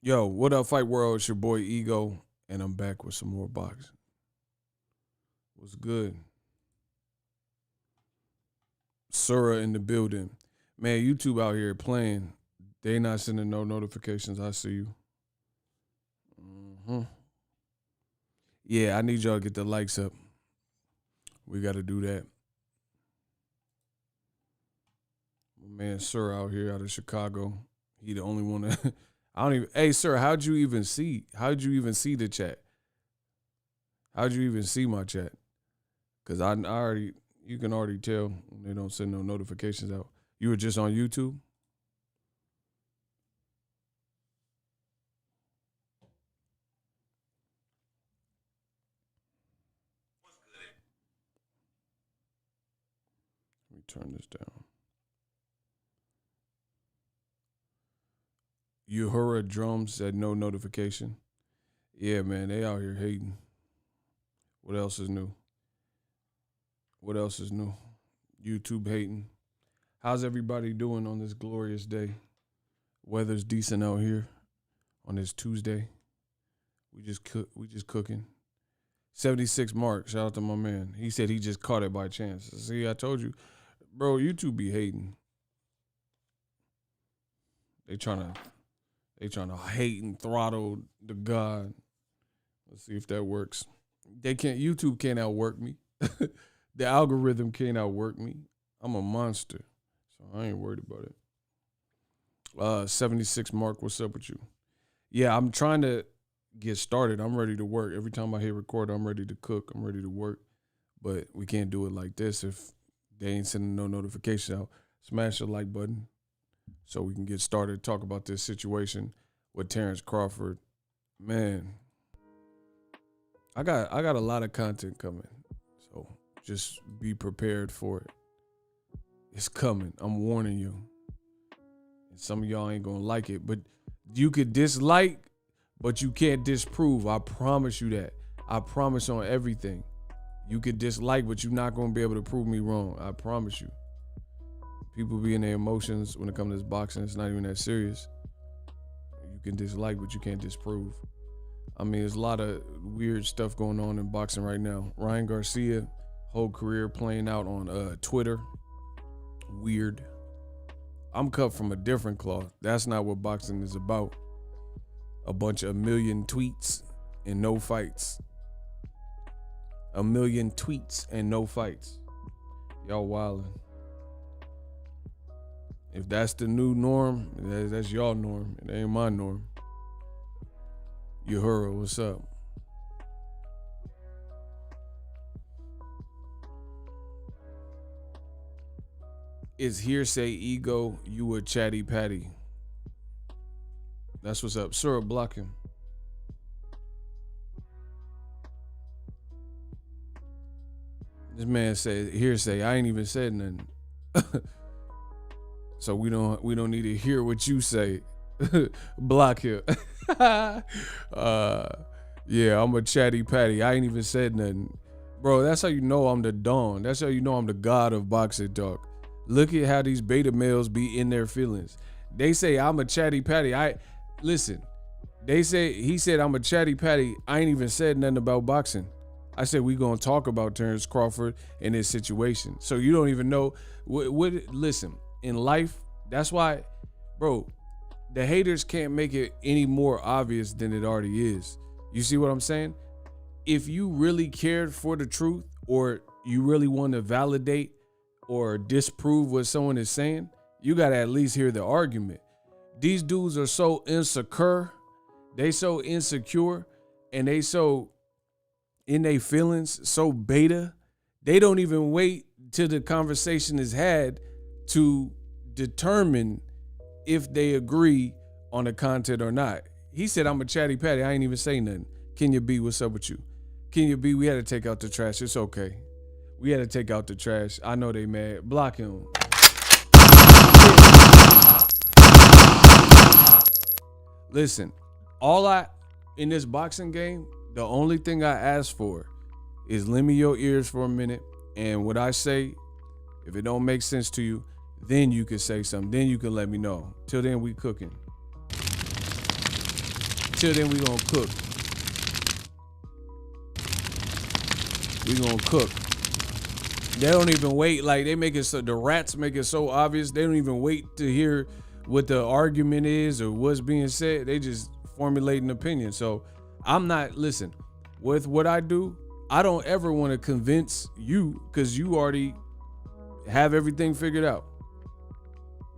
Yo, what up, Fight World? It's your boy Ego, and I'm back with some more boxing. What's good? Sura in the building. Man, YouTube out here playing. They not sending no notifications. I see you. Yeah, I need y'all to get the likes up. We got to do that. My man Sura out here out of Chicago. He the only one that I don't even. Hey, sir, how'd you even see the chat? How'd you even see my chat? Because I already, you can already tell when they don't send no notifications out. You were just on YouTube? Let me turn this down. Uhura Drums said no notification. Yeah, man, they out here hating. What else is new? What else is new? YouTube hating. How's everybody doing on this glorious day? Weather's decent out here on this Tuesday. We just cooking. 76 Mark, shout out to my man. He said he just caught it by chance. See, I told you. Bro, YouTube be hating. They trying to hate and throttle the God. Let's see if that works. YouTube can't outwork me. The algorithm can't outwork me. I'm a monster. So I ain't worried about it. 76 Mark, what's up with you? Yeah, I'm trying to get started. I'm ready to work. Every time I hit record, I'm ready to cook. I'm ready to work. But we can't do it like this if they ain't sending no notification out. Smash the like button so we can get started. Talk about this situation with Terence Crawford. Man, I got a lot of content coming. So just be prepared for it. It's coming. I'm warning you. And some of y'all ain't gonna like it, but you could dislike, but you can't disprove. I promise you that. I promise on everything. You could dislike, but you're not gonna be able to prove me wrong. I promise you. People be in their emotions when it comes to this boxing. It's not even that serious. You can dislike, but you can't disprove. I mean, there's a lot of weird stuff going on in boxing right now. Ryan Garcia, whole career playing out on Twitter. Weird. I'm cut from a different cloth. That's not what boxing is about. A million tweets and no fights. A million tweets and no fights. Y'all wildin'. If that's the new norm, that's y'all norm. It ain't my norm. Uhura, what's up? Is hearsay ego, you a chatty patty. That's what's up. Sir, block him. This man said hearsay. I ain't even said nothing. So we don't need to hear what you say. Block him. Yeah, I'm a chatty patty. I ain't even said nothing. Bro, that's how you know I'm the Dawn. That's how you know I'm the god of boxing talk. Look at how these beta males be in their feelings. They say I'm a chatty patty. Listen, he said I'm a chatty patty. I ain't even said nothing about boxing. I said we gonna talk about Terence Crawford and his situation. So you don't even know what listen, in life, that's why, bro, the haters can't make it any more obvious than it already is. You see what I'm saying? If you really cared for the truth, or you really want to validate or disprove what someone is saying, you got to at least hear the argument. These dudes are so insecure. They so insecure, and they so in their feelings, so beta. They don't even wait till the conversation is had to determine if they agree on the content or not. He said, I'm a chatty patty. I ain't even say nothing. Kenya B, what's up with you? Kenya B, we had to take out the trash. It's okay. We had to take out the trash. I know they mad. Block him. Listen, in this boxing game, the only thing I ask for is lend me your ears for a minute. And what I say, if it don't make sense to you, then you can say something. Then you can let me know. Till then, we cooking. Till then, we gonna cook. We gonna cook. They don't even wait. Like, they make it so, the rats make it so obvious. They don't even wait to hear what the argument is or what's being said. They just formulate an opinion. So I'm not, listen, with what I do, I don't ever want to convince you because you already have everything figured out.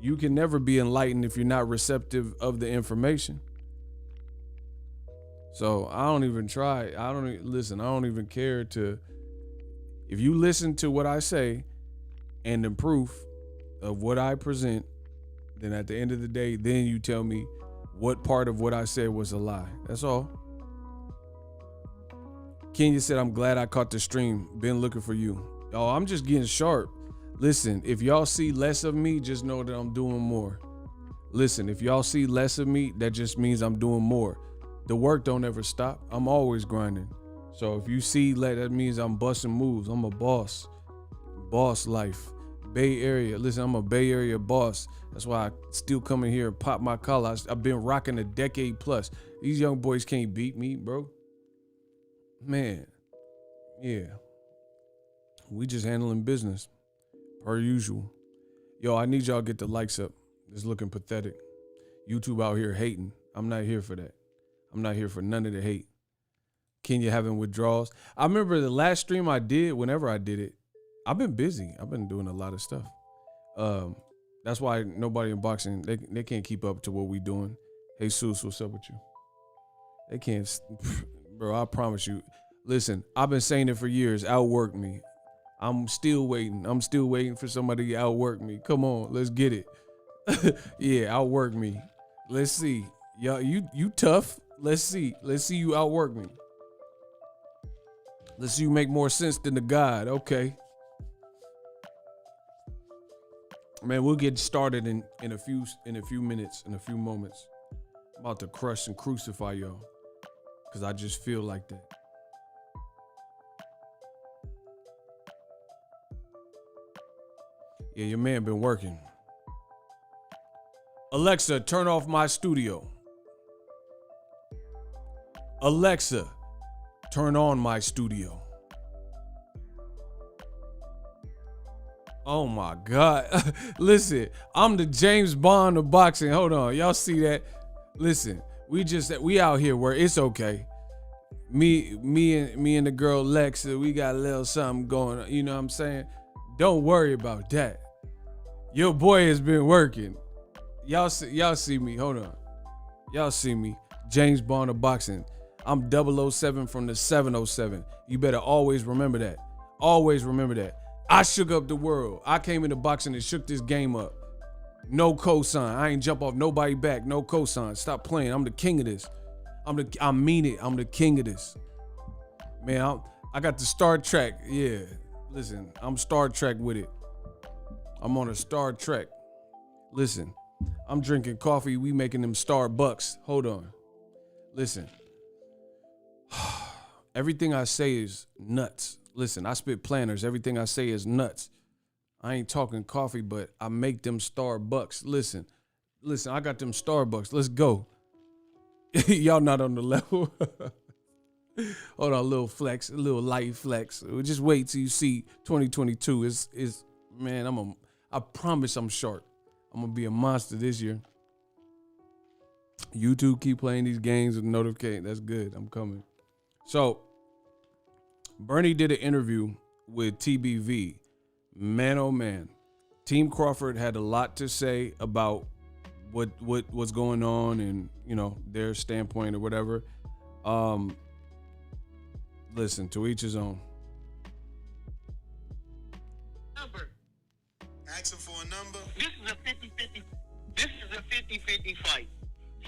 You can never be enlightened if you're not receptive of the information. So I don't even try. I don't even care to, if you listen to what I say and the proof of what I present, then at the end of the day, then you tell me what part of what I said was a lie. That's all. Kenya said, I'm glad I caught the stream. Been looking for you. Oh, I'm just getting sharp. Listen, if y'all see less of me, just know that I'm doing more. Listen, if y'all see less of me, that just means I'm doing more. The work don't ever stop. I'm always grinding. So if you see that means I'm busting moves. I'm a boss. Boss life. Bay Area. Listen, I'm a Bay Area boss. That's why I still come in here and pop my collar. I've been rocking a decade plus. These young boys can't beat me, bro. Man. Yeah. We just handling business. Per usual. Yo, I need y'all to get the likes up. It's looking pathetic. YouTube out here hating. I'm not here for that. I'm not here for none of the hate. Kenya having withdrawals. I remember the last stream I did, whenever I did it, I've been busy. I've been doing a lot of stuff. That's why nobody in boxing, they can't keep up to what we doing. Hey, Sus, what's up with you? They can't, bro, I promise you. Listen, I've been saying it for years. Outwork me. I'm still waiting. I'm still waiting for somebody to outwork me. Come on, let's get it. Yeah, outwork me. Let's see. Y'all, you tough. Let's see. Let's see you outwork me. Let's see you make more sense than the God. Okay. Man, we'll get started in a few minutes, in a few moments. I'm about to crush and crucify y'all. Cause I just feel like that. Yeah, your man been working. Alexa, turn off my studio. Alexa, turn on my studio. Oh my God. Listen, I'm the James Bond of boxing. Hold on. Y'all see that? Listen, we out here where it's okay. Me and the girl Lexa, we got a little something going on. You know what I'm saying? Don't worry about that. Your boy has been working. Y'all see me. Hold on. Y'all see me. James Bond of boxing. I'm 007 from the 707. You better always remember that. Always remember that. I shook up the world. I came into boxing and shook this game up. No cosign. I ain't jump off nobody back. No cosign. Stop playing. I'm the king of this. I mean it. I'm the king of this. Man, I got the Star Trek. Yeah. Listen, I'm Star Trek with it. I'm on a Star Trek. Listen, I'm drinking coffee. We making them Starbucks. Hold on. Listen. Everything I say is nuts. Listen, I spit planners. Everything I say is nuts. I ain't talking coffee, but I make them Starbucks. Listen, I got them Starbucks. Let's go. Y'all not on the level. Hold on, a little flex, a little light flex. Just wait till you see 2022. Is man, I promise I'm sharp. I'm gonna be a monster this year. YouTube keep playing these games with notification. That's good. I'm coming. So Bernie did an interview with TBV. Man, oh man. Team Crawford had a lot to say about what's going on and, you know, their standpoint or whatever. Listen, to each his own. Number. Ask him for a number. This is a 50-50 fight.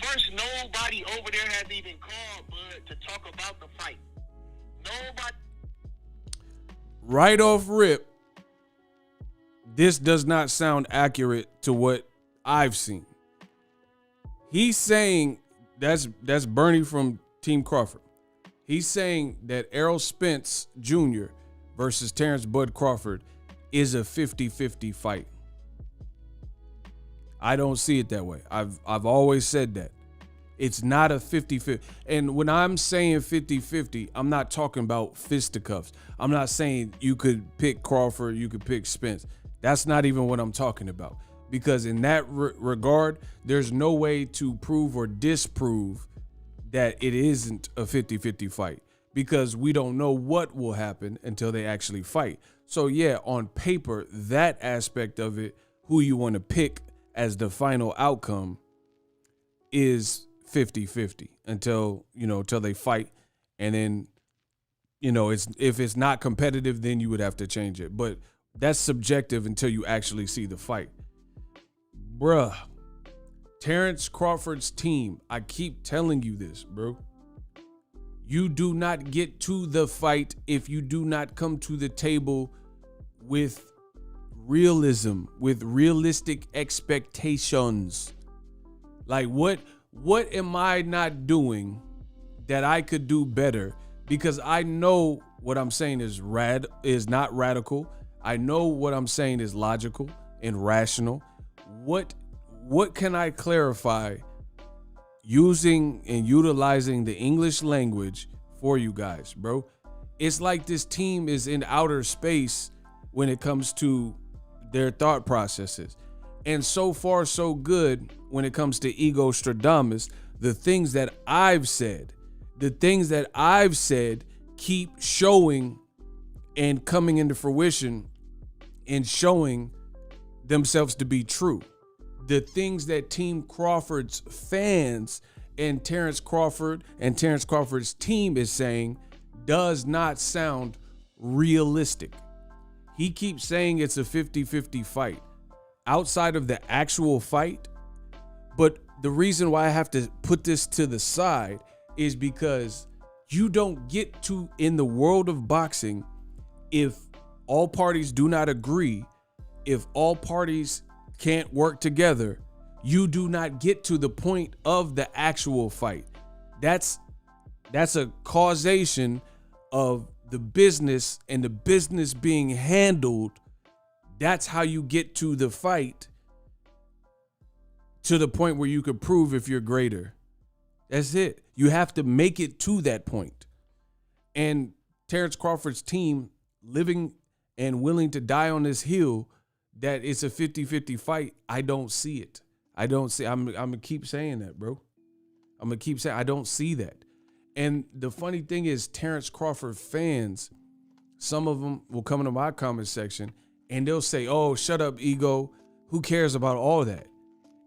First, nobody over there has even called Bud to talk about the fight. Nobody. Right off rip, this does not sound accurate to what I've seen. He's saying, that's Bernie from Team Crawford. He's saying that Errol Spence Jr. versus Terence Bud Crawford is a 50-50 fight. I don't see it that way. I've always said that. It's not a 50-50. And when I'm saying 50-50, I'm not talking about fisticuffs. I'm not saying you could pick Crawford, you could pick Spence. That's not even what I'm talking about. Because in that regard, there's no way to prove or disprove that it isn't a 50-50 fight, because we don't know what will happen until they actually fight. So yeah, on paper, that aspect of it, who you want to pick as the final outcome, is 50-50 until they fight. And then, if it's not competitive, then you would have to change it. But that's subjective until you actually see the fight. Bruh, Terence Crawford's team, I keep telling you this, bro. You do not get to the fight if you do not come to the table with realism, with realistic expectations. Like, what am I not doing that I could do better? Because I know what I'm saying is not radical. I know what I'm saying is logical and rational. What can I clarify using and utilizing the English language for you guys, bro? It's like this team is in outer space when it comes to their thought processes. And so far, so good when it comes to Ego Stradamus. The things that I've said keep showing and coming into fruition and showing themselves to be true. The things that Team Crawford's fans and Terence Crawford and Terence Crawford's team is saying does not sound realistic. He keeps saying it's a 50-50 fight outside of the actual fight. But the reason why I have to put this to the side is because you don't get to, in the world of boxing, if all parties do not agree, if all parties can't work together, you do not get to the point of the actual fight. That's a causation of the business and the business being handled. That's how you get to the fight, to the point where you could prove if you're greater. That's it. You have to make it to that point. And Terence Crawford's team, living and willing to die on this hill that it's a 50-50 fight, I don't see it. I'm gonna keep saying that, bro. I'm gonna keep saying I don't see that. And the funny thing is, Terence Crawford fans, some of them will come into my comment section and they'll say, "Oh, shut up, Ego. Who cares about all that?"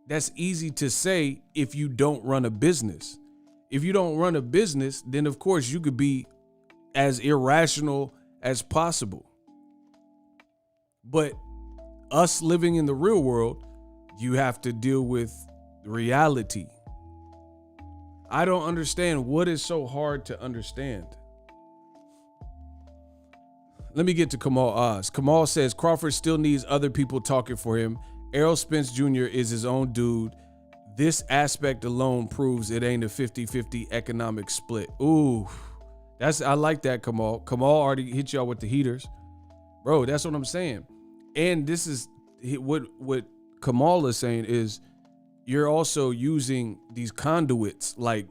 That's easy to say if you don't run a business. If you don't run a business, then of course you could be as irrational as possible. But us living in the real world, you have to deal with reality. I don't understand what is so hard to understand. Let me get to Kamal Oz. Kamal says Crawford still needs other people talking for him. Errol Spence Jr. is his own dude. This aspect alone proves it ain't a 50-50 economic split. Ooh, I like that, Kamal. Kamal already hit y'all with the heaters. Bro, that's what I'm saying. And this is what Kamal is saying is you're also using these conduits like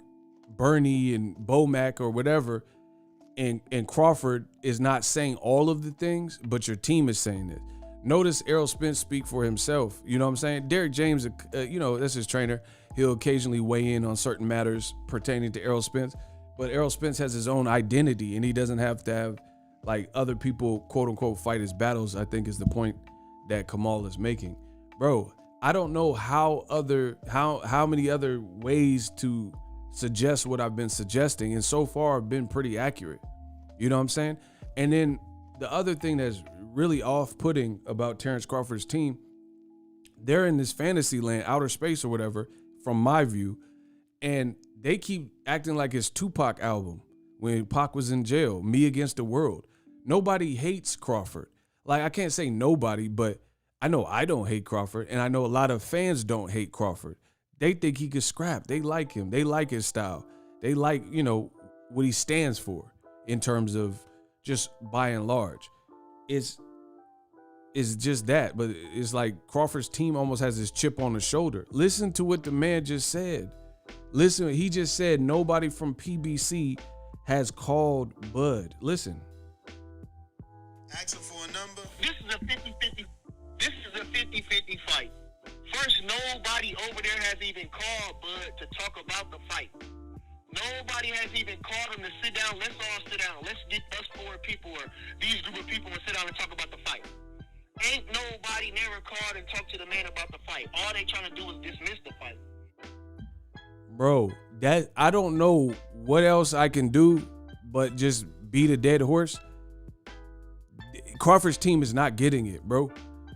Bernie and Bomac or whatever, and Crawford is not saying all of the things, but your team is saying it. Notice Errol Spence speak for himself. You know what I'm saying? Derek James, that's his trainer. He'll occasionally weigh in on certain matters pertaining to Errol Spence, but Errol Spence has his own identity and he doesn't have to have like other people, quote unquote, fight his battles, I think is the point that Kamal is making. Bro, I don't know how many other ways to suggest what I've been suggesting, and so far I've been pretty accurate. You know what I'm saying? And then the other thing that's really off-putting about Terence Crawford's team, they're in this fantasy land, outer space or whatever, from my view, and they keep acting like it's Tupac album when Pac was in jail, Me Against the World. Nobody hates Crawford. Like, I can't say nobody, but I know I don't hate Crawford, and I know a lot of fans don't hate Crawford. They think he could scrap. They like him. They like his style. They like, what he stands for in terms of just by and large. It's just that, but it's like Crawford's team almost has this chip on the shoulder. Listen to what the man just said. Listen, he just said nobody from PBC has called Bud. Listen. Asking for a number. This is a 50-50. This is a 50-50 fight. First, nobody over there has even called Bud to talk about the fight. Nobody has even called him to sit down. Let's all sit down. Let's get us 4 people or these group of people and sit down and talk about the fight. Ain't nobody never called and talked to the man about the fight. All they trying to do is dismiss the fight. Bro, that I don't know what else I can do but just beat a dead horse. Crawford's team is not getting it, bro.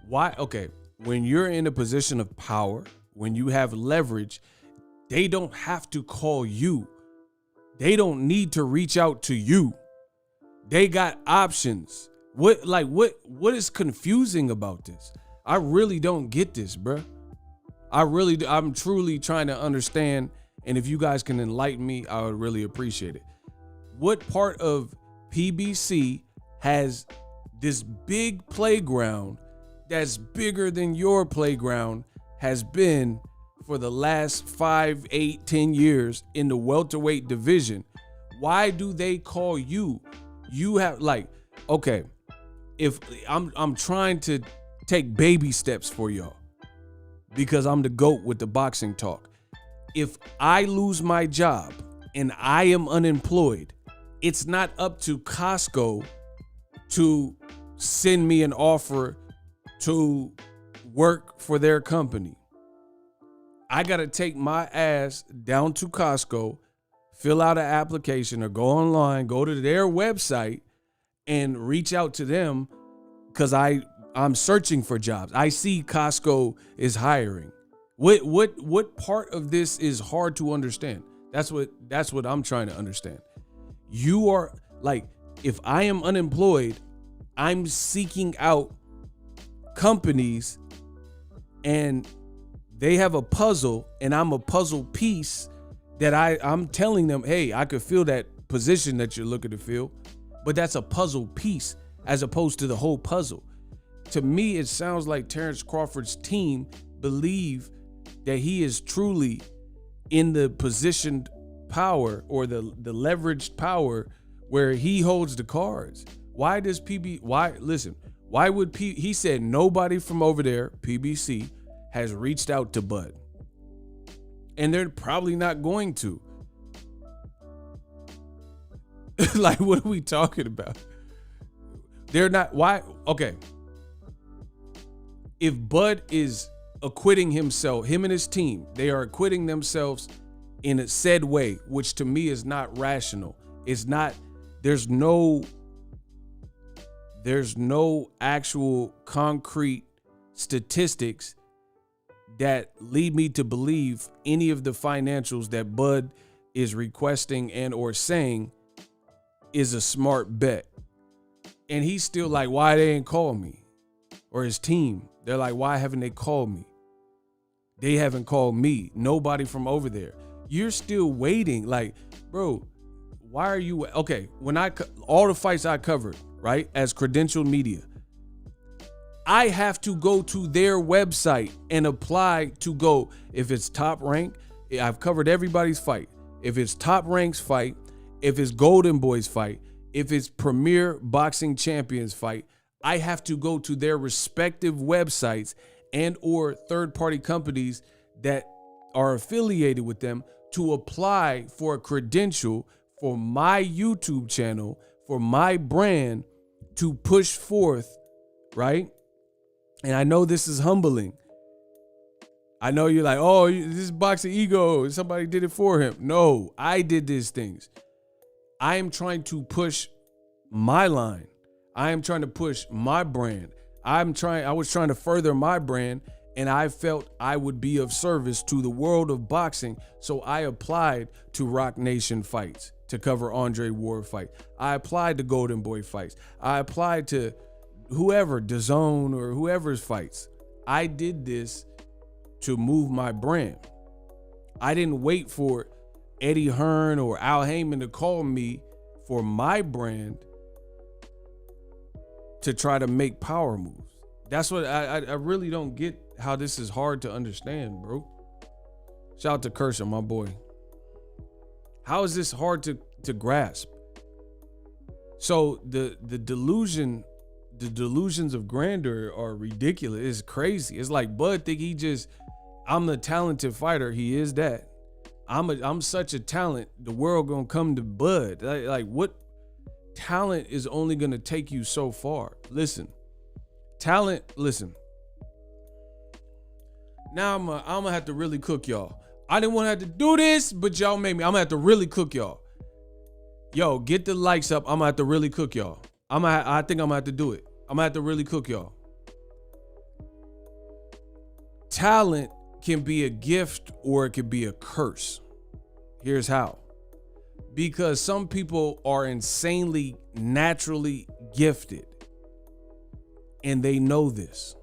Why? Okay, when you're in a position of power, when you have leverage, they don't have to call you. They don't need to reach out to you. They got options. What is confusing about this? I really don't get this, bro. I'm truly trying to understand, and if you guys can enlighten me, I would really appreciate it. What part of PBC has this big playground that's bigger than your playground has been for the last 5, 8, 10 years in the welterweight division? Why do they call you? You have okay, if I'm trying to take baby steps for y'all because I'm the GOAT with the boxing talk. If I lose my job and I am unemployed, it's not up to Costco to send me an offer to work for their company. I got to take my ass down to Costco, fill out an application or go online, go to their website and reach out to them because I'm searching for jobs. I see Costco is hiring. What part of this is hard to understand? That's what I'm trying to understand. You are if I am unemployed, I'm seeking out companies and they have a puzzle and I'm a puzzle piece that I'm telling them, hey, I could fill that position that you're looking to fill, but that's a puzzle piece as opposed to the whole puzzle. To me, it sounds like Terence Crawford's team believe that he is truly in the positioned power or the leveraged power where he holds the cards. Why would he said nobody from over there, PBC, has reached out to Bud. And they're probably not going to. What are we talking about? They're not. Why? Okay. If Bud is acquitting himself, him and his team, they are acquitting themselves in a said way, which to me is not rational. It's not, there's no actual concrete statistics that lead me to believe any of the financials that Bud is requesting and or saying is a smart bet. And he's still like, why they ain't call me? Or his team. They're like, why haven't they called me? They haven't called me. Nobody from over there. You're still waiting. Bro, why are you? Okay, all the fights I covered, right, as credentialed media, I have to go to their website and apply to go. If it's Top Rank, I've covered everybody's fight. If it's Top Rank's fight, if it's Golden Boy's fight, if it's Premier Boxing Champions fight, I have to go to their respective websites and or third-party companies that are affiliated with them to apply for a credential for my YouTube channel, for my brand to push forth, right? And I know this is humbling. I know you're like, oh, this is boxing ego. Somebody did it for him. No, I did these things. I am trying to push my line. I am trying to push my brand. I was trying to further my brand, and I felt I would be of service to the world of boxing. So I applied to Rock Nation fights to cover Andre Ward fight. I applied to Golden Boy fights. I applied to whoever, DAZN or whoever's fights. I did this to move my brand. I didn't wait for Eddie Hearn or Al Heyman to call me for my brand to try to make power moves. That's what I really don't get, how this is hard to understand, bro. Shout out to Kershaw, my boy. How is this hard to grasp? So the delusions of grandeur are ridiculous. It's crazy. It's like Bud think I'm a talented fighter. He is that. I'm such a talent. The world gonna come to Bud. Like what? Talent is only gonna take you so far. Listen, talent. Listen. Now I'm gonna have to really cook y'all. I didn't want to have to do this, but y'all made me. I'm gonna have to really cook y'all. Yo, get the likes up. I'm gonna have to really cook y'all. I think I'm gonna have to do it. I'm gonna have to really cook y'all. Talent can be a gift or it can be a curse. Here's how. Because some people are insanely naturally gifted and they know this.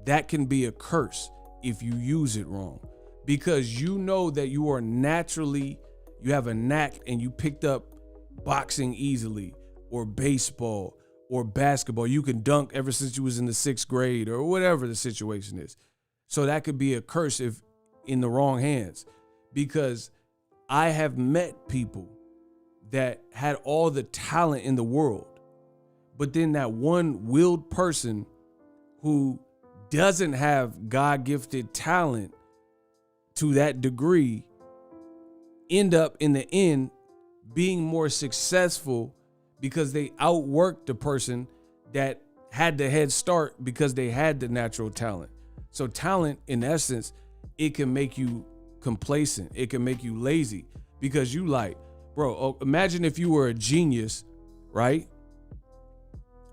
That can be a curse if you use it wrong. Because you know that you are naturally, you have a knack and you picked up boxing easily, or baseball or basketball. You can dunk ever since you was in the 6th grade or whatever the situation is. So that could be a curse if in the wrong hands. Because I have met people that had all the talent in the world, but then that one willed person who doesn't have God-gifted talent to that degree end up in the end being more successful because they outworked the person that had the head start because they had the natural talent. So talent, in essence, it can make you complacent. It can make you lazy because you like, bro, imagine if you were a genius, right?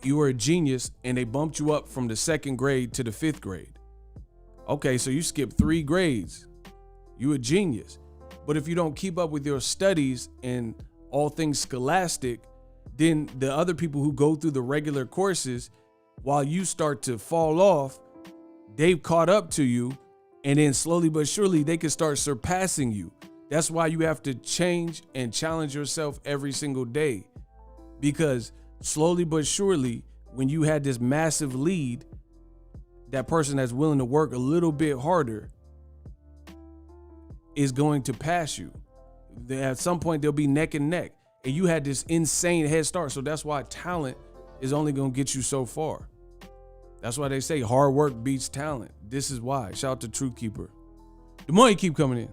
You were a genius and they bumped you up from the 2nd grade to the 5th grade. Okay, so you skipped 3 grades. You a genius. But if you don't keep up with your studies and all things scholastic, then the other people who go through the regular courses, while you start to fall off, they've caught up to you, and then slowly but surely they can start surpassing you. That's why you have to change and challenge yourself every single day, because slowly but surely, when you had this massive lead, that person that's willing to work a little bit harder is going to pass you. At some point, they'll be neck and neck, and you had this insane head start. So that's why talent is only going to get you so far. That's why they say hard work beats talent. This is why. Shout out to Truth Keeper. The money keep coming in.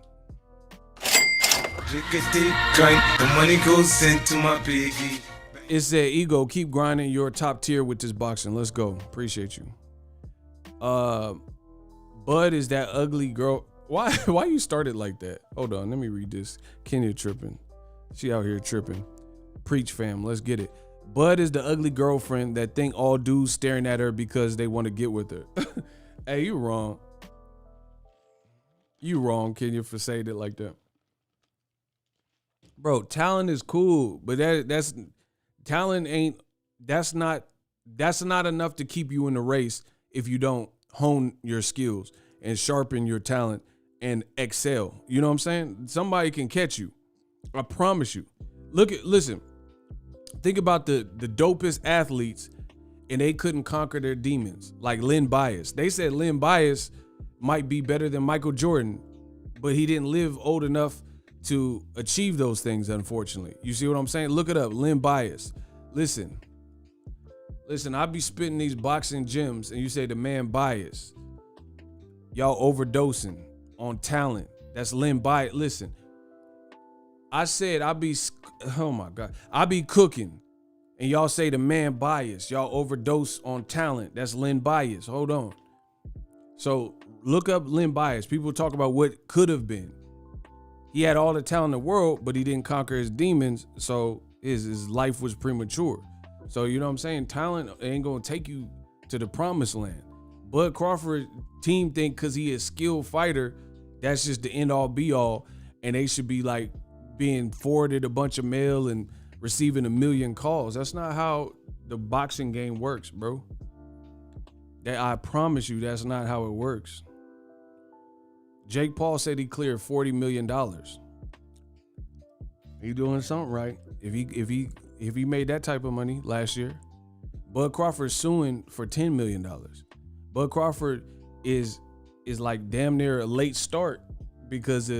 The money goes into my piggy. It said, Ego, keep grinding. You're top tier with this boxing. Let's go. Appreciate you. Bud is that ugly girl. Why you started like that? Hold on, let me read this. Kenya tripping. She out here tripping. Preach, fam. Let's get it. Bud is the ugly girlfriend that think all dudes staring at her because they want to get with her. Hey, you wrong. You wrong, Kenya, for saying it like that. Bro, talent is cool, but that's talent ain't that's not enough to keep you in the race if you don't hone your skills and sharpen your talent and excel. You know what I'm saying? Somebody can catch you. I promise you. Listen. Think about the dopest athletes and they couldn't conquer their demons. Like Len Bias. They said Len Bias might be better than Michael Jordan, but he didn't live old enough to achieve those things, unfortunately. You see what I'm saying? Look it up. Len Bias. Listen, I be spitting these boxing gyms and you say the man bias. Y'all overdosing on talent. That's Len Bias. Listen, I said I be cooking and y'all say the man bias. Y'all overdose on talent. That's Len Bias. Hold on. So look up Len Bias. People talk about what could have been. He had all the talent in the world, but he didn't conquer his demons, so his life was premature. So you know what I'm saying? Talent ain't gonna take you to the promised land. Bud Crawford team think because he is a skilled fighter, that's just the end all be all, and they should be like being forwarded a bunch of mail and receiving 1 million calls. That's not how the boxing game works, bro. I promise you, that's not how it works. Jake Paul said he cleared $40 million. He doing something right. If he made that type of money last year, Bud Crawford suing for $10 million. Bud Crawford is like damn near a late start because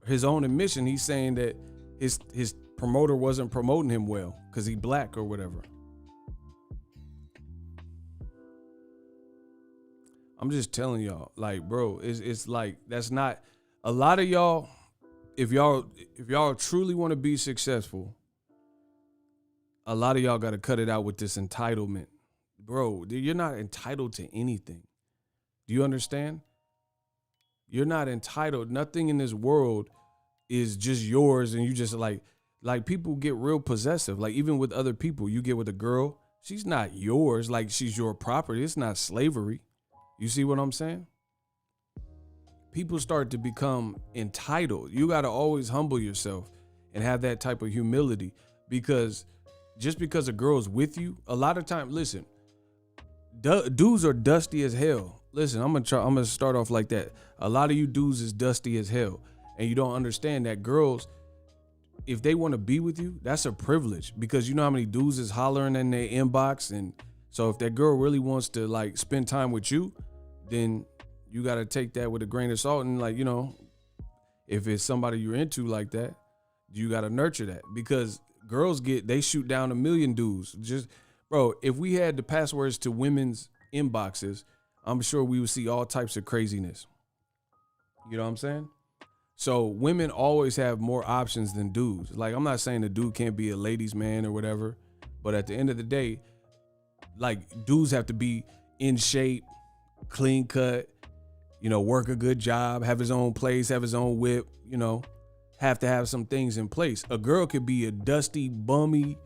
his own admission, he's saying that his promoter wasn't promoting him well because he black or whatever. I'm just telling y'all, like, bro, it's like, that's not, a lot of y'all, if y'all truly want to be successful, a lot of y'all got to cut it out with this entitlement. Bro, you're not entitled to anything. Do you understand? You're not entitled. Nothing in this world is just yours, and you just like people get real possessive. Like, even with other people, you get with a girl, she's not yours. Like, she's your property. It's not slavery. You see what I'm saying? People start to become entitled. You got to always humble yourself and have that type of humility, because just because a girl's with you, a lot of time, listen, dudes are dusty as hell. Listen, I'm gonna start off like that. A lot of you dudes is dusty as hell, and you don't understand that girls, if they want to be with you, that's a privilege, because you know how many dudes is hollering in their inbox. And so if that girl really wants to like spend time with you, then you got to take that with a grain of salt. And like, you know, if it's somebody you're into like that, you got to nurture that, because girls they shoot down a million dudes. Just, bro, if we had the passwords to women's inboxes, I'm sure we would see all types of craziness. You know what I'm saying? So women always have more options than dudes. Like, I'm not saying a dude can't be a ladies' man or whatever, but at the end of the day, like, dudes have to be in shape, clean cut, you know, work a good job, have his own place, have his own whip, you know, have to have some things in place. A girl could be a dusty, bummy,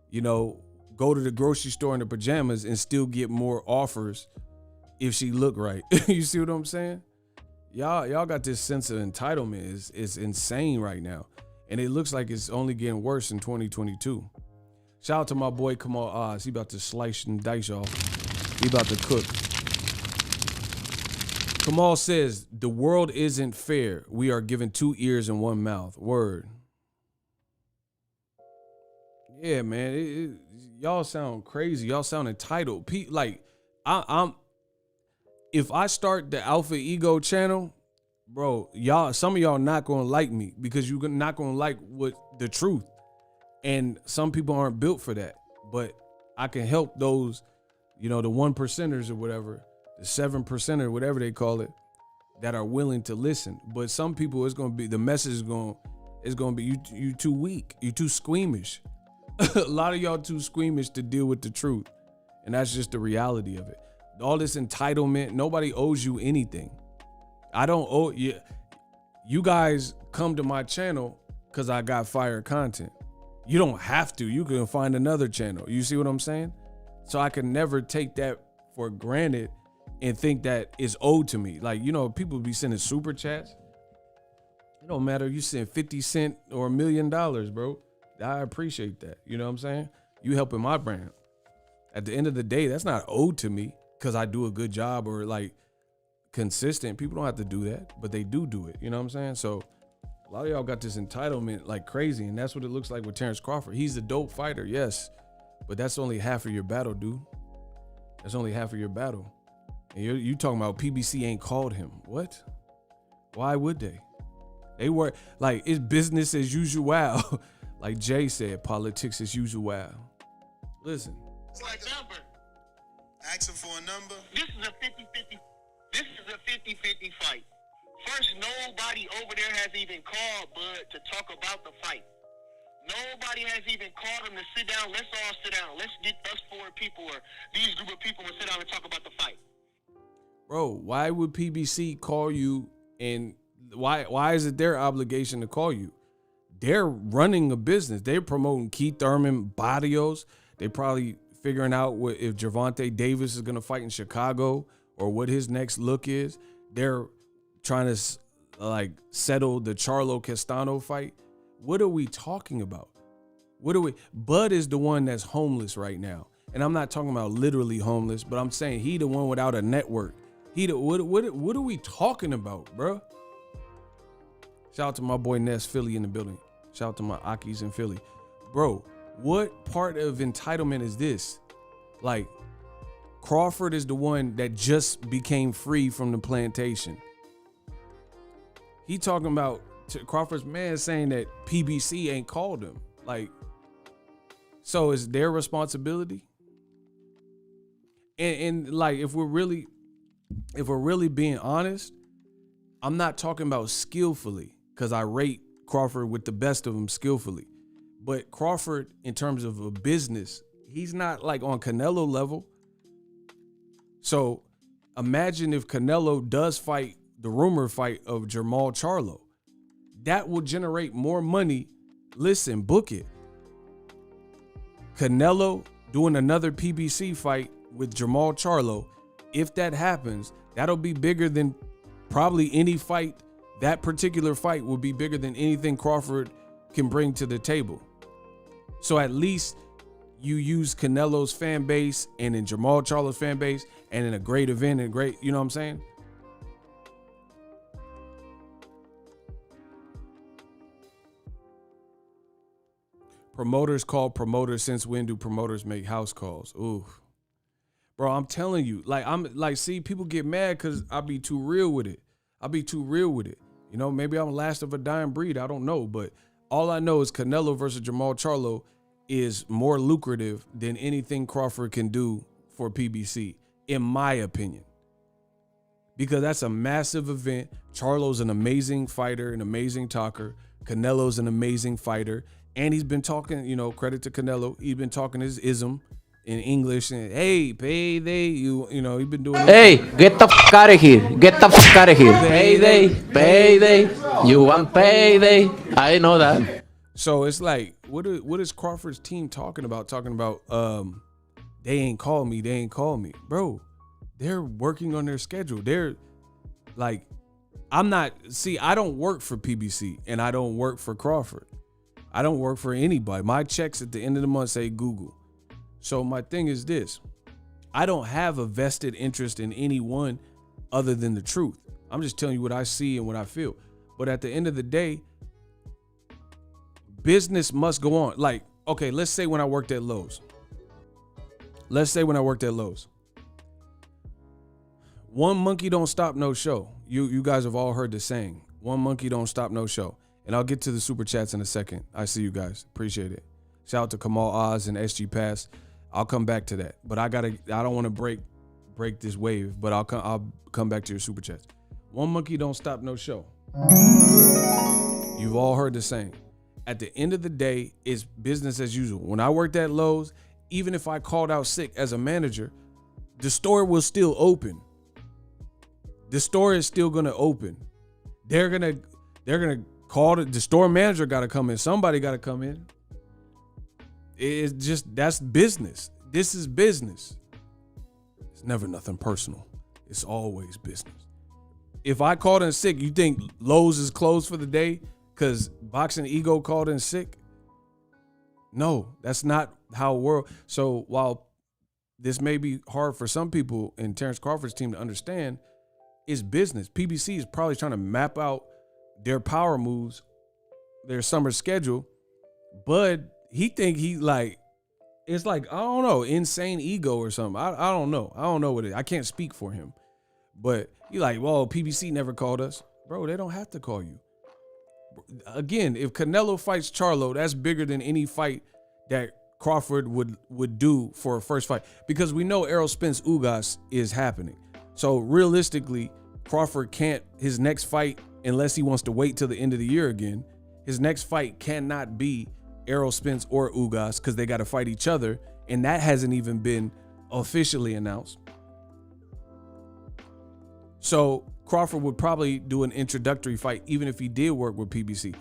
you know, go to the grocery store in her pajamas and still get more offers if she look right. You see what I'm saying? Y'all got this sense of entitlement. It's insane right now. And it looks like it's only getting worse in 2022. Shout out to my boy Kamal Oz. He about to slice and dice y'all. He about to cook. Kamal says, the world isn't fair. We are given 2 ears and 1 mouth. Word. Yeah, man. Y'all sound crazy. Y'all sound entitled. Like, I'm if I start the Alpha Ego channel, bro, some of y'all not gonna like me, because you're not gonna like what the truth. And some people aren't built for that. But I can help those, you know, the 1%ers or whatever, the 7% or whatever they call it, that are willing to listen. But some people, it's gonna be, the message is gonna be, you too weak, you too squeamish. A lot of y'all too squeamish to deal with the truth. And that's just the reality of it. All this entitlement, nobody owes you anything. I don't owe you. You guys come to my channel because I got fire content. You don't have to. You can find another channel. You see what I'm saying? So I can never take that for granted and think that it's owed to me. Like, you know, people be sending super chats. It don't matter if you send 50 cents or $1 million, bro. I appreciate that. You know what I'm saying? You helping my brand. At the end of the day, that's not owed to me because I do a good job or like consistent. People don't have to do that, but they do it. You know what I'm saying? So a lot of y'all got this entitlement like crazy, and that's what it looks like with Terence Crawford. He's a dope fighter, yes, but that's only half of your battle, dude. That's only half of your battle. And you talking about PBC ain't called him. What? Why would they? They were like, it's business as usual. Like Jay said, politics as usual. Listen. It's like a number. Asking for a number. This is a 50-50. This is a 50-50 fight. First, nobody over there has even called Bud to talk about the fight. Nobody has even called him to sit down. Let's all sit down. Let's get us 4 people or these group of people to sit down and talk about the fight. Bro, why would PBC call you, and why is it their obligation to call you? They're running a business. They're promoting Keith Thurman, Barrios. They probably figuring out if Gervonta Davis is going to fight in Chicago or what his next look is. They're trying to like settle the Charlo Castano fight. What are we talking about? Bud is the one that's homeless right now. And I'm not talking about literally homeless, but I'm saying he the one without a network. What are we talking about, bro? Shout out to my boy Ness Philly in the building. Shout out to my Akis in Philly. Bro, what part of entitlement is this? Like, Crawford is the one that just became free from the plantation. He talking about Crawford's man saying that PBC ain't called him. Like, so it's their responsibility. And like, if we're really being honest, I'm not talking about skillfully, because I rate Crawford with the best of them skillfully. But Crawford, in terms of a business, he's not like on Canelo level. So imagine if Canelo does fight the rumor fight of Jermall Charlo. That will generate more money. Listen, book it. Canelo doing another PBC fight with Jermall Charlo. If that happens, that'll be bigger than probably any fight. That particular fight will be bigger than anything Crawford can bring to the table. So at least you use Canelo's fan base and in Jermall Charlo's fan base and in a great event and great, you know what I'm saying? Promoters call promoters. Since when do promoters make house calls? Ooh. Bro, I'm telling you, see, people get mad because I be too real with it. You know, maybe I'm last of a dying breed. I don't know. But all I know is Canelo versus Jermall Charlo is more lucrative than anything Crawford can do for PBC, in my opinion. Because that's a massive event. Charlo's an amazing fighter, an amazing talker. Canelo's an amazing fighter. And he's been talking, you know, credit to Canelo. He's been talking his ism in English and, hey, payday, you know, he's been doing. Hey, get the fuck out of here. Get the fuck out of here. Payday. You want payday. I know that. So it's like, what is Crawford's team talking about? They ain't call me. Bro, they're working on their schedule. They're like, I don't work for PBC and I don't work for Crawford. I don't work for anybody. My checks at the end of the month say Google. So my thing is this. I don't have a vested interest in anyone other than the truth. I'm just telling you what I see and what I feel. But at the end of the day, business must go on. Like, okay, let's say when I worked at Lowe's. One monkey don't stop no show. You guys have all heard the saying. One monkey don't stop no show. And I'll get to the super chats in a second. I see you guys. Appreciate it. Shout out to Kamal Oz and SG Pass. I'll come back to that. But I don't want to break this wave, but I'll come back to your super chats. One monkey don't stop no show. You've all heard the saying. At the end of the day, it's business as usual. When I worked at Lowe's, even if I called out sick as a manager, the store will still open. The store is still gonna open. They're gonna call the store manager. Got to come in. Somebody got to come in. It's just, that's business. This is business. It's never nothing personal. It's always business. If I called in sick, you think Lowe's is closed for the day because Boxing Ego called in sick? No, that's not how world. So while this may be hard for some people in Terence Crawford's team to understand, it's business. PBC is probably trying to map out their power moves, their summer schedule, but he think it's like, I don't know, insane ego or something. I don't know. I don't know what it is. I can't speak for him. But he like, well, PBC never called us. Bro, they don't have to call you. Again, if Canelo fights Charlo, that's bigger than any fight that Crawford would do for a first fight. Because we know Errol Spence Ugas is happening. So realistically, Crawford can't, his next fight, unless he wants to wait till the end of the year again, his next fight cannot be Errol Spence or Ugas because they got to fight each other, and that hasn't even been officially announced. So Crawford would probably do an introductory fight even if he did work with PBC.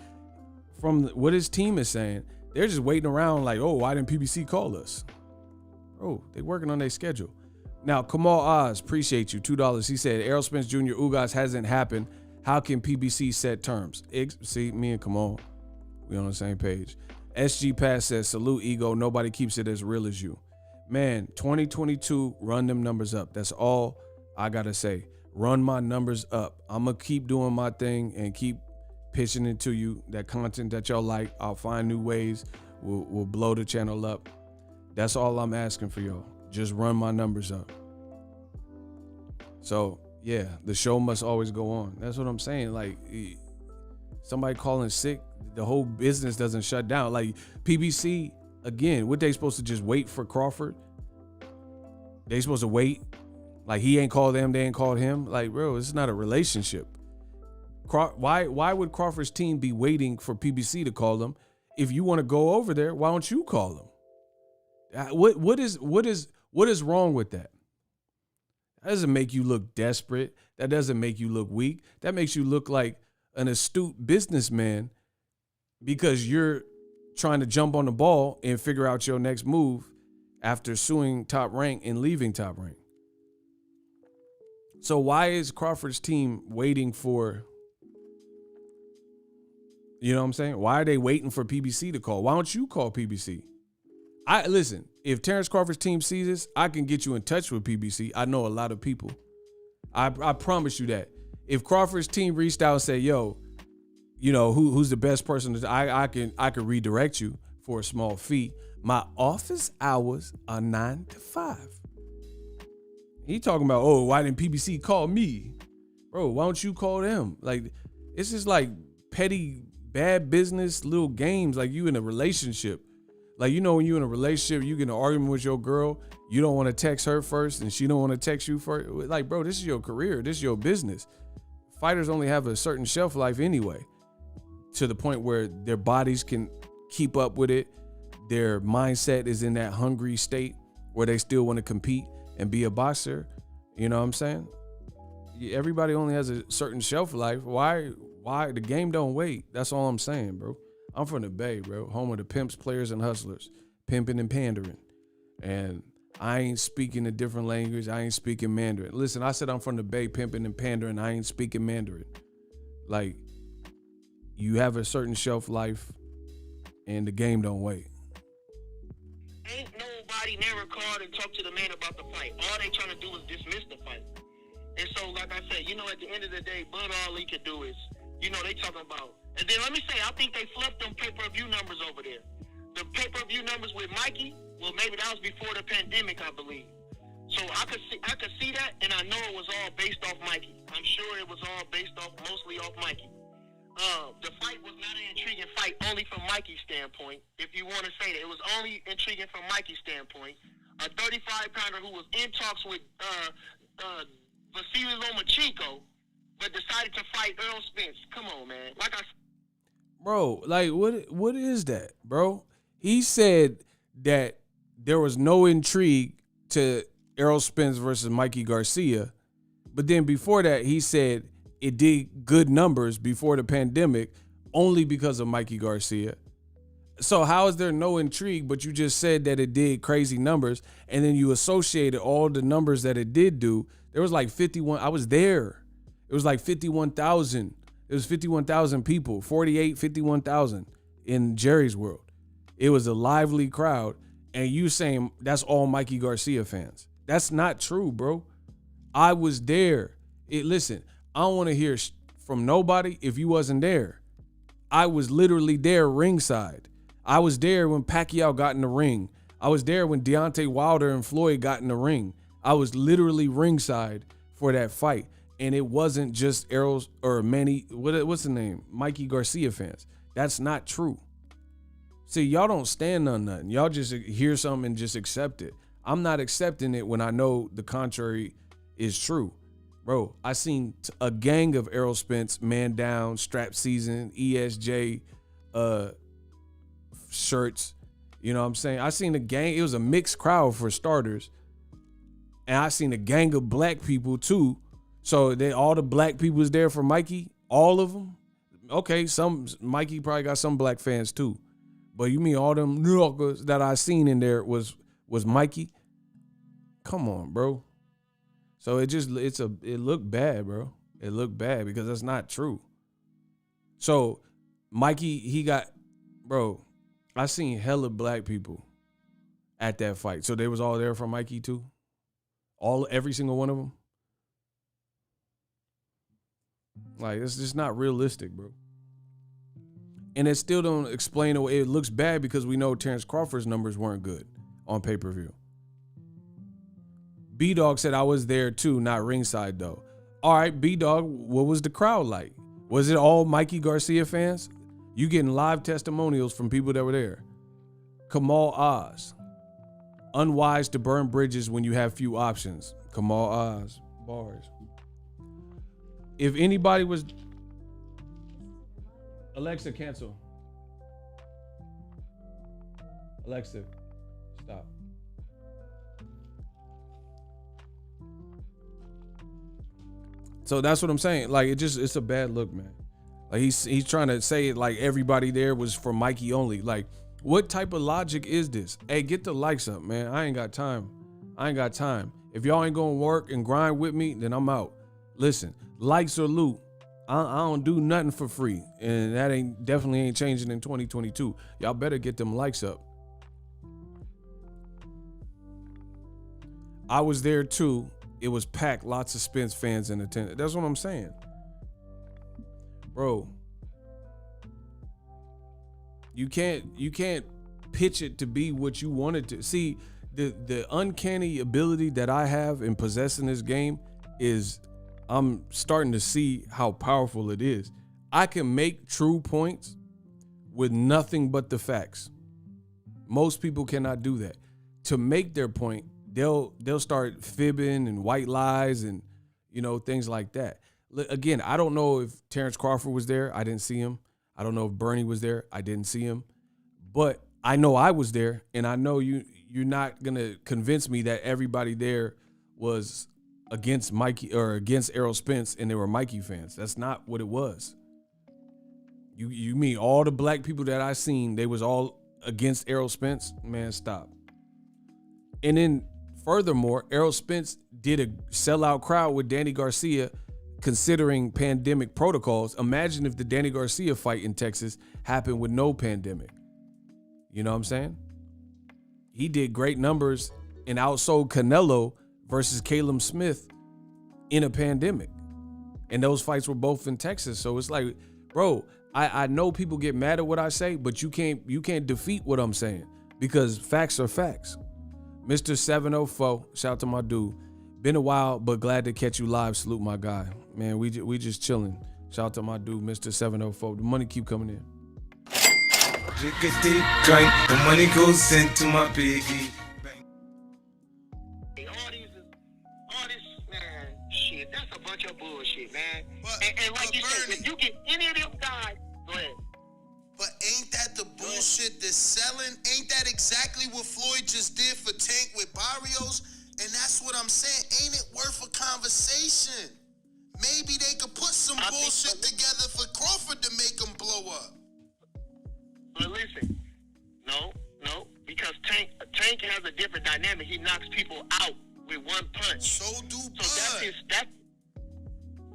From what his team is saying, they're just waiting around like, oh, why didn't PBC call us? Oh, they're working on their schedule. Now, Kamal Oz, appreciate you, $2. He said, Errol Spence Jr. Ugas hasn't happened. How can PBC set terms? See, me and Kamal, we on the same page. SG Pass says, salute Ego. Nobody keeps it as real as you. Man, 2022, run them numbers up. That's all I got to say. Run my numbers up. I'm going to keep doing my thing and keep pitching it to you. That content that y'all like, I'll find new ways. We'll blow the channel up. That's all I'm asking for y'all. Just run my numbers up. So, yeah, the show must always go on. That's what I'm saying. Like, Somebody calling sick, the whole business doesn't shut down. Like PBC, again, what they supposed to just wait for Crawford? They supposed to wait? Like he ain't called them, they ain't called him? Like, bro, it's not a relationship. Why would Crawford's team be waiting for PBC to call them? If you want to go over there, why don't you call them? What is wrong with that? That doesn't make you look desperate. That doesn't make you look weak. That makes you look like an astute businessman because you're trying to jump on the ball and figure out your next move after suing Top Rank and leaving Top Rank. So why is Crawford's team waiting for, you know what I'm saying? Why are they waiting for PBC to call? Why don't you call PBC? Listen, if Terence Crawford's team sees this, I can get you in touch with PBC. I know a lot of people. I promise you that. If Crawford's team reached out and said, yo, you know, who's the best person, I can redirect you for a small fee. My office hours are 9 to 5. He talking about, oh, why didn't PBC call me? Bro, why don't you call them? Like, it's just like petty, bad business, little games, like you in a relationship. Like, you know, when you in a relationship, you get in an argument with your girl, you don't want to text her first and she don't want to text you first. Like, bro, this is your career. This is your business. Fighters only have a certain shelf life anyway, to the point where their bodies can keep up with it. Their mindset is in that hungry state where they still want to compete and be a boxer. You know what I'm saying? Everybody only has a certain shelf life. Why the game don't wait? That's all I'm saying, bro. I'm from the Bay, bro. Home of the pimps, players, and hustlers. Pimping and pandering. And I ain't speaking a different language. I ain't speaking Mandarin. Listen, I said I'm from the Bay, pimping and pandering. I ain't speaking Mandarin. Like, you have a certain shelf life, and the game don't wait. Ain't nobody never called and talked to the man about the fight. All they trying to do is dismiss the fight. And so, like I said, you know, at the end of the day, Bud, all he could do is, you know, they talking about. And then let me say, I think they flipped them pay-per-view numbers over there. The pay-per-view numbers with Mikey, well, maybe that was before the pandemic, I believe. So I could see that, and I know it was all based off Mikey. I'm sure it was all based off, mostly off Mikey. The fight was not an intriguing fight only from Mikey's standpoint. If you want to say that, it was only intriguing from Mikey's standpoint. A 35-pounder who was in talks with Vasily Lomachenko, but decided to fight Errol Spence. Come on, man. Like I. Bro, like what is that, bro? He said that there was no intrigue to Errol Spence versus Mikey Garcia, but then before that, he said it did good numbers before the pandemic only because of Mikey Garcia. So how is there no intrigue, but you just said that it did crazy numbers, and then you associated all the numbers that it did do? There was like 51. I was there. It was like 51,000. It was 51,000 people, 51,000 in Jerry's world. It was a lively crowd, and you saying that's all Mikey Garcia fans. That's not true, bro. I was there. Listen, I don't want to hear from nobody if you wasn't there. I was literally there ringside. I was there when Pacquiao got in the ring. I was there when Deontay Wilder and Floyd got in the ring. I was literally ringside for that fight. And it wasn't just Errol's or Manny, what's the name? Mikey Garcia fans. That's not true. See, y'all don't stand on nothing. Y'all just hear something and just accept it. I'm not accepting it when I know the contrary is true. Bro, I seen a gang of Errol Spence, man down, strap season, ESJ shirts. You know what I'm saying? I seen a gang. It was a mixed crowd for starters. And I seen a gang of black people too. So all the black people was there for Mikey, all of them. Okay, Mikey probably got some black fans too, but you mean all them New Yorkers that I seen in there was Mikey? Come on, bro. So it looked bad, bro. It looked bad because that's not true. So Mikey, I seen hella black people at that fight. So they was all there for Mikey too. Every single one of them. Like, it's just not realistic, bro. And it still don't explain the way it looks bad because we know Terence Crawford's numbers weren't good on pay-per-view. B-Dog said I was there too, not ringside though. All right, B-Dog, what was the crowd like? Was it all Mikey Garcia fans? You getting live testimonials from people that were there. Kamal Oz. Unwise to burn bridges when you have few options. Kamal Oz. Bars. If anybody was... Alexa, cancel. Alexa, stop. So that's what I'm saying. Like, it's a bad look, man. Like, he's trying to say it like everybody there was for Mikey only. Like, what type of logic is this? Hey, get the likes up, man. I ain't got time. If y'all ain't gonna work and grind with me, then I'm out. Listen, likes or loot. I don't do nothing for free. And that definitely ain't changing in 2022. Y'all better get them likes up. I was there too. It was packed, lots of Spence fans in attendance. That's what I'm saying. Bro, you can't pitch it to be what you want it to. See, the uncanny ability that I have in possessing this game is I'm starting to see how powerful it is. I can make true points with nothing but the facts. Most people cannot do that. To make their point, they'll start fibbing and white lies and, you know, things like that. Again, I don't know if Terence Crawford was there. I didn't see him. I don't know if Bernie was there. I didn't see him. But I know I was there, and I know you're not going to convince me that everybody there was against Mikey or against Errol Spence and they were Mikey fans. That's not what it was. You mean all the black people that I seen, they was all against Errol Spence? Man, stop. And then furthermore, Errol Spence did a sellout crowd with Danny Garcia considering pandemic protocols. Imagine if the Danny Garcia fight in Texas happened with no pandemic. You know what I'm saying? He did great numbers and outsold Canelo versus Caleb Smith in a pandemic. And those fights were both in Texas. So it's like, bro, I know people get mad at what I say, but you can't defeat what I'm saying because facts are facts. Mr. 704, shout out to my dude. Been a while, but glad to catch you live. Salute my guy. Man, we just chilling. Shout out to my dude, Mr. 704. The money keep coming in. Drink a deep drink, the money goes into my piggy. All this, man, shit, that's a bunch of bullshit, man. And like you said, if you get any of them guys, go ahead. But ain't that the bullshit that's selling? Ain't that exactly what Floyd just did for Tank with Barrios? And that's what I'm saying. Ain't it worth a conversation? Maybe they could put some bullshit together for Crawford to make him blow up. But listen, no, because Tank has a different dynamic. He knocks people out with one punch. So do Bud.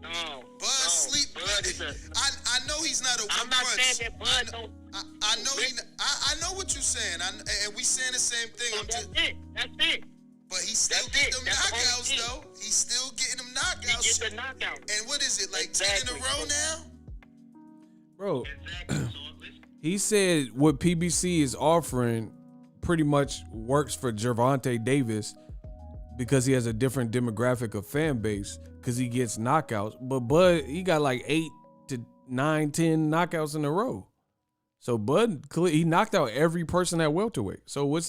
So Bud sleep. Bud is I know he's not a one I'm not punch. saying that Bud don't. I know I know what you're saying. And we saying the same thing. So that's it. But he's still getting them knockouts, though. He's still getting them knockouts. He get the knockouts. And what is it, like 10 in a row now? Bro, Exactly. he said what PBC is offering pretty much works for Gervonta Davis because he has a different demographic of fan base because he gets knockouts. But Bud, he got like 8 to 9, 10 knockouts in a row. So Bud, he knocked out every person at welterweight. So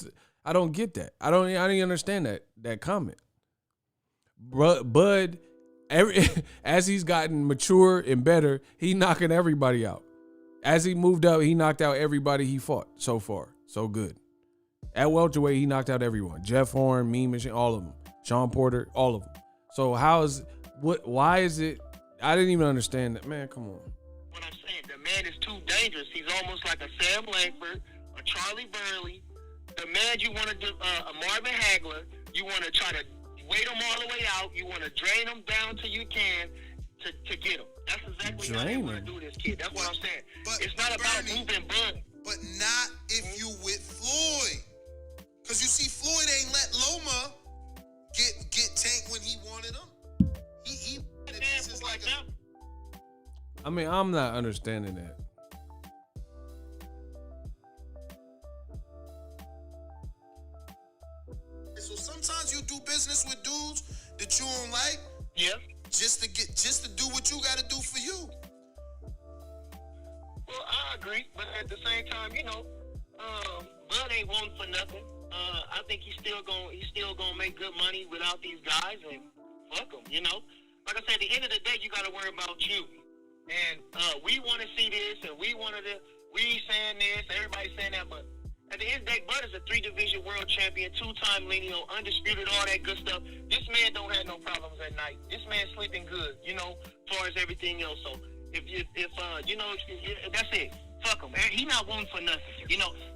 I don't get that. I don't understand that comment. Bud, as he's gotten mature and better, he knocking everybody out. As he moved up, he knocked out everybody he fought so far. So good. At welterweight, he knocked out everyone. Jeff Horn, Mean Machine, all of them. Sean Porter, all of them. So why is it? I didn't even understand that. Man, come on. What I'm saying, the man is too dangerous. He's almost like a Sam Langford, a Charlie Burnley. The man you want to do, a Marvin Hagler, you want to try to wait him all the way out. You want to drain him down till you can to get him. That's exactly how they want to do this, kid. That's what I'm saying. It's not about moving Bud. But not if you with Floyd. Because you see, Floyd ain't let Loma get Tank when he wanted him. He this is like I mean, I'm not understanding that. So sometimes you do business with dudes that you don't like. Yeah. Just to do what you got to do for you. agree, but at the same time, Bud ain't one for nothing. I think he's still gonna make good money without these guys, and fuck them. Like I said, at the end of the day, you gotta worry about you. And we want to see this, and we saying this, everybody's saying that, but at the end of the day, Bud is a 3-division world champion, 2-time lineal, undisputed, all that good stuff. This man don't have no problems at night. This man's sleeping good, as far as everything else. So if that's it. Fuck him. He not one for nothing.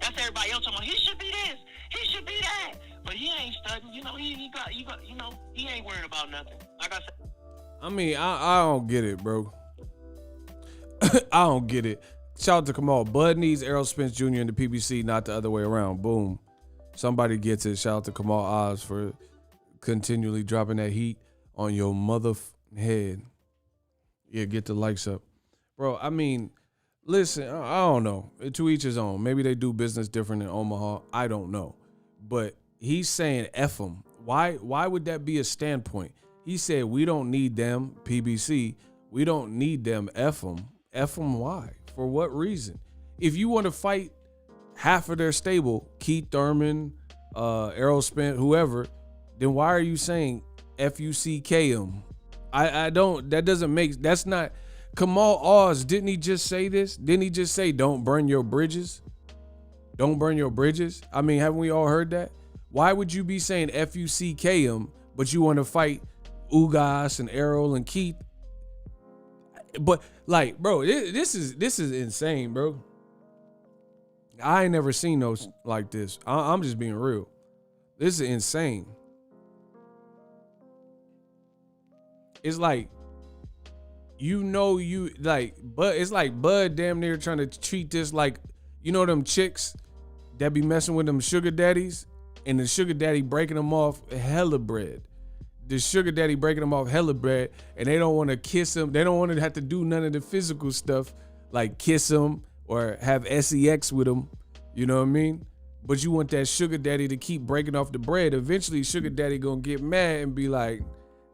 That's everybody else talking about, he should be this, he should be that. But he ain't studying. He ain't worried about nothing. Like I said. I mean, I don't get it, bro. I don't get it. Shout out to Kamal. Bud needs Errol Spence Jr. in the PBC, not the other way around. Boom. Somebody gets it. Shout out to Kamal Oz for continually dropping that heat on your mother head. Yeah, get the likes up. Bro, I mean, listen, I don't know. To each his own. Maybe they do business different in Omaha. I don't know. But he's saying F them. Why would that be a standpoint? He said, we don't need them, PBC. We don't need them, F them. F them why? For what reason? If you want to fight half of their stable, Keith Thurman, Errol Spence, whoever, then why are you saying F-U-C-K them? I don't, that doesn't make, that's not, Kamal Oz, didn't he just say this? Didn't he just say, don't burn your bridges? Don't burn your bridges? I mean, haven't we all heard that? Why would you be saying F-U-C-K them, but you want to fight Ugas and Errol and Keith? But like, bro, this is insane, bro. I ain't never seen those like this. I'm just being real. This is insane. It's like, but it's like Bud damn near trying to treat this like, them chicks that be messing with them sugar daddies, and the sugar daddy breaking them off hella bread. The sugar daddy breaking them off hella bread, and they don't want to kiss him. They don't want to have to do none of the physical stuff like kiss him or have sex with him. You know what I mean? But you want that sugar daddy to keep breaking off the bread. Eventually, sugar daddy gonna get mad and be like,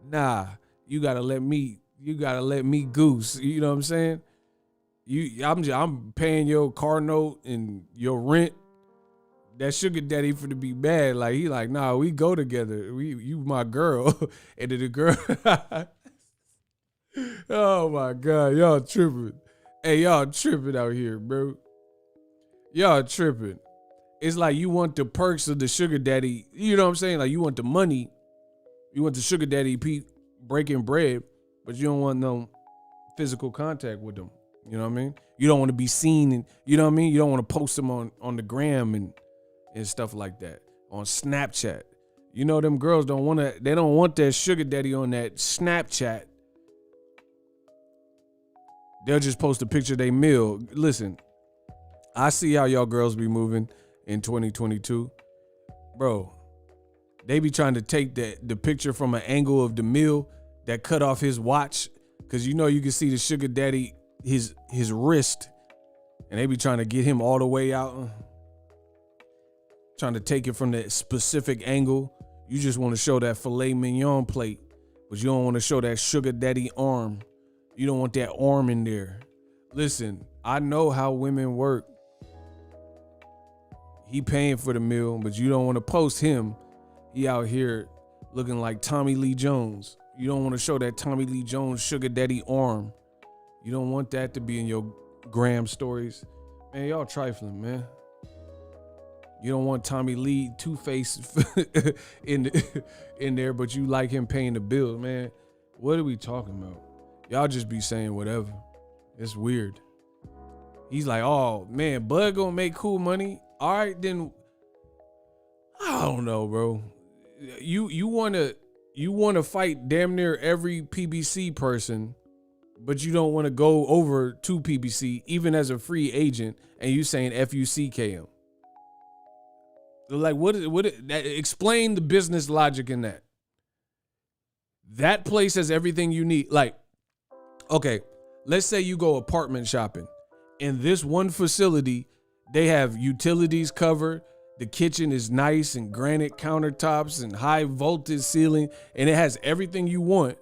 nah, you gotta let me goose. You know what I'm saying? I'm paying your car note and your rent. That sugar daddy for to be bad. Like, he like, nah, we go together. You my girl. And then the girl, oh my God, y'all tripping. Hey, y'all tripping out here, bro. Y'all tripping. It's like you want the perks of the sugar daddy. You know what I'm saying? Like, you want the money. You want the sugar daddy breaking bread, but you don't want no physical contact with them. You know what I mean? You don't want to be seen, and you know what I mean? You don't want to post them on the gram and stuff like that on Snapchat. Them girls don't want that sugar daddy on that Snapchat. They'll just post a picture of their meal. Listen, I see how y'all girls be moving in 2022. Bro, they be trying to take the picture from an angle of the meal that cut off his watch, because you can see the sugar daddy, his wrist, and they be trying to get him all the way out. Trying to take it from that specific angle. You just want to show that filet mignon plate, but you don't want to show that sugar daddy arm. You don't want that arm in there. Listen, I know how women work. He paying for the meal, but you don't want to post him. He out here looking like Tommy Lee Jones. You don't want to show that Tommy Lee Jones sugar daddy arm. You don't want that to be in your gram stories. Man, y'all trifling, man. You don't want Tommy Lee Two-Face in there, but you like him paying the bill, man. What are we talking about? Y'all just be saying whatever. It's weird. He's like, oh man, Bud gonna make cool money. All right, then. I don't know, bro. You wanna fight damn near every PBC person, but you don't want to go over to PBC even as a free agent, and you saying FUCKM. Like, explain the business logic in that. That place has everything you need. Like, okay, let's say you go apartment shopping. In this one facility, they have utilities covered. The kitchen is nice and granite countertops and high voltage ceiling, and it has everything you want.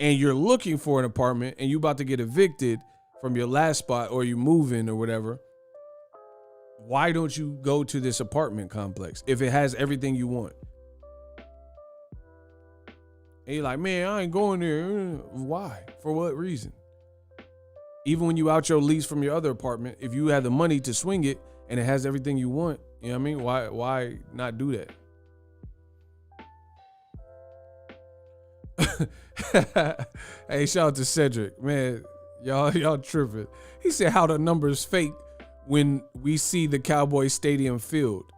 And you're looking for an apartment and you about to get evicted from your last spot or you moving or whatever, why don't you go to this apartment complex if it has everything you want? And you're like, man, I ain't going there. Why? For what reason? Even when you out your lease from your other apartment, if you have the money to swing it and it has everything you want, you know what I mean? Why not do that? Hey, shout out to Cedric. Man, y'all tripping. He said how the numbers fake when we see the Cowboys stadium filled.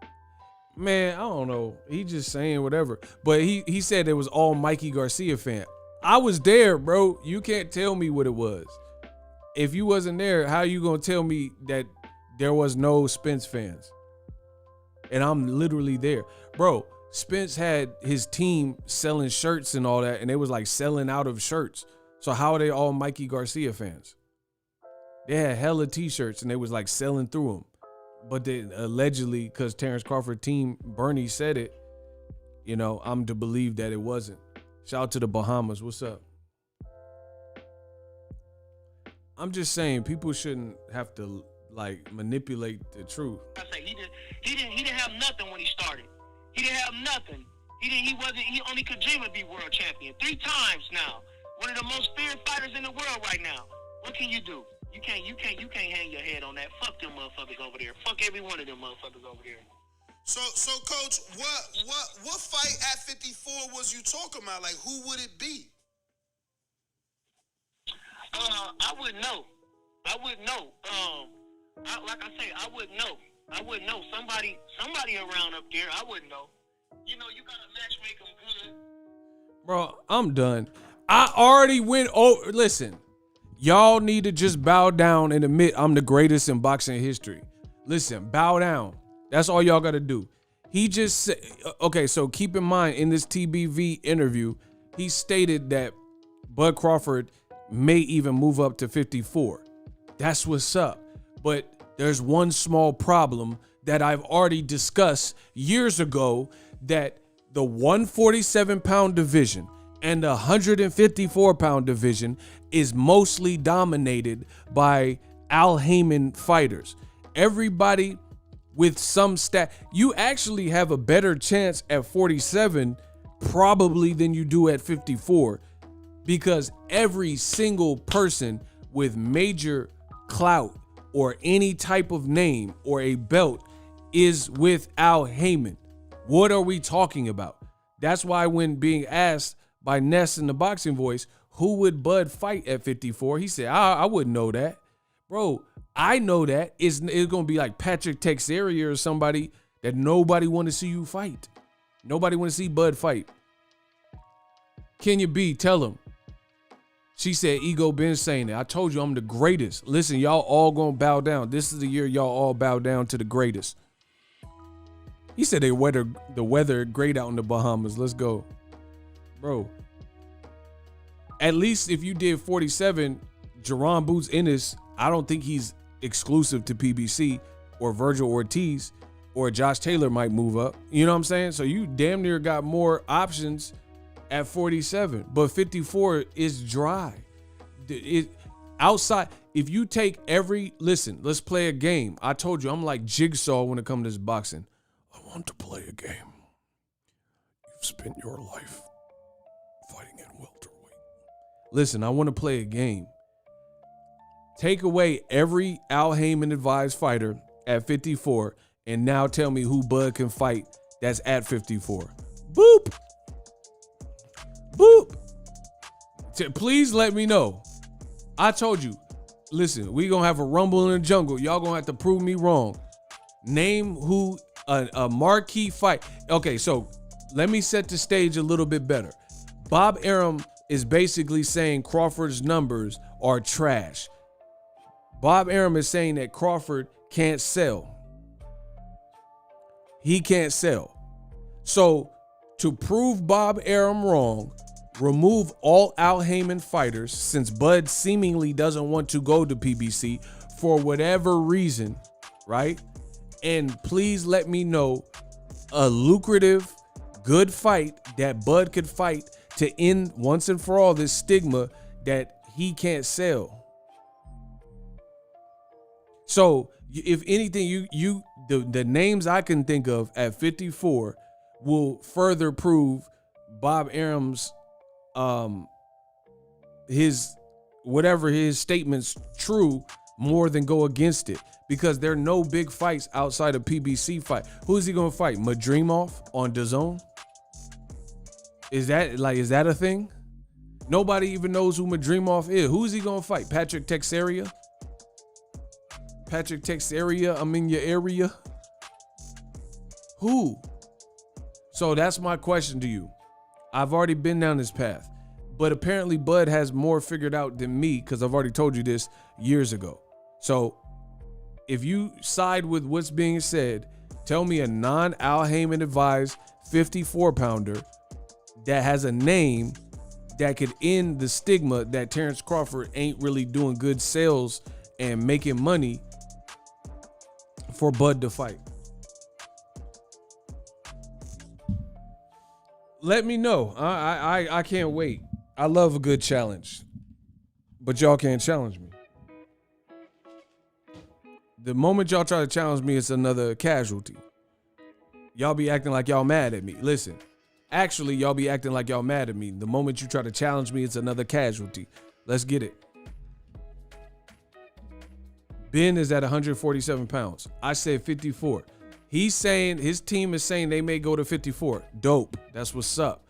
Man, I don't know. He just saying whatever. But he said it was all Mikey Garcia fan. I was there, bro. You can't tell me what it was. If you wasn't there, how you gonna tell me that there was no Spence fans? And I'm literally there. Bro, Spence had his team selling shirts and all that, and they was like selling out of shirts. So how are they all Mikey Garcia fans? They had hella t-shirts and they was like selling through them. But then allegedly, because Terence Crawford team, Bernie said it, you know, I'm to believe that it wasn't. Shout out to the Bahamas. What's up? I'm just saying people shouldn't have to like manipulate the truth. I say he didn't have nothing when he started. He didn't have nothing. He only could dream of be world champion 3 times now. One of the most feared fighters in the world right now. What can you do? You can't hang your head on that. Fuck them motherfuckers over there. Fuck every one of them motherfuckers over there. So coach, what fight at 54 was you talking about? Like, who would it be? I wouldn't know. Like I say, I wouldn't know. Somebody around up there, I wouldn't know. You know, you gotta matchmake them good. Bro, I'm done. I already went over. Listen, y'all need to just bow down and admit I'm the greatest in boxing history. Listen, bow down. That's all y'all got to do. He just said, okay, so keep in mind in this TBV interview, he stated that Bud Crawford may even move up to 54. That's what's up. But there's one small problem that I've already discussed years ago, that the 147-pound division and the 154-pound division is mostly dominated by Al Haymon fighters. Everybody with some stat, you actually have a better chance at 47 probably than you do at 54, because every single person with major clout or any type of name or a belt is with Al Haymon. What are we talking about? That's why when being asked by Ness in the Boxing Voice, who would Bud fight at 54? He said, I wouldn't know that. Bro, I know that. It's going to be like Patrick Teixeira or somebody that nobody want to see you fight. Nobody want to see Bud fight. Kenya B, tell him. She said, Ego been saying it. I told you I'm the greatest. Listen, y'all all going to bow down. This is the year y'all all bow down to the greatest. He said the weather great out in the Bahamas. Let's go. Bro, at least if you did 47, Jerron Boots Ennis, I don't think he's exclusive to PBC, or Virgil Ortiz or Josh Taylor might move up. You know what I'm saying? So you damn near got more options at 47, but 54 is dry. Outside, if you take listen, let's play a game. I told you I'm like Jigsaw when it comes to this boxing. I want to play a game. You've spent your life fighting at welterweight. Listen, I want to play a game. Take away every Al Haymon advised fighter at 54 and now tell me who Bud can fight that's at 54. Boop. Boop. Please let me know. I told you. Listen, we going to have a rumble in the jungle. Y'all going to have to prove me wrong. Name who a marquee fight. Okay, so let me set the stage a little bit better. Bob Arum is basically saying Crawford's numbers are trash. Bob Arum is saying that Crawford can't sell. He can't sell. So to prove Bob Arum wrong, remove all Al Haymon fighters, since Bud seemingly doesn't want to go to PBC for whatever reason, right? And please let me know a lucrative, good fight that Bud could fight to end once and for all this stigma that he can't sell. So if anything, the names I can think of at 54 will further prove Bob Arum's his statements true more than go against it, because there are no big fights outside of PBC fight. Who is he gonna fight? Madrimov on DAZN? Is that a thing? Nobody even knows who Madrimov is. Who is he gonna fight? Patrick Teixeira? I'm in your area. Who? So that's my question to you. I've already been down this path, but apparently Bud has more figured out than me, because I've already told you this years ago. So if you side with what's being said, tell me a non-Al Heyman advised 54 pounder that has a name that could end the stigma that Terence Crawford ain't really doing good sales and making money for Bud to fight. Let me know. I can't wait. I love a good challenge, but y'all can't challenge me. The moment y'all try to challenge me, it's another casualty. Y'all be acting like y'all mad at me. Listen, actually, y'all be acting like y'all mad at me. The moment you try to challenge me, it's another casualty. Let's get it. Ben is at 147 pounds. I said 54. He's saying, his team is saying they may go to 54. Dope. That's what's up.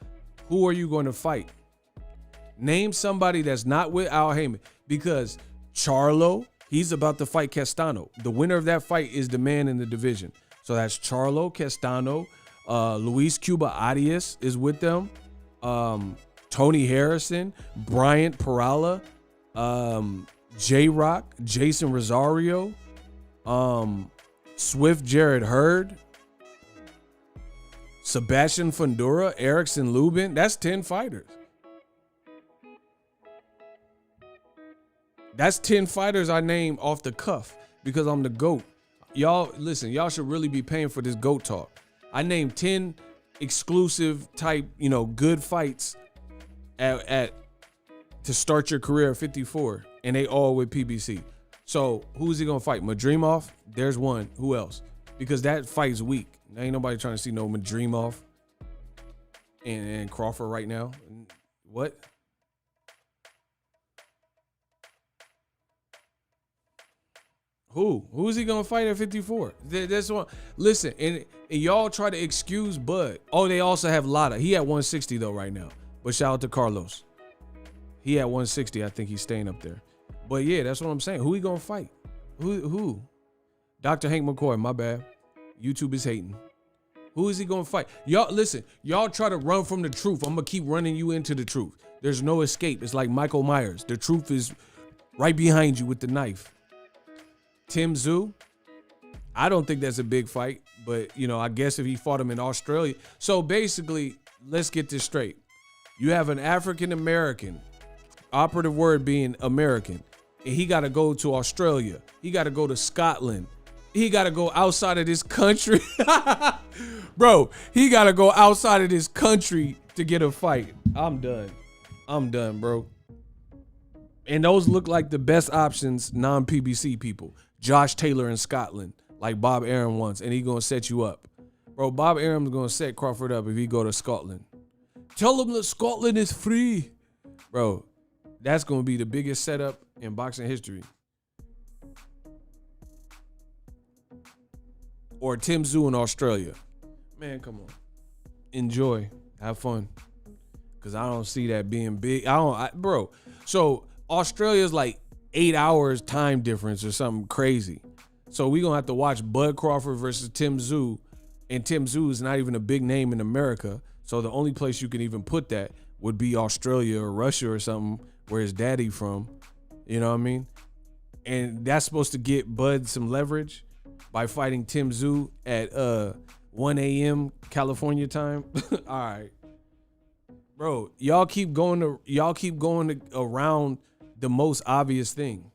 Who are you going to fight? Name somebody that's not with Al Heyman, because Charlo, he's about to fight Castano. The winner of that fight is the man in the division. So that's Charlo, Castano, Luis Cuba Arias is with them. Tony Harrison, Bryant Perala, J-Rock, Jason Rosario, Swift Jared Hurd, Sebastian Fundora, Erickson Lubin. That's 10 fighters. That's 10 fighters I name off the cuff because I'm the GOAT. Y'all, listen, y'all should really be paying for this GOAT talk. I named 10 exclusive type, good fights at to start your career at 54, and they all with PBC. So who's he gonna fight? Madrimov? There's one. Who else? Because that fight's weak. Ain't nobody trying to see no Madrimov and Crawford right now. What? Who's he gonna fight at 54? That's one. Listen, and y'all try to excuse Bud. Oh, they also have Lotta. He at 160 though right now. But shout out to Carlos. He at 160. I think he's staying up there. But yeah, that's what I'm saying. Who he gonna fight? Who? Dr. Hank McCoy, my bad. YouTube is hating. Who is he gonna fight? Y'all listen, y'all try to run from the truth. I'm gonna keep running you into the truth. There's no escape. It's like Michael Myers. The truth is right behind you with the knife. Tim Tszyu, I don't think that's a big fight, but I guess if he fought him in Australia. So basically, let's get this straight. You have an African American, operative word being American, and he got to go to Australia. He got to go to Scotland. He got to go outside of this country. Bro, he got to go outside of this country to get a fight. I'm done, bro. And those look like the best options, non-PBC people. Josh Taylor in Scotland, like Bob Arum wants, and he gonna set you up. Bro, Bob Arum's gonna set Crawford up if he go to Scotland. Tell him that Scotland is free. Bro, that's gonna be the biggest setup in boxing history. Or Tim Tszyu in Australia. Man, come on. Enjoy. Have fun. Because I don't see that being big. Bro, so Australia's like 8 hours time difference or something crazy. So we gonna have to watch Bud Crawford versus Tim Tszyu, and Tim Tszyu is not even a big name in America. So the only place you can even put that would be Australia or Russia or something, where his daddy from. You know what I mean? And that's supposed to get Bud some leverage by fighting Tim Tszyu at 1 a.m. California time. All right, bro, y'all keep going around the most obvious thing.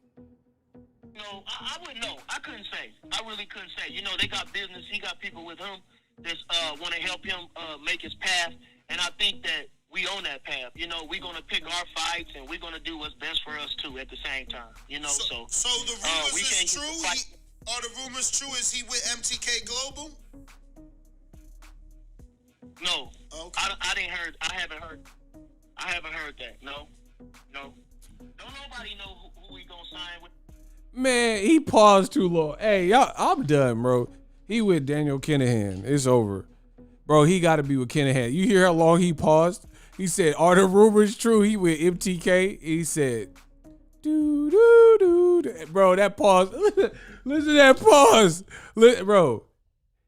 I wouldn't know. I couldn't say. I really couldn't say. They got business. He got people with him that want to help him make his path. And I think that we on that path. We're going to pick our fights, and we're going to do what's best for us, too, at the same time. So the rumors is true. Are the rumors true? Is he with MTK Global? No. Okay. I haven't heard that. No. Don't nobody know who he gonna sign with. Man, he paused too long. Hey, y'all, I'm done, bro. He with Daniel Kinahan. It's over. Bro, he got to be with Kinahan. You hear how long he paused? He said, are the rumors true? He with MTK. He said, doo, doo, doo. Bro, that pause. Listen to that pause. Bro,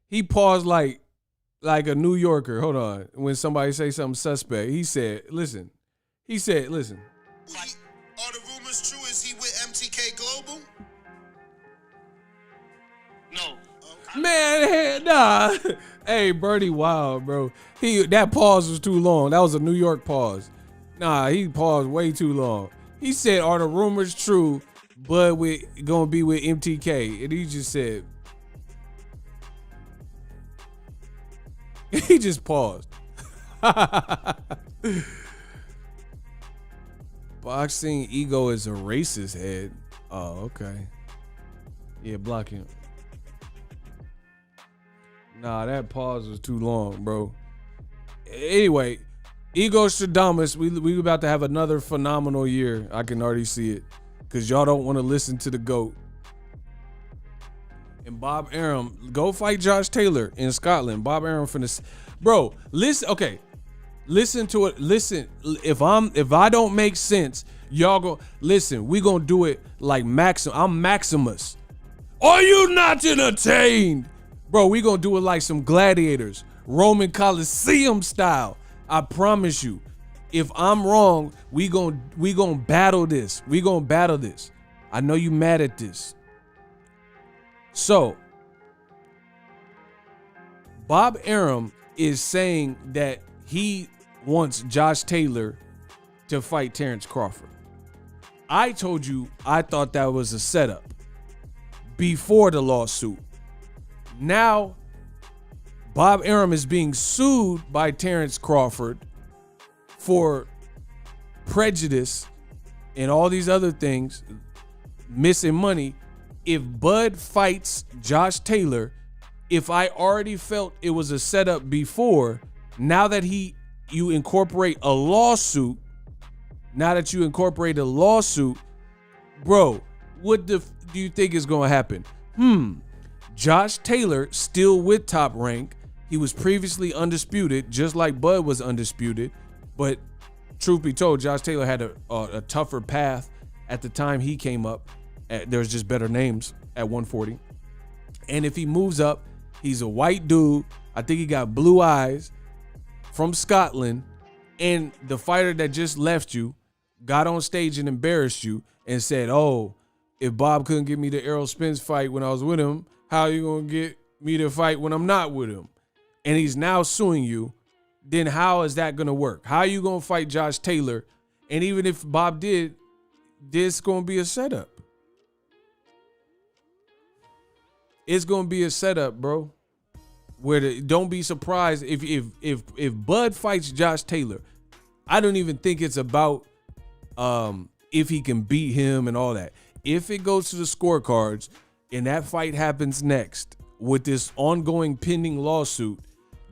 he paused like a New Yorker. Hold on. When somebody say something suspect, he said, listen. He said, listen. Are the rumors true? Is he with MTK Global? No. Man, nah. Hey, Bernie, wow, bro. That pause was too long. That was a New York pause. Nah, he paused way too long. He said, are the rumors true, but we gonna be with MTK? And he just said, he just paused. Boxing ego is a racist head. Oh, okay. Yeah, block him. Nah, that pause was too long, bro. Anyway, Ego Stradamus, we about to have another phenomenal year. I can already see it. Because y'all don't want to listen to the GOAT. And Bob Arum, go fight Josh Taylor in Scotland. Bob Arum finna... Bro, listen, okay. Listen to it. Listen, if I don't make sense, y'all go... Listen, we gonna do it like I'm Maximus. Are you not entertained? Bro, we gonna do it like some gladiators, Roman Coliseum style. I promise you. If I'm wrong, we gonna battle this. We gonna battle this. I know you mad at this. So, Bob Arum is saying that he wants Josh Taylor to fight Terence Crawford. I told you I thought that was a setup before the lawsuit. Now, Bob Arum is being sued by Terence Crawford for prejudice and all these other things, missing money. If Bud fights Josh Taylor, if I already felt it was a setup before, now that you incorporate a lawsuit, bro, what do you think is going to happen? Josh Taylor still with Top Rank. He was previously undisputed, just like Bud was undisputed. But truth be told, Josh Taylor had a tougher path at the time he came up. There's just better names at 140. And if he moves up, he's a white dude. I think he got blue eyes, from Scotland. And the fighter that just left you got on stage and embarrassed you and said, oh, if Bob couldn't give me the Errol Spence fight when I was with him, how are you going to get me to fight when I'm not with him? And he's now suing you. Then how is that going to work? How are you going to fight Josh Taylor? And even if Bob did, this going to be a setup. It's going to be a setup, bro. Don't be surprised if Bud fights Josh Taylor. I don't even think it's about if he can beat him and all that. If it goes to the scorecards and that fight happens next with this ongoing pending lawsuit,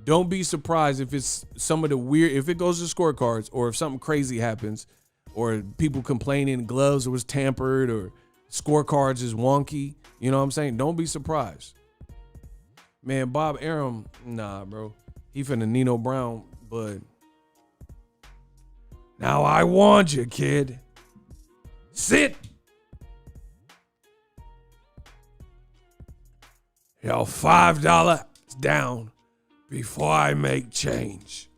don't be surprised if it's some of the weird, if it goes to scorecards or if something crazy happens or people complaining gloves was tampered or scorecards is wonky. You know what I'm saying? Don't be surprised. Man, Bob Arum, nah, bro. He finna Nino Brown, Bud. Now I warned you, kid. Sit. Yo, $5 down before I make change.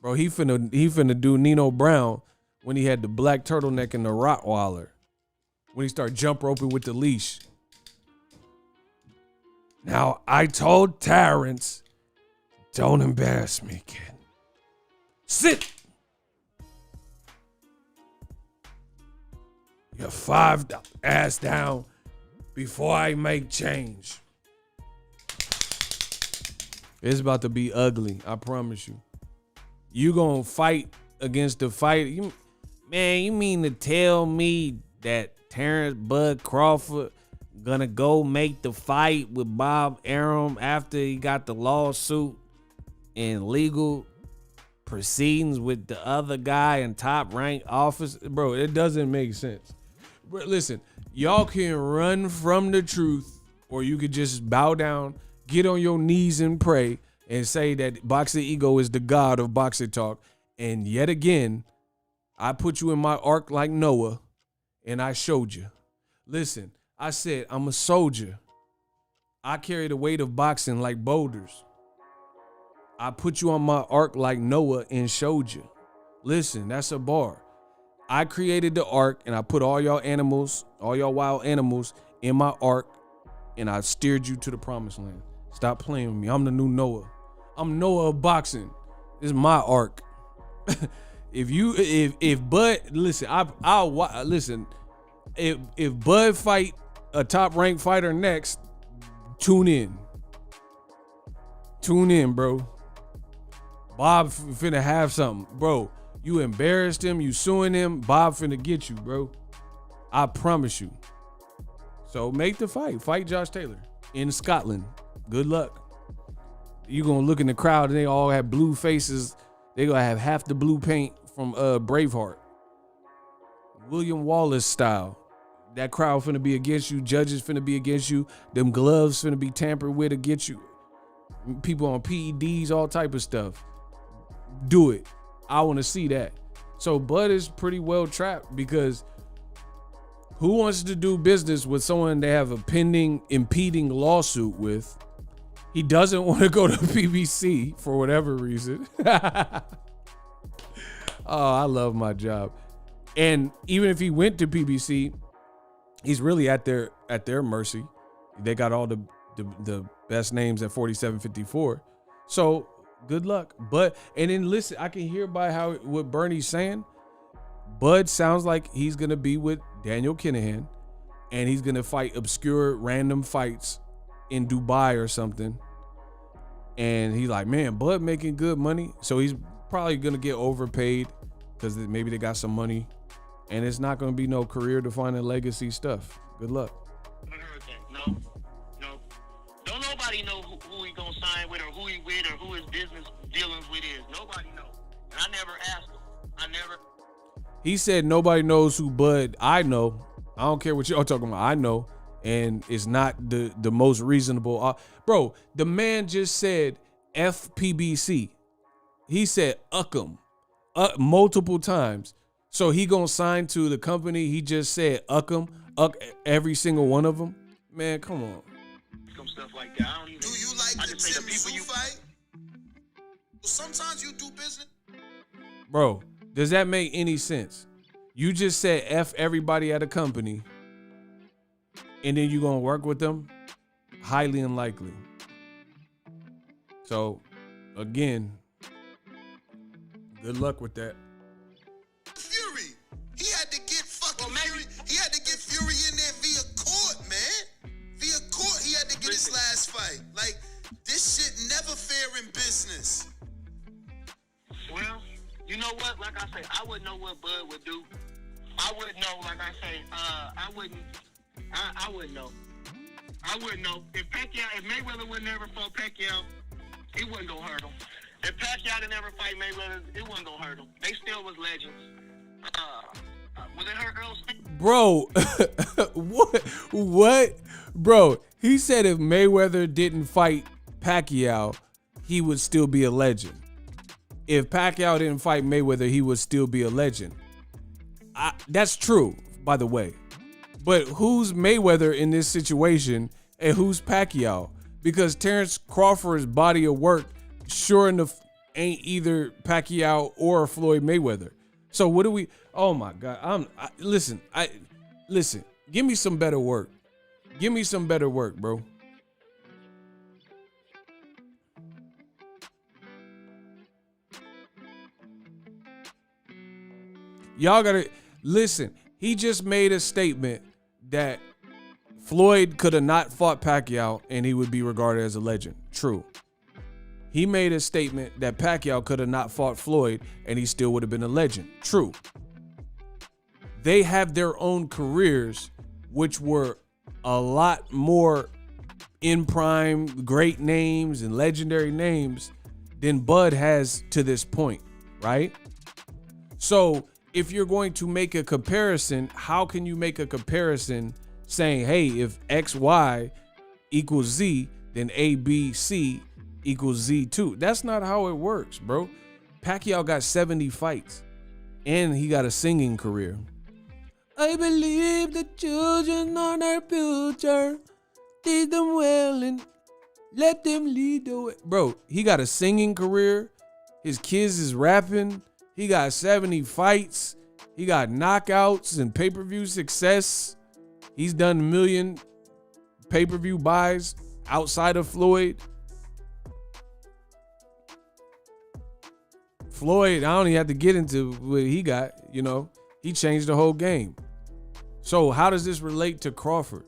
Bro, he finna do Nino Brown when he had the black turtleneck and the Rottweiler. When he started jump roping with the leash. Now, I told Terence, don't embarrass me, kid. Sit. Your $5 ass down before I make change. It's about to be ugly, I promise you. You gonna fight against the fight. You mean to tell me that Terence Bud Crawford gonna go make the fight with Bob Arum after he got the lawsuit and legal proceedings with the other guy in top rank office. Bro, it doesn't make sense. Bro, listen, y'all can run from the truth, or you could just bow down, get on your knees and pray and say that Boxing Ego is the god of boxing talk. And yet again, I put you in my ark like Noah, and I showed you. Listen, I said, I'm a soldier. I carry the weight of boxing like boulders. I put you on my ark like Noah and showed you. Listen, that's a bar. I created the ark, and I put all y'all animals, all y'all wild animals in my ark, and I steered you to the promised land. Stop playing with me. I'm the new Noah. I'm Noah of boxing. This is my ark. If Bud, listen, I'll listen. If Bud fight a top ranked fighter next, tune in. Tune in, bro. Bob finna have something, bro. You embarrassed him, you suing him. Bob finna get you, bro. I promise you. So make the fight. Fight Josh Taylor in Scotland. Good luck. You gonna look in the crowd and they all have blue faces. They gonna have half the blue paint from Braveheart. William Wallace style. That crowd finna be against you. Judges finna be against you. Them gloves finna be tampered with against you. People on PEDs, all type of stuff. Do it. I want to see that. So Bud is pretty well trapped, because who wants to do business with someone they have a pending impeding lawsuit with? He doesn't want to go to PBC for whatever reason. Oh, I love my job. And even if he went to PBC, he's really at their mercy. They got all the best names at 47-54. So good luck. But, and then listen, I can hear by what Bernie's saying. Bud sounds like he's going to be with Daniel Kinahan, and he's going to fight obscure random fights in Dubai or something. And he's like, man, Bud making good money. So he's probably going to get overpaid because maybe they got some money, and it's not going to be no career defining legacy stuff. Good luck. No. Don't nobody know who he gonna sign with, or who he with, or who his business dealings with is. Nobody knows. And I never asked him. He said nobody knows who Bud. I know. I don't care what y'all talking about. I know. And it's not the most reasonable. Bro, the man just said FPBC. He said Uckham multiple times. So he gonna sign to the company he just said Uckham, every single one of them? Man, come on. Some stuff like that. I don't even. Do you like the Tim Tszyu fight? Well, sometimes you do business. Bro, does that make any sense? You just said F everybody at a company, and then you gonna work with them? Highly unlikely. So, again, good luck with that. Fury. He had to get fucking Fury. He had to get Fury in there via court, man. Via court, he had to get his last fight. Like, this shit never fair in business. Well, you know what? Like I say, I wouldn't know what Bud would do. I wouldn't know. Like I say, I wouldn't know. I wouldn't know. If Mayweather would never fought Pacquiao, it wasn't gonna hurt him. If Pacquiao didn't ever fight Mayweather, it wasn't gonna hurt him. They still was legends. Was it hurt Errol Spence? Bro, what? Bro, he said if Mayweather didn't fight Pacquiao, he would still be a legend. If Pacquiao didn't fight Mayweather, he would still be a legend. That's true, by the way. But who's Mayweather in this situation, and who's Pacquiao? Because Terence Crawford's body of work sure enough ain't either Pacquiao or Floyd Mayweather. So what do we? Oh my God! Listen. Give me some better work. Give me some better work, bro. Y'all gotta listen. He just made a statement that Floyd could have not fought Pacquiao and he would be regarded as a legend. True. He made a statement that Pacquiao could have not fought Floyd and he still would have been a legend. True. They have their own careers, which were a lot more in prime, great names and legendary names than Bud has to this point, right? So if you're going to make a comparison, how can you make a comparison saying, hey, if XY equals Z, then ABC equals Z2? That's not how it works, bro. Pacquiao got 70 fights and he got a singing career. I believe the children are our future. Teach them well and let them lead the way. Bro, he got a singing career. His kids is rapping. He got 70 fights. He got knockouts and pay-per-view success. He's done 1 million pay-per-view buys outside of Floyd. Floyd, I don't even have to get into what he got, you know. He changed the whole game. So how does this relate to Crawford?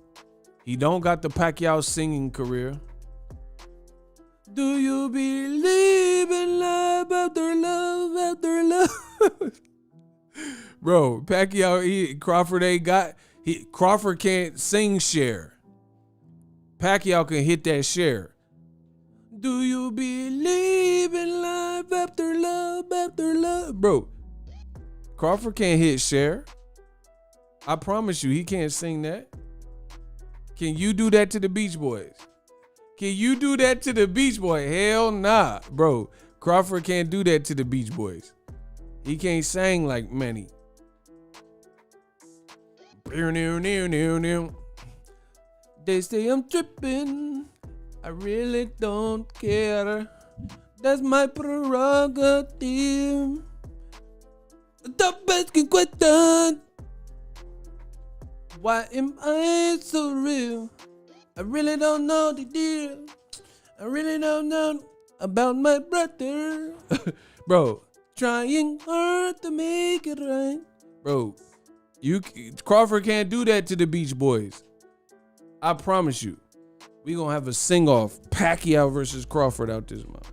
He don't got the Pacquiao singing career. Do you believe in love after love after love? Bro, Pacquiao, Crawford ain't got, Crawford can't sing share. Pacquiao can hit that share. Do you believe in love after love after love? Bro, Crawford can't hit share. I promise you, he can't sing that. Can you do that to the Beach Boys? Can you do that to the Beach Boys? Hell nah, bro. Crawford can't do that to the Beach Boys. He can't sing like many. They say I'm tripping. I really don't care. That's my prerogative. Stop asking questions. Why am I so real? I really don't know the deal. I really don't know about my brother. Bro, trying hard to make it right. Bro, Crawford can't do that to the Beach Boys. I promise you. We gonna have a sing-off. Pacquiao versus Crawford out this month.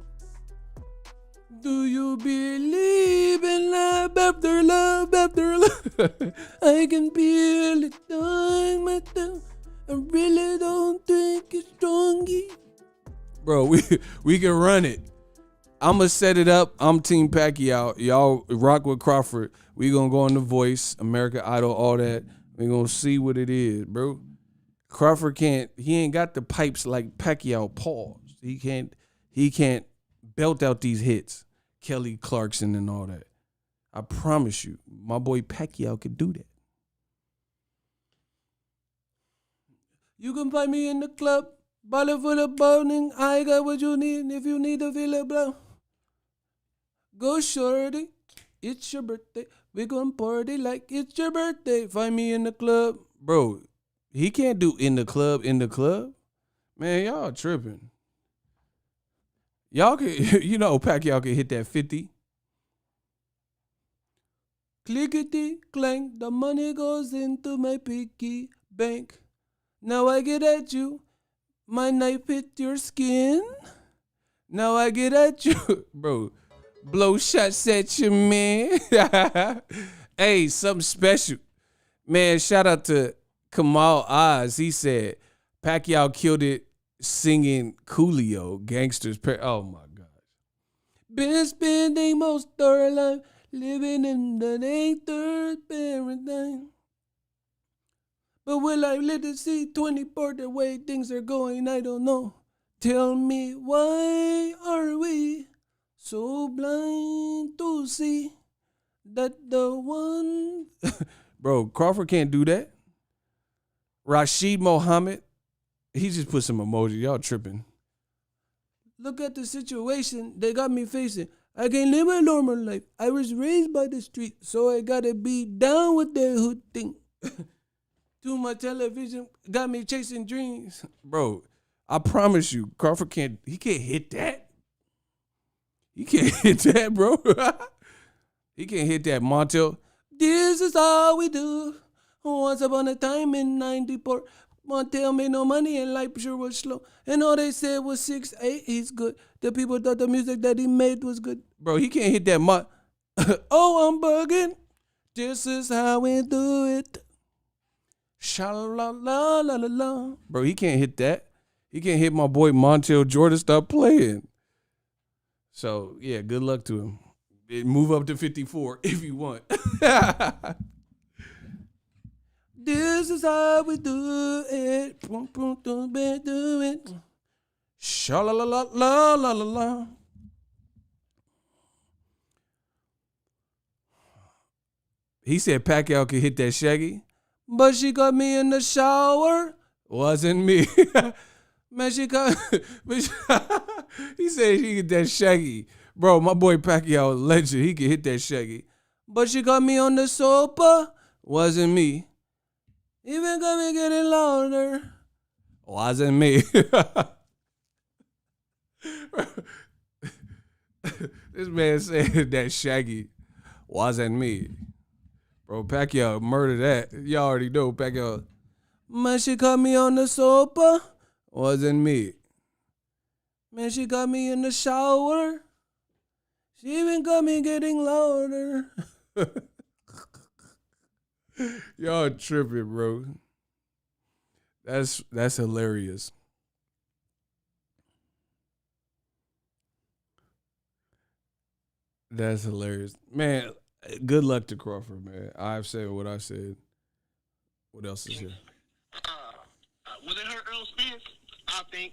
Do you believe in love after love after love? I can feel it dying myself. I really don't think it's strongy. Bro, we can run it. I'ma set it up. I'm Team Pacquiao. Y'all rock with Crawford. We gonna go on The Voice, American Idol, all that. We gonna see what it is, bro. Crawford he ain't got the pipes like Pacquiao pause. He can't belt out these hits. Kelly Clarkson and all that. I promise you, my boy Pacquiao could do that. You can find me in the club, bottle full of burning. I got what you need if you need to feel it, bro. Go shorty, it's your birthday. We gon' party like it's your birthday. Find me in the club. Bro, he can't do in the club. Man, y'all tripping. Y'all can, Pacquiao can hit that 50. Clickety clank, the money goes into my piggy bank. Now I get at you, my knife hit your skin. Now I get at you, bro. Blow shots at you, man. Hey, something special. Man, shout out to Kamal Oz. He said Pacquiao killed it singing Coolio, Gangsters. Oh my gosh. Been spending most of our life living in the third paradigm. But will I live to see 24 the way things are going? I don't know. Tell me, why are we so blind to see that the one... Bro, Crawford can't do that. Rashid Mohammed, he just put some emoji. Y'all tripping. Look at the situation they got me facing. I can't live a normal life. I was raised by the street, so I gotta be down with that hood thing. Too much television got me chasing dreams. Bro, I promise you, Crawford can't hit that. He can't hit that, bro. He can't hit that, Montel. This is all we do. Once upon a time in 94, Montel made no money and life sure was slow. And all they said was 6'8", he's good. The people thought the music that he made was good. Bro, he can't hit that Oh, I'm bugging. This is how we do it. Sha-la-la-la-la-la. Bro, he can't hit that. He can't hit my boy Montel Jordan. Stop playing. So, yeah, good luck to him. Move up to 54 if you want. This is how we do it. Do it. Sha-la-la-la-la-la-la. He said Pacquiao could hit that Shaggy, but she got me in the shower. Wasn't me. Man, she got. He said he hit that Shaggy. Bro, my boy Pacquiao, legend. He could hit that Shaggy. But she got me on the sofa. Wasn't me. Even got me getting louder. Wasn't me. This man said that Shaggy wasn't me. Bro, Pacquiao murdered that. Y'all already know Pacquiao. Man, she caught me on the sofa. Wasn't me. Man, she got me in the shower. She even got me getting louder. Y'all tripping, bro. That's hilarious. That's hilarious. Man, good luck to Crawford, man. I've said what I said. What else is here? Will it hurt Earl Spence? I think.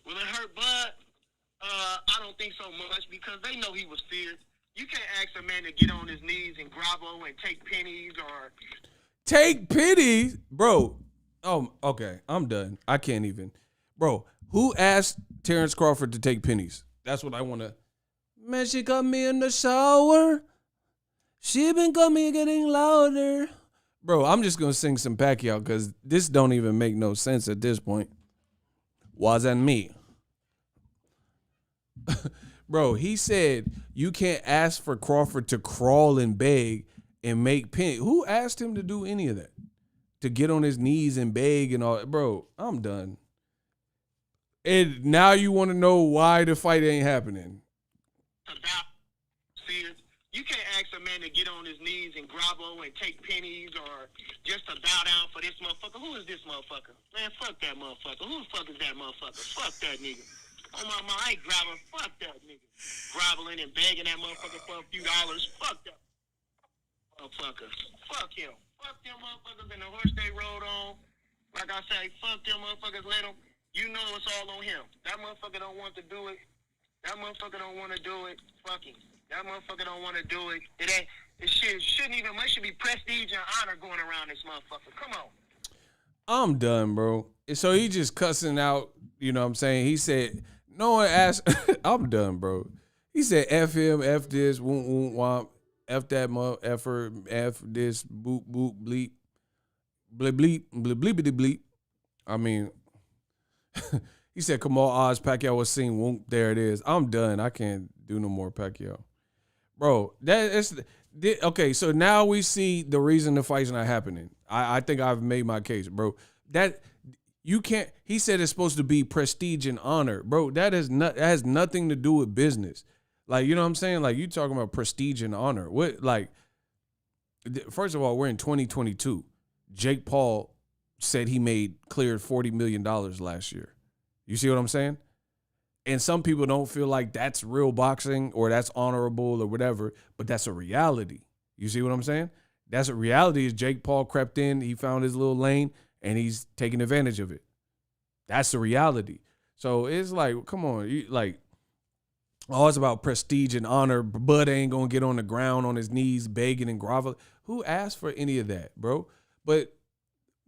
Will it hurt Bud? I don't think so much because they know he was feared. You can't ask a man to get on his knees and grovel and take pennies or... Take pennies? Bro. Oh, okay. I'm done. I can't even. Bro, who asked Terence Crawford to take pennies? That's what I want to... Man, she got me in the shower. She been got me getting louder. Bro, I'm just going to sing some Pacquiao because this don't even make no sense at this point. Wasn't me. Bro, he said you can't ask for Crawford to crawl and beg and make pennies. Who asked him to do any of that? To get on his knees and beg and all that? Bro, I'm done. And now you want to know why the fight ain't happening. You can't ask a man to get on his knees and grovel and take pennies or just to bow down for this motherfucker. Who is this motherfucker? Man, fuck that motherfucker. Who the fuck is that motherfucker? Fuck that nigga. Oh my, I ain't groveling. Fuck that nigga. Groveling and begging that motherfucker for a few dollars. Fuck that motherfucker. Fuck him. Fuck them motherfuckers in the horse they rode on. Like I say, fuck them motherfuckers. Let them. You know it's all on him. That motherfucker don't want to do it. That motherfucker don't want to do it. Fuck him. That motherfucker don't want to do it. It ain't. It shouldn't even. It should be prestige and honor going around this motherfucker. Come on. I'm done, bro. So he just cussing out. You know what I'm saying? He said no one asked. I'm done, bro. He said F him, F this, womp womp womp, F that mother, F her, F this, boop boop bleep, bleep bleep, bleep bleepity bleep. I mean, he said Kamal Oz Pacquiao was seen. Whoop, there it is. I'm done. I can't do no more Pacquiao. Bro, okay, so now we see the reason the fight's not happening. I think I've made my case, bro. That you can't. He said it's supposed to be prestige and honor, bro. That has nothing to do with business. Like, you know what I'm saying? Like, you talking about prestige and honor. What? Like, first of all, we're in 2022. Jake Paul said he cleared $40 million last year. You see what I'm saying? And some people don't feel like that's real boxing or that's honorable or whatever, but that's a reality. You see what I'm saying? That's a reality. Is Jake Paul crept in, he found his little lane, and he's taking advantage of it. That's the reality. So it's like, come on, it's about prestige and honor. Bud ain't gonna get on the ground on his knees begging and groveling. Who asked for any of that, bro? But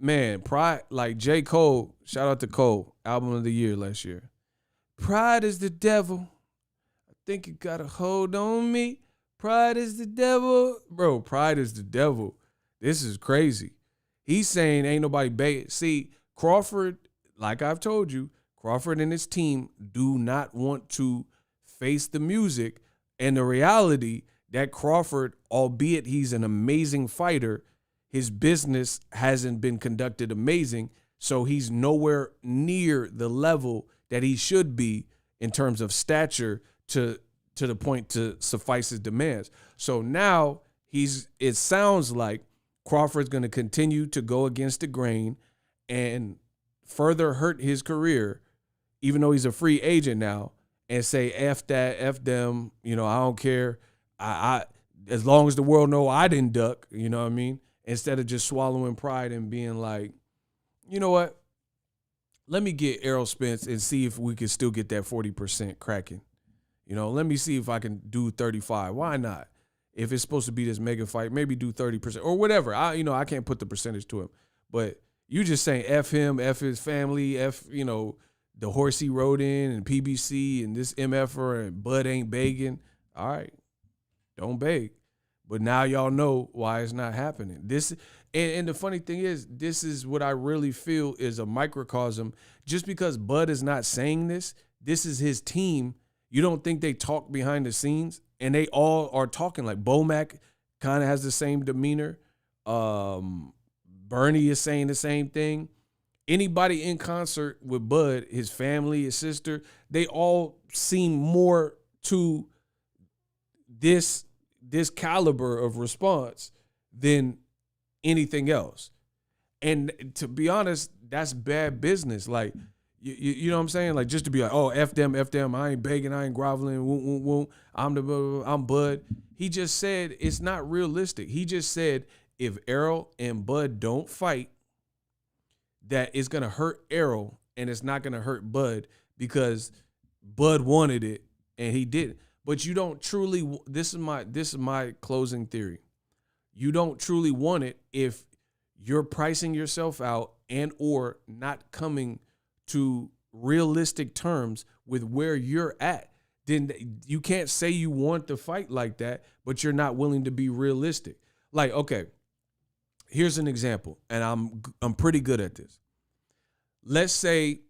man, pride, like J. Cole, shout out to Cole, album of the year last year. Pride is the devil. I think you got a hold on me. Pride is the devil. Bro, pride is the devil. This is crazy. He's saying ain't nobody begging. See, Crawford, like I've told you, Crawford and his team do not want to face the music and the reality that Crawford, albeit he's an amazing fighter, his business hasn't been conducted amazing, so he's nowhere near the level that he should be in terms of stature to the point to suffice his demands. So now it sounds like Crawford's going to continue to go against the grain and further hurt his career, even though he's a free agent now, and say, F that, F them, I don't care. I as long as the world know I didn't duck, you know what I mean? Instead of just swallowing pride and being like, you know what? Let me get Errol Spence and see if we can still get that 40% cracking. Let me see if I can do 35. Why not? If it's supposed to be this mega fight, maybe do 30% or whatever. I can't put the percentage to him. But you just saying F him, F his family, F, the horse he rode in and PBC and this MFer and Bud ain't begging. All right, don't beg. But now y'all know why it's not happening. And the funny thing is, this is what I really feel is a microcosm. Just because Bud is not saying this is his team. You don't think they talk behind the scenes? And they all are talking. Like Bomac kind of has the same demeanor. Bernie is saying the same thing. Anybody in concert with Bud, his family, his sister, they all seem more to this caliber of response than anything else. And to be honest, that's bad business. Like, you know what I'm saying? Like, just to be like, oh, F them, I ain't begging, I ain't groveling, I'm Bud. He just said it's not realistic. He just said if Errol and Bud don't fight, that it's going to hurt Errol and it's not going to hurt Bud because Bud wanted it and he didn't. But you don't truly, this is my closing theory. You don't truly want it if you're pricing yourself out and or not coming to realistic terms with where you're at. Then you can't say you want to fight like that, but you're not willing to be realistic. Like, okay, here's an example, and I'm pretty good at this. Let's say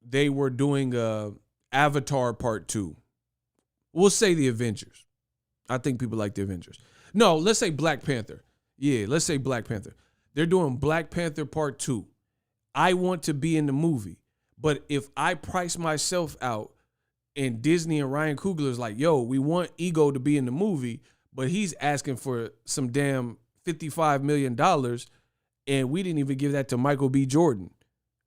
they were doing Avatar Part 2. We'll say the Avengers. I think people like the Avengers. No, let's say Black Panther. Yeah, let's say Black Panther. They're doing Black Panther Part 2. I want to be in the movie. But if I price myself out and Disney and Ryan Coogler's like, yo, we want Ego to be in the movie, but he's asking for some damn $55 million, and we didn't even give that to Michael B. Jordan.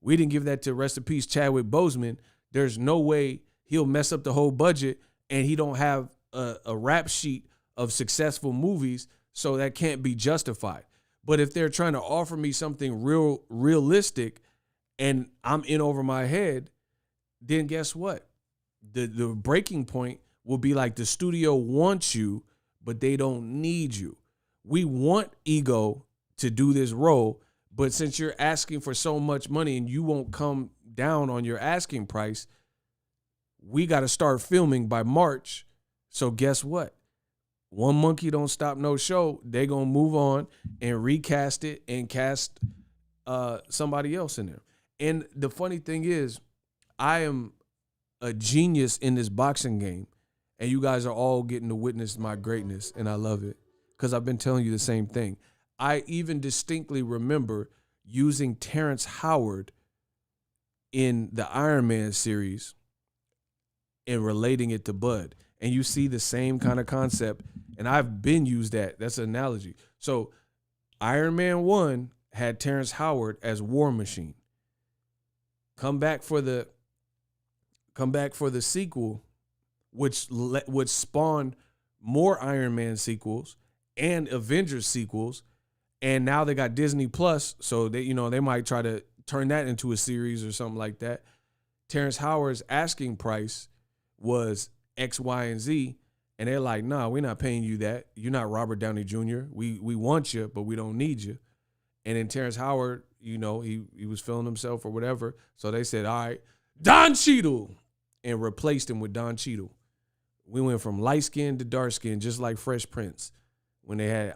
We didn't give that to, rest in peace, Chadwick Boseman. There's no way he'll mess up the whole budget, and he don't have a rap sheet of successful movies, so that can't be justified. But if they're trying to offer me something realistic and I'm in over my head, then guess what? The breaking point will be like the studio wants you, but they don't need you. We want Ego to do this role, but since you're asking for so much money and you won't come down on your asking price, we got to start filming by March. So guess what? One monkey don't stop no show. They going to move on and recast it and cast somebody else in there. And the funny thing is, I am a genius in this boxing game, and you guys are all getting to witness my greatness, and I love it because I've been telling you the same thing. I even distinctly remember using Terence Howard in the Iron Man series and relating it to Bud. And you see the same kind of concept, and I've been used that. That's an analogy. So Iron Man 1 had Terence Howard as War Machine. Come back for the sequel, which spawned more Iron Man sequels and Avengers sequels, and now they got Disney Plus, so they might try to turn that into a series or something like that. Terrence Howard's asking price was X, Y, and Z, and they're like, nah, we're not paying you that. You're not Robert Downey Jr. We want you, but we don't need you. And then Terrence Howard, he was feeling himself or whatever, so they said, all right, Don Cheadle, and replaced him with Don Cheadle. We went from light skin to dark skin, just like Fresh Prince, when they had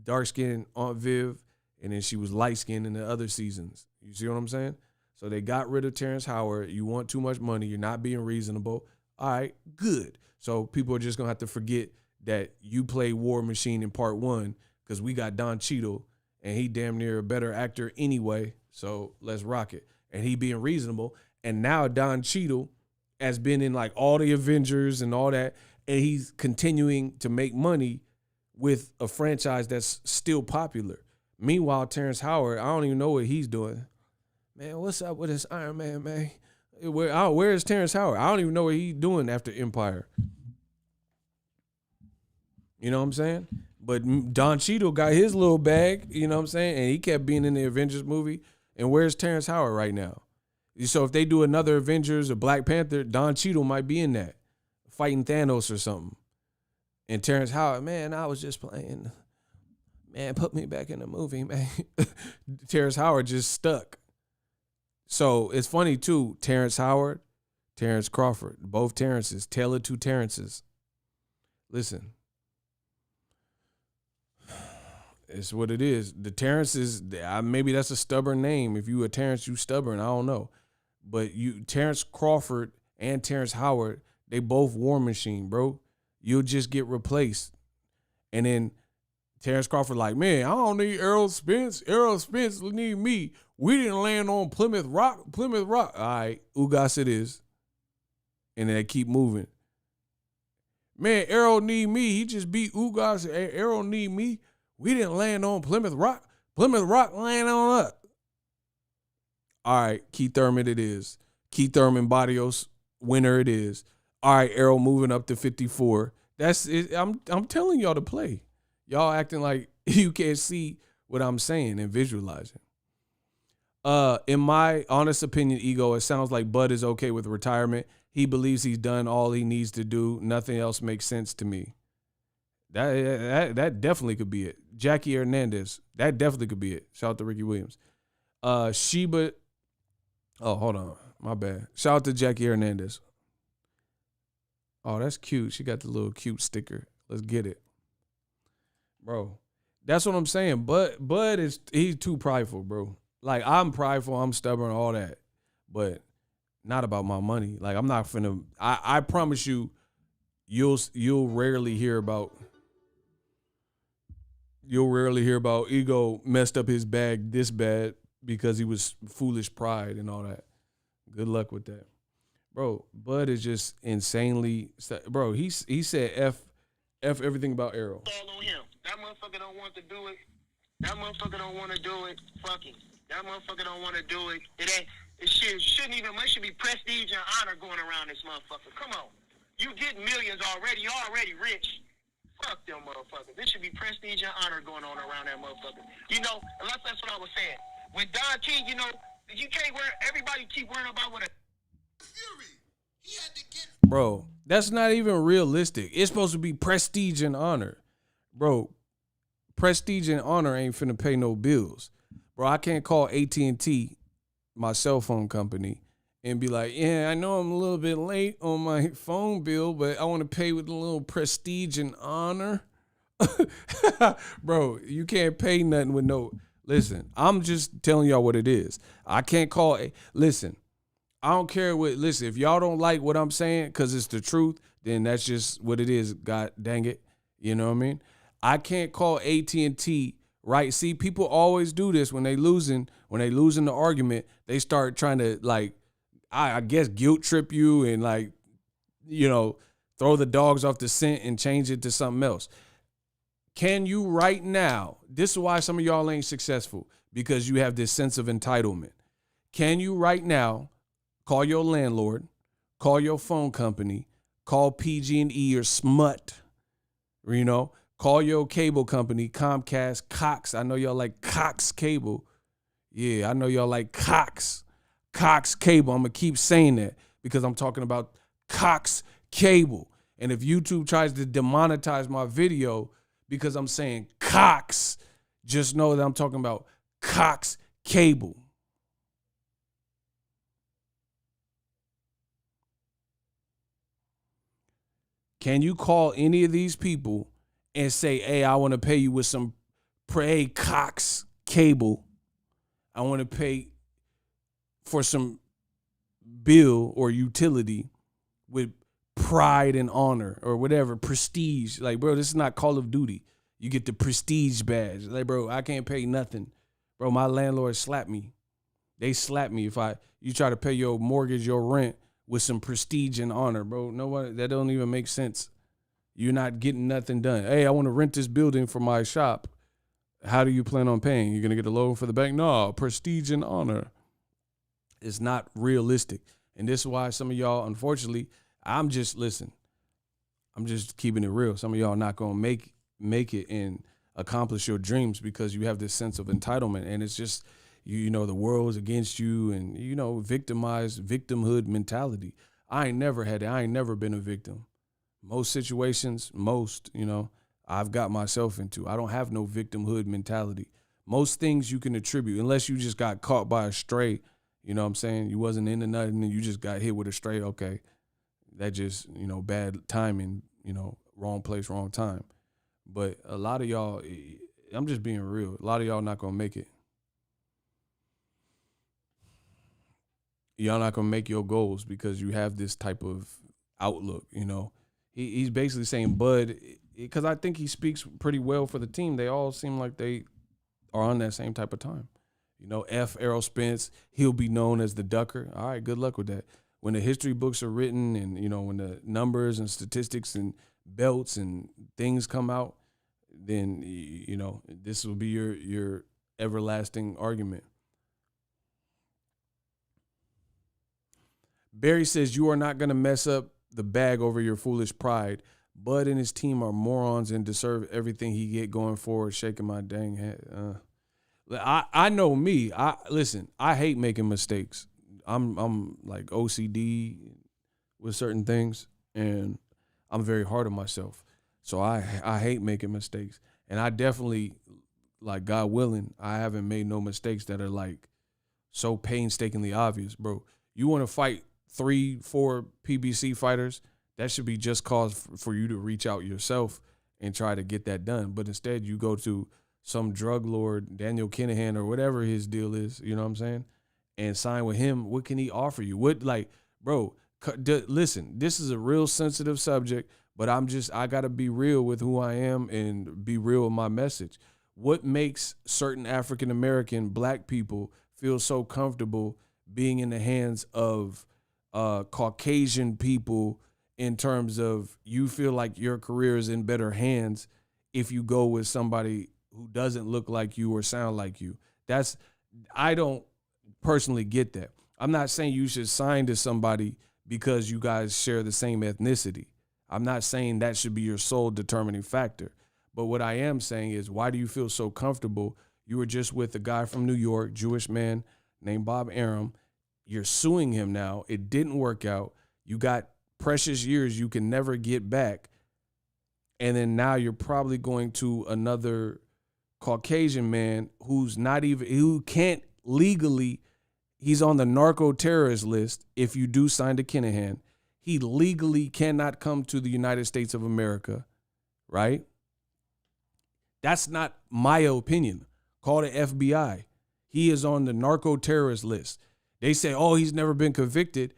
dark skin Aunt Viv, and then she was light skin in the other seasons. You see what I'm saying? So they got rid of Terrence Howard. You want too much money. You're not being reasonable. All right, good. So people are just going to have to forget that you played War Machine in Part 1 because we got Don Cheadle, and he damn near a better actor anyway, so let's rock it. And he being reasonable. And now Don Cheadle has been in like all the Avengers and all that, and he's continuing to make money with a franchise that's still popular. Meanwhile, Terrence Howard, I don't even know what he's doing. Man, what's up with this Iron Man? Where is Terrence Howard? I don't even know what he's doing after Empire. You know what I'm saying? But Don Cheadle got his little bag, you know what I'm saying? And he kept being in the Avengers movie. And where's Terrence Howard right now? So if they do another Avengers or Black Panther, Don Cheadle might be in that, fighting Thanos or something. And Terrence Howard, man, I was just playing. Man, put me back in the movie, man. Terrence Howard just stuck. So it's funny, too. Terrence Howard, Terrence Crawford, both Terrences, tale of two Terrences. Listen. It's what it is. The Terrence is, maybe that's a stubborn name. If you a Terrence, you stubborn. I don't know. But Terrence Crawford and Terrence Howard, they both War Machine, bro. You'll just get replaced. And then Terrence Crawford like, man, I don't need Errol Spence. Errol Spence need me. We didn't land on Plymouth Rock. All right, Ugas it is. And then they keep moving. Man, Errol need me. He just beat Ugas. Errol need me. We didn't land on Plymouth Rock. Plymouth Rock land on us. All right, Keith Thurman it is. Keith Thurman Barrios winner it is. All right, Errol moving up to 54. That's it. I'm telling y'all to play. Y'all acting like you can't see what I'm saying and visualizing. In my honest opinion, Ego, it sounds like Bud is okay with retirement. He believes he's done all he needs to do. Nothing else makes sense to me. That definitely could be it. Jackie Hernandez, that definitely could be it. Shout out to Ricky Williams. Sheba. Oh, hold on. My bad. Shout out to Jackie Hernandez. Oh, that's cute. She got the little cute sticker. Let's get it. Bro, that's what I'm saying. Bud he's too prideful, bro. Like, I'm prideful, I'm stubborn, all that. But not about my money. Like, I'm not finna, I promise you, you'll rarely hear about Ego messed up his bag this bad because he was foolish pride and all that. Good luck with that. Bro, Bud is just insanely, bro, he said F everything about Errol. All on him. That motherfucker don't want to do it. That motherfucker don't want to do it. Fuck him. That motherfucker don't want to do it. It shouldn't even, it should be prestige and honor going around this motherfucker. Come on. You get millions already. You're already rich. Fuck them motherfuckers. This should be prestige and honor going on around that motherfucker. You know, unless that's what I was saying. With Don King, you know, you can't everybody keep worrying about what a Fury. He had to get. Bro, that's not even realistic. It's supposed to be prestige and honor. Bro, prestige and honor ain't finna pay no bills. Bro, I can't call AT&T, my cell phone company, and be like, yeah, I know I'm a little bit late on my phone bill, but I want to pay with a little prestige and honor. Bro, you can't pay nothing with no. Listen, I'm just telling y'all what it is. I can't call. Listen, I don't care what. Listen, if y'all don't like what I'm saying because it's the truth, then that's just what it is. God dang it. You know what I mean? I can't call AT&T. Right? See, people always do this when they losing the argument. They start trying to, like, I guess guilt trip you and, like, you know, throw the dogs off the scent and change it to something else. Can you right now? This is why some of y'all ain't successful, because you have this sense of entitlement. Can you right now call your landlord, call your phone company, call PG&E or Smut, you know? Call your cable company, Comcast, Cox. I know y'all like Cox Cable. Yeah, I know y'all like Cox. Cox Cable. I'm going to keep saying that because I'm talking about Cox Cable. And if YouTube tries to demonetize my video because I'm saying Cox, just know that I'm talking about Cox Cable. Can you call any of these people and say, hey, I want to pay you with some Cox Cable. I want to pay for some bill or utility with pride and honor or whatever, prestige. Like, bro, this is not Call of Duty. You get the prestige badge. Like, bro, I can't pay nothing. Bro, my landlord slapped me. They slap me if you try to pay your mortgage, your rent with some prestige and honor, bro. That don't even make sense. You're not getting nothing done. Hey, I want to rent this building for my shop. How do you plan on paying? You're going to get a loan for the bank? No, prestige and honor. It's not realistic. And this is why some of y'all, unfortunately, I'm just keeping it real. Some of y'all not going to make it and accomplish your dreams because you have this sense of entitlement. And it's just, you know, the world is against you and, you know, victimhood mentality. I ain't never had it. I ain't never been a victim. Most situations, you know, I've got myself into. I don't have no victimhood mentality. Most things you can attribute, unless you just got caught by a stray, you know what I'm saying? You wasn't into nothing and you just got hit with a stray. Okay, that just, you know, bad timing, you know, wrong place, wrong time. But a lot of y'all, I'm just being real. A lot of y'all not going to make it. Y'all not going to make your goals because you have this type of outlook, you know. He's basically saying, Bud, because I think he speaks pretty well for the team. They all seem like they are on that same type of time. You know, Errol Spence, he'll be known as the Ducker. All right, good luck with that. When the history books are written and, you know, when the numbers and statistics and belts and things come out, then, you know, this will be your everlasting argument. Barry says, you are not going to mess up the bag over your foolish pride. Bud and his team are morons and deserve everything he get going forward. Shaking my dang head. I know me. Listen, I hate making mistakes. I'm like OCD with certain things, and I'm very hard on myself. So I hate making mistakes. And I definitely, like, God willing, I haven't made no mistakes that are like so painstakingly obvious, bro. You want to fight 3-4 PBC fighters, that should be just cause for you to reach out yourself and try to get that done. But instead you go to some drug lord, Daniel Kinahan or whatever his deal is, you know what I'm saying, and sign with him. What can he offer you? What, like, bro, listen, this is a real sensitive subject, but I got to be real with who I am and be real with my message. What makes certain African-American black people feel so comfortable being in the hands of Caucasian people in terms of you feel like your career is in better hands if you go with somebody who doesn't look like you or sound like you? I don't personally get that. I'm not saying you should sign to somebody because you guys share the same ethnicity. I'm not saying that should be your sole determining factor. But what I am saying is, why do you feel so comfortable? You were just with a guy from New York, Jewish man named Bob Arum. You're suing him now. It didn't work out. You got precious years you can never get back. And then now you're probably going to another Caucasian man who can't legally, he's on the narco-terrorist list. If you do sign to Kinahan, he legally cannot come to the United States of America, right? That's not my opinion. Call the FBI. He is on the narco-terrorist list. They say, oh, he's never been convicted.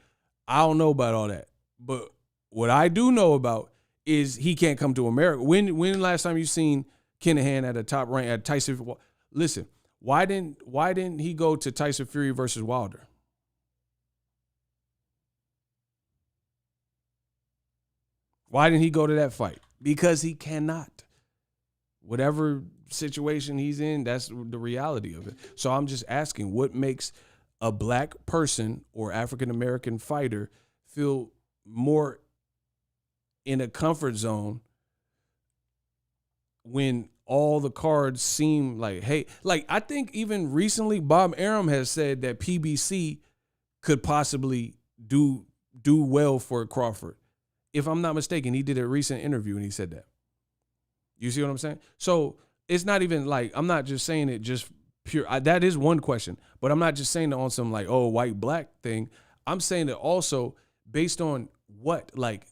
I don't know about all that. But what I do know about is he can't come to America. When last time you seen Kinahan at a top rank at Tyson? Listen, why didn't he go to Tyson Fury versus Wilder? Why didn't he go to that fight? Because he cannot. Whatever situation he's in, that's the reality of it. So I'm just asking, what makes a black person or African-American fighter feel more in a comfort zone when all the cards seem like, hey, like I think even recently Bob Arum has said that PBC could possibly do well for Crawford. If I'm not mistaken, he did a recent interview and he said that. You see what I'm saying? So it's not even like, I'm not just saying it just pure. That is one question, but I'm not just saying it on some like, oh, white, black thing. I'm saying it also based on what, like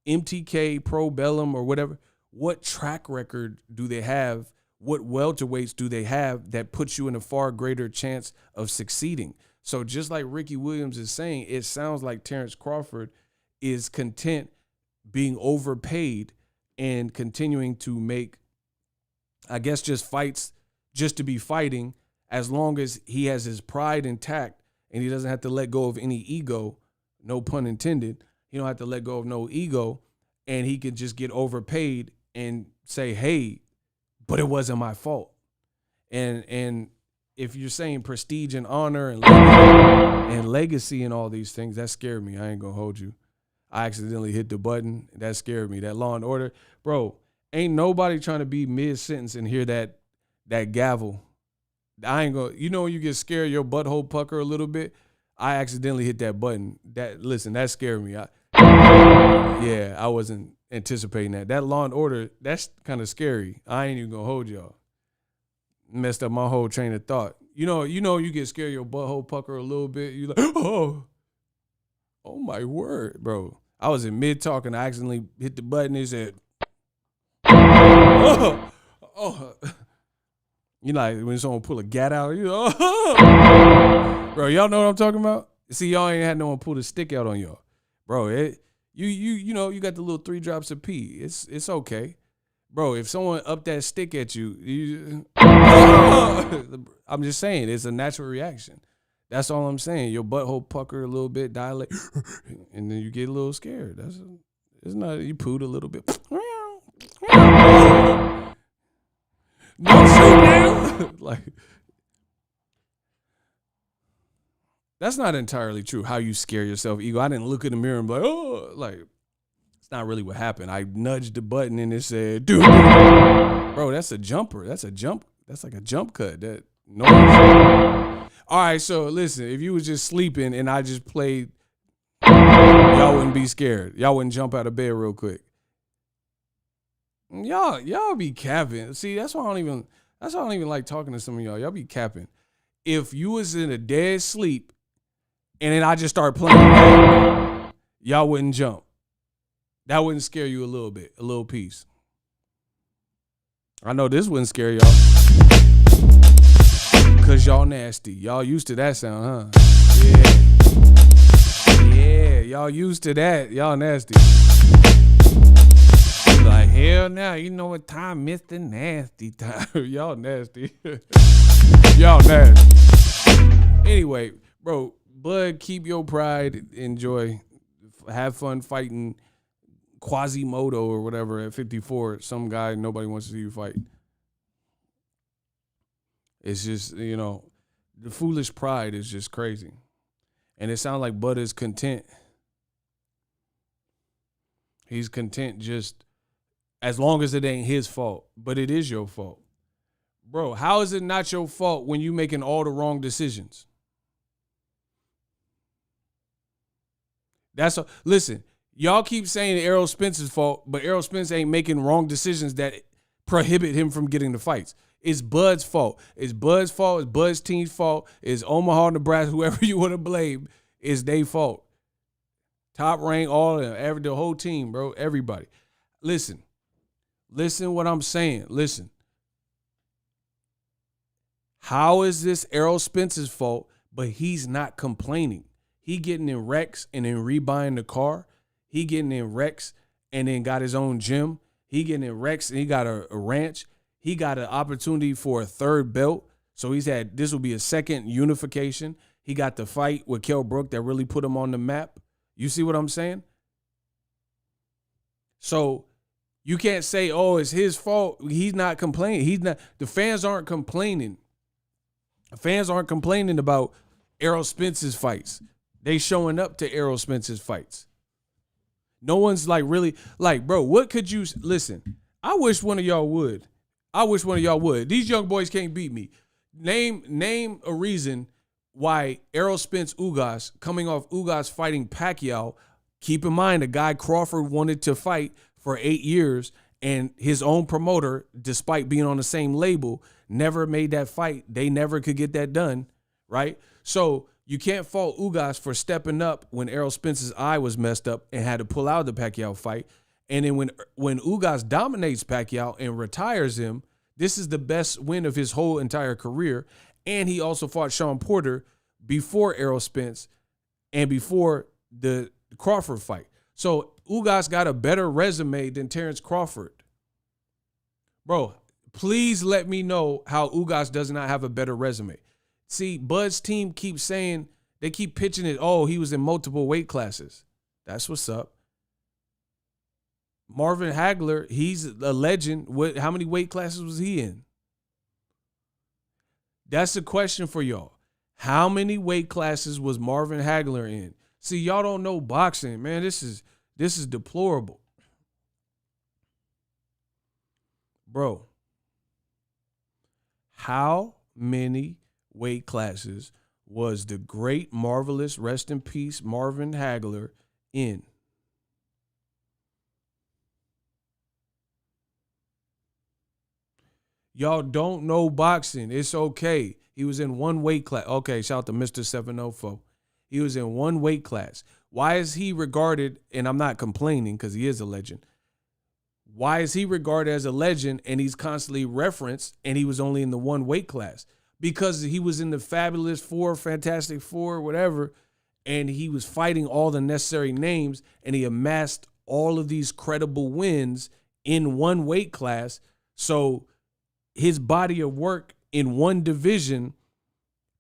MTK, Pro Bellum or whatever, what track record do they have? What welterweights do they have that puts you in a far greater chance of succeeding? So just like Ricky Williams is saying, it sounds like Terence Crawford is content being overpaid and continuing to make, I guess, just fights just to be fighting, as long as he has his pride intact and he doesn't have to let go of any ego, no pun intended. He don't have to let go of no ego, and he could just get overpaid and say, hey, but it wasn't my fault. And if you're saying prestige and honor and legacy and all these things, that scared me. I ain't gonna hold you. I accidentally hit the button. That scared me. That Law and Order. Bro, ain't nobody trying to be mid-sentence and hear that gavel. I ain't gonna, when you get scared, your butthole pucker a little bit. I accidentally hit that button. That scared me. I wasn't anticipating that. That Law and Order, that's kind of scary. I ain't even gonna hold y'all. Messed up my whole train of thought. You get scared, your butthole pucker a little bit. You like, oh my word, bro. I was in mid talking, I accidentally hit the button. It said, oh. You like when someone pull a gat out, bro. Y'all know what I'm talking about? See, y'all ain't had no one pull the stick out on y'all, bro. You got the little 3 drops of pee. It's okay, bro. If someone up that stick at you, I'm just saying it's a natural reaction. That's all I'm saying. Your butthole pucker a little bit, dilate, and then you get a little scared. It's not you pooed a little bit. No shoot now. Like that's not entirely true. How you scare yourself, ego. I didn't look in the mirror and be like, oh, like it's not really what happened. I nudged the button and it said, dude, bro, that's a jumper. That's a jump. That's like a jump cut. That noise. All right, so listen, if you was just sleeping and I just played, y'all wouldn't be scared. Y'all wouldn't jump out of bed real quick. Y'all be capping. See, that's why I don't even like talking to some of y'all. Y'all be capping. If you was in a dead sleep and then I just start playing that, y'all wouldn't jump. That wouldn't scare you a little bit, a little piece. I know this wouldn't scare y'all. Cause y'all nasty. Y'all used to that sound, huh? Yeah, y'all used to that. Y'all nasty. Like, hell now, you know what time, Mr. Nasty time. Y'all nasty. Y'all nasty. Anyway, bro, Bud, keep your pride. Enjoy. Have fun fighting Quasimodo or whatever at 54. Some guy nobody wants to see you fight. It's just, the foolish pride is just crazy. And it sounds like Bud is content. He's content just as long as it ain't his fault, but it is your fault. Bro, how is it not your fault when you making all the wrong decisions? Listen, y'all keep saying Errol Spence's fault, but Errol Spence ain't making wrong decisions that prohibit him from getting the fights. It's Bud's fault. It's Bud's fault. It's Bud's team's fault. It's Omaha, Nebraska, whoever you want to blame, it's their fault. Top rank, all of them, the whole team, bro, everybody. Listen what I'm saying. Listen. How is this Errol Spence's fault, but he's not complaining? He getting in wrecks and then rebuying the car. He getting in wrecks and then got his own gym. He getting in wrecks and he got a ranch. He got an opportunity for a third belt. So this will be a second unification. He got the fight with Kell Brook that really put him on the map. You see what I'm saying? So you can't say, oh, it's his fault. He's not complaining. The fans aren't complaining. The fans aren't complaining about Errol Spence's fights. They showing up to Errol Spence's fights. No one's like really like, bro, what could you listen? I wish one of y'all would. These young boys can't beat me. Name a reason why Errol Spence Ugas, coming off Ugas fighting Pacquiao, keep in mind a guy Crawford wanted to fight for 8 years, and his own promoter, despite being on the same label, never made that fight. They never could get that done, right? So you can't fault Ugas for stepping up when Errol Spence's eye was messed up and had to pull out the Pacquiao fight. And then when Ugas dominates Pacquiao and retires him, this is the best win of his whole entire career. And he also fought Sean Porter before Errol Spence and before the Crawford fight. So Ugas got a better resume than Terence Crawford. Bro, please let me know how Ugas does not have a better resume. See, Bud's team keeps saying, they keep pitching it, oh, he was in multiple weight classes. That's what's up. Marvin Hagler, he's a legend. How many weight classes was he in? That's the question for y'all. How many weight classes was Marvin Hagler in? See, y'all don't know boxing, man. This is deplorable. Bro, how many weight classes was the great, marvelous, rest in peace, Marvin Hagler in? Y'all don't know boxing. It's okay. He was in one weight class. Okay, shout out to Mr. 704. He was in one weight class. Why is he regarded, and I'm not complaining because he is a legend. Why is he regarded as a legend and he's constantly referenced and he was only in the one weight class? Because he was in the Fabulous Four, Fantastic Four, whatever, and he was fighting all the necessary names and he amassed all of these credible wins in one weight class. So his body of work in one division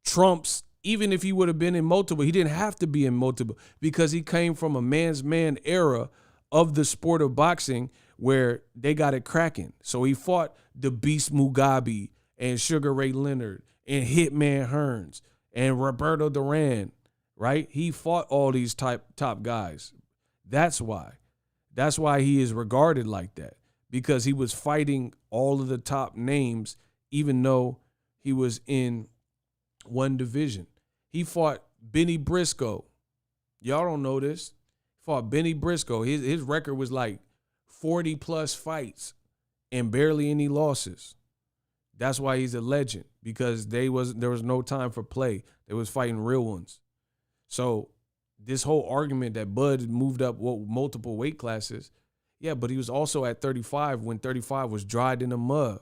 trumps, even if he would have been in multiple. He didn't have to be in multiple because he came from a man's man era of the sport of boxing where they got it cracking. So he fought the Beast Mugabe and Sugar Ray Leonard and Hitman Hearns and Roberto Duran, right? He fought all these top guys. That's why. That's why he is regarded like that, because he was fighting all of the top names, even though he was in one division. He fought Benny Briscoe. Y'all don't know this. He fought Benny Briscoe. His record was like 40 plus fights and barely any losses. That's why he's a legend, because there was no time for play. They was fighting real ones. So this whole argument that Bud moved up multiple weight classes, yeah, but he was also at 35 when 35 was dried in the mud.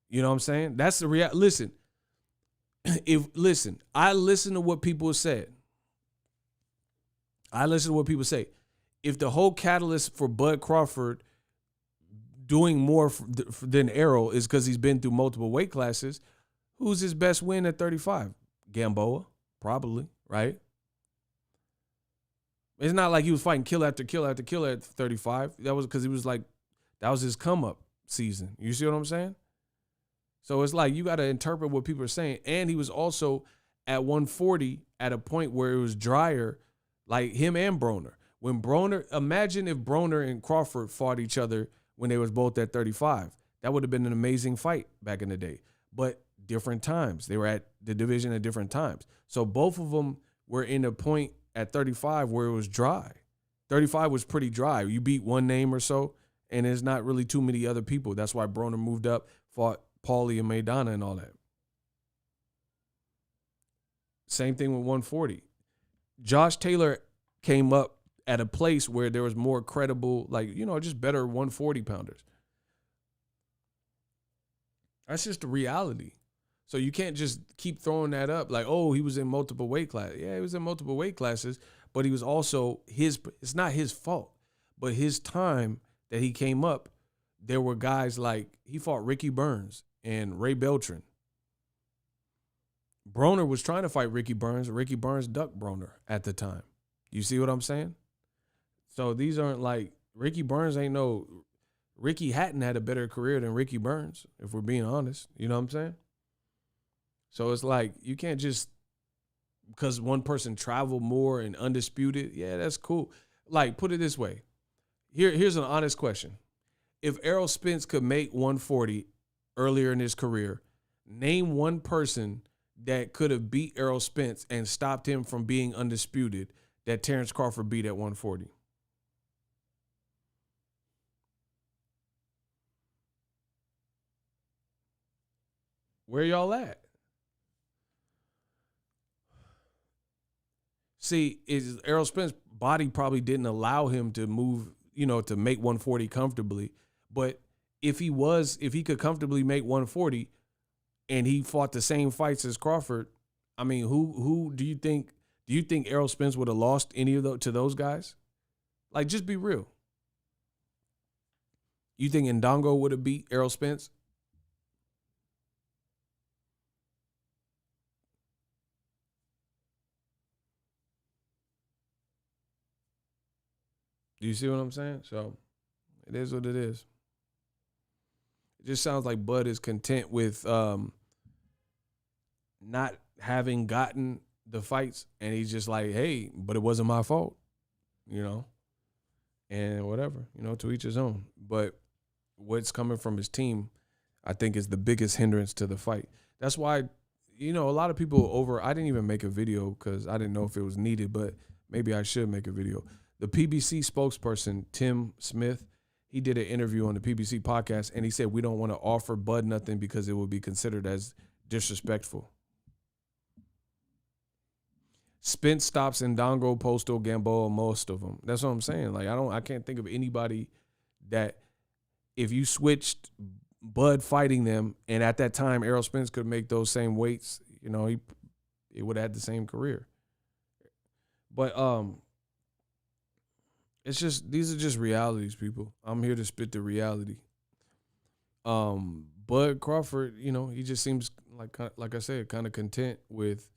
You know what I'm saying? That's the reality. Listen, I listen to what people said. If the whole catalyst for Bud Crawford doing more than Errol is because he's been through multiple weight classes, who's his best win at 35? Gamboa, probably, right? It's not like he was fighting kill after kill after kill at 35. That was because that was his come up season. You see what I'm saying? So it's like you got to interpret what people are saying. And he was also at 140 at a point where it was drier, like him and Broner. When Broner, imagine if Broner and Crawford fought each other when they was both at 35. That would have been an amazing fight back in the day. But different times. They were at the division at different times. So both of them were in a point at 35 where it was dry. 35 was pretty dry. You beat one name or so, and there's not really too many other people. That's why Broner moved up, fought Paulie and Maidana and all that. Same thing with 140. Josh Taylor came up at a place where there was more credible, just better 140 pounders. That's just the reality. So you can't just keep throwing that up like, oh, he was in multiple weight classes. Yeah, he was in multiple weight classes, but he was also it's not his fault, but his time that he came up, there were guys like, he fought Ricky Burns and Ray Beltran. Broner was trying to fight Ricky Burns. Ricky Burns ducked Broner at the time. You see what I'm saying? So these aren't like, Ricky Burns ain't no, Ricky Hatton had a better career than Ricky Burns, if we're being honest. You know what I'm saying? So it's like, you can't just, because one person traveled more and undisputed, yeah, that's cool. Like, put it this way. Here's an honest question. If Errol Spence could make 140 earlier in his career, name one person that could have beat Errol Spence and stopped him from being undisputed that Terence Crawford beat at 140. Where y'all at? See, Errol Spence's body probably didn't allow him to move, to make 140 comfortably. But if he could comfortably make 140 and he fought the same fights as Crawford, I mean, who do you think Errol Spence would have lost any of those to those guys? Like, just be real. You think Ndongo would have beat Errol Spence? Do you see what I'm saying? So it is what it is. It just sounds like Bud is content with not having gotten the fights, and he's just like, hey, but it wasn't my fault, and whatever, to each his own. But what's coming from his team, I think, is the biggest hindrance to the fight. That's why, a lot of people I didn't even make a video because I didn't know if it was needed, but maybe I should make a video. The PBC spokesperson, Tim Smith, he did an interview on the PBC podcast, and he said, we don't want to offer Bud nothing because it would be considered as disrespectful. Spence stops in Dongo, Postal, Gamboa, most of them. That's what I'm saying. Like, I can't think of anybody that if you switched Bud fighting them, and at that time Errol Spence could make those same weights, he would have had the same career. But these are just realities, people. I'm here to spit the reality. Bud Crawford, he just seems like I said, kind of content with,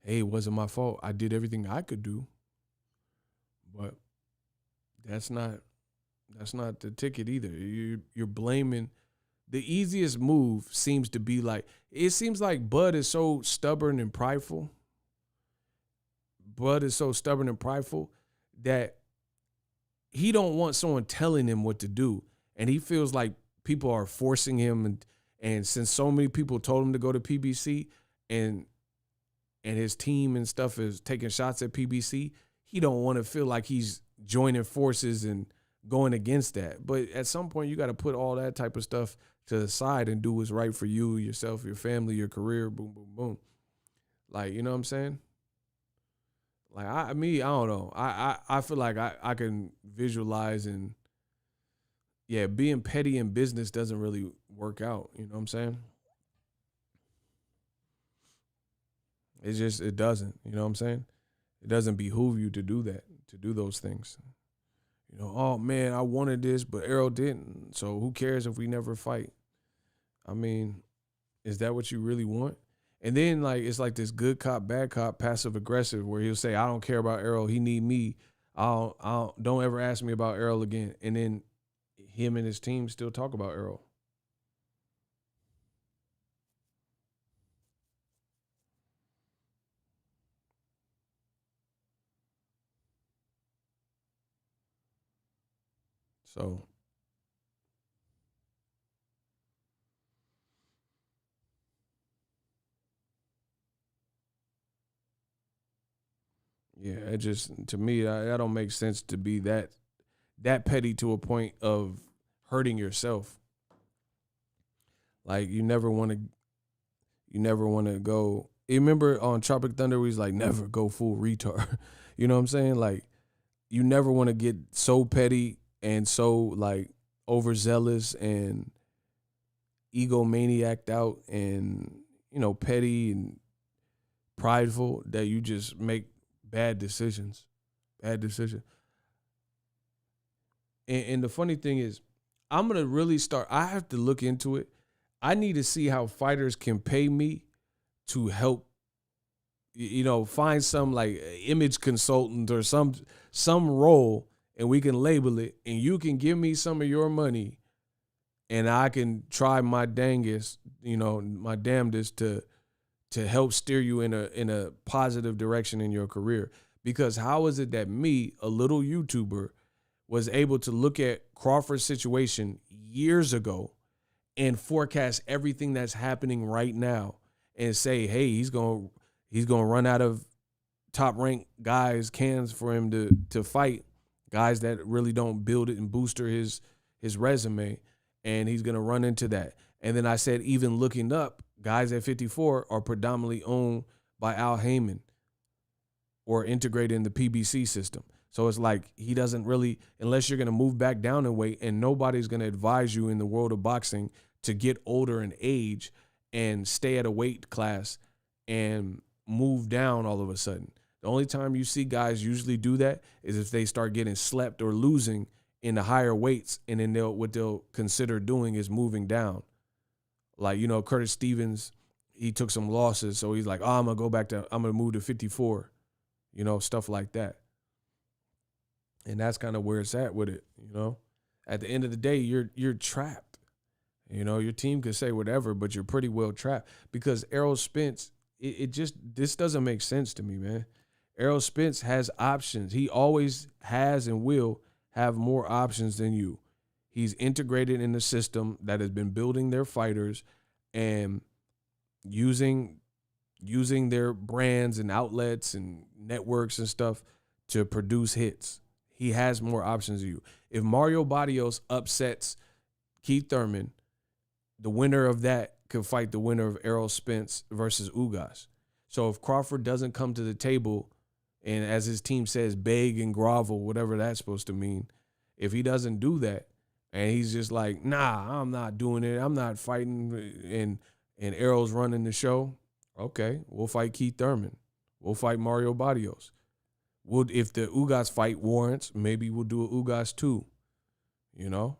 hey, it wasn't my fault. I did everything I could do. But that's not the ticket either. You're blaming. The easiest move seems to be it seems like Bud is so stubborn and prideful. Bud is so stubborn and prideful that he don't want someone telling him what to do. And he feels like people are forcing him. And since so many people told him to go to PBC and his team and stuff is taking shots at PBC, he don't want to feel like he's joining forces and going against that. But at some point, you got to put all that type of stuff to the side and do what's right for you, yourself, your family, your career, boom, boom, boom. Like, you know what I'm saying? Like, I don't know. I feel like I can visualize and, yeah, being petty in business doesn't really work out. You know what I'm saying? It doesn't. You know what I'm saying? It doesn't behoove you to do that, to do those things. Oh, man, I wanted this, but Errol didn't. So who cares if we never fight? I mean, is that what you really want? And then, it's like this good cop, bad cop, passive aggressive, where he'll say, I don't care about Errol. He need me. Don't ever ask me about Errol again. And then him and his team still talk about Errol. So, yeah, it just, to me, that don't make sense to be that petty to a point of hurting yourself. Like, you never want to go. You remember on Tropic Thunder, where he's like, never go full retard. You know what I'm saying? Like, you never want to get so petty and so overzealous and egomaniaced out and, petty and prideful that you just make bad decisions. And the funny thing is, I'm going to really I have to look into it. I need to see how fighters can pay me to help, find some image consultant or some role, and we can label it, and you can give me some of your money, and I can try my dangest, my damnedest to help steer you in a positive direction in your career. Because how is it that me, a little YouTuber, was able to look at Crawford's situation years ago and forecast everything that's happening right now and say, hey, he's going to run out of top-ranked guys, cans for him to fight, guys that really don't build it and booster his resume, and he's going to run into that. And then I said, even looking up, guys at 54 are predominantly owned by Al Heyman or integrated in the PBC system. So it's like he doesn't really, unless you're going to move back down in weight, and nobody's going to advise you in the world of boxing to get older in age and stay at a weight class and move down all of a sudden. The only time you see guys usually do that is if they start getting slept or losing in the higher weights, and then what they'll consider doing is moving down. Like, Curtis Stevens, he took some losses, so he's like, I'm going to move to 54, stuff like that. And that's kind of where it's at with it, At the end of the day, you're trapped. Your team could say whatever, but you're pretty well trapped because Errol Spence, this doesn't make sense to me, man. Errol Spence has options. He always has and will have more options than you. He's integrated in the system that has been building their fighters and using their brands and outlets and networks and stuff to produce hits. He has more options than you. If Mario Barrios upsets Keith Thurman, the winner of that could fight the winner of Errol Spence versus Ugas. So if Crawford doesn't come to the table and, as his team says, beg and grovel, whatever that's supposed to mean, if he doesn't do that and he's just like, nah, I'm not doing it, I'm not fighting, and Errol's running the show, okay, we'll fight Keith Thurman. We'll fight Mario Barrios. If the Ugas fight warrants, maybe we'll do a Ugas 2.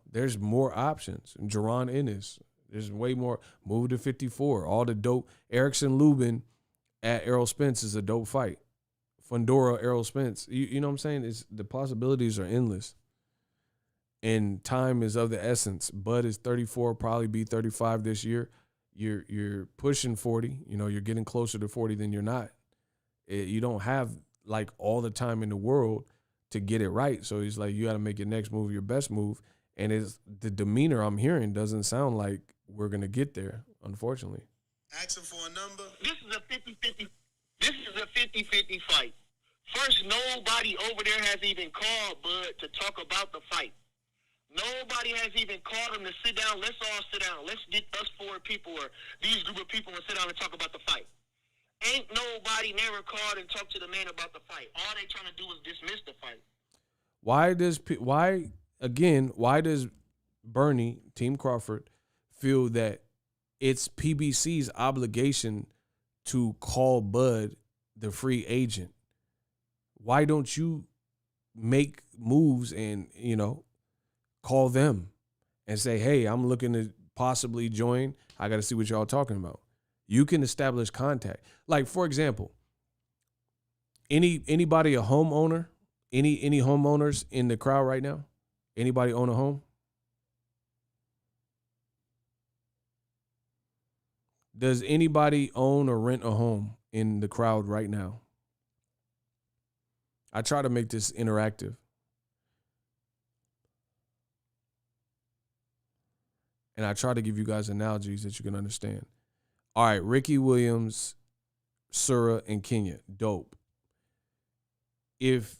There's more options. And Jaron Ennis, there's way more. Move to 54. All the dope. Erickson Lubin at Errol Spence is a dope fight. Fundora, Errol Spence. You know what I'm saying? The possibilities are endless. And time is of the essence. Bud is 34, probably be 35 this year. You're pushing 40. You're getting closer to 40 than you're not. You don't have like all the time in the world to get it right. So he's like, you got to make your next move your best move. And the demeanor I'm hearing doesn't sound like we're going to get there, unfortunately. Asking for a number. This is a 50-50. This is a 50-50 fight. First, nobody over there has even called Bud to talk about the fight. Nobody has even called him to sit down. Let's all sit down. Let's get us 4 people or these group of people and sit down and talk about the fight. Ain't nobody never called and talked to the man about the fight. All they trying to do is dismiss the fight. Why does Bernie, Team Crawford, feel that it's PBC's obligation to call Bud the free agent? Why don't you make moves and, call them and say, hey, I'm looking to possibly join. I got to see what y'all talking about. You can establish contact. Like, for example, anybody a homeowner? Any homeowners in the crowd right now? Anybody own a home? Does anybody own or rent a home in the crowd right now? I try to make this interactive. And I try to give you guys analogies that you can understand. All right, Ricky Williams, Sura, and Kenya, dope. If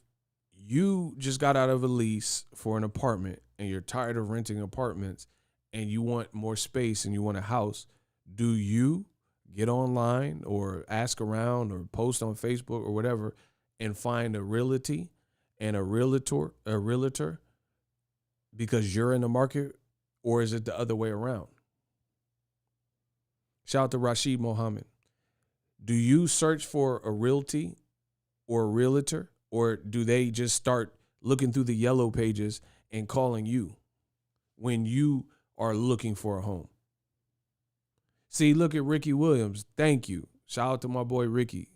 you just got out of a lease for an apartment and you're tired of renting apartments and you want more space and you want a house, do you get online or ask around or post on Facebook or whatever and find a realty and a realtor because you're in the market, or is it the other way around? Shout out to Rashid Mohammed. Do you search for a realty or a realtor, or do they just start looking through the yellow pages and calling you when you are looking for a home? See, look at Ricky Williams. Thank you. Shout out to my boy Ricky.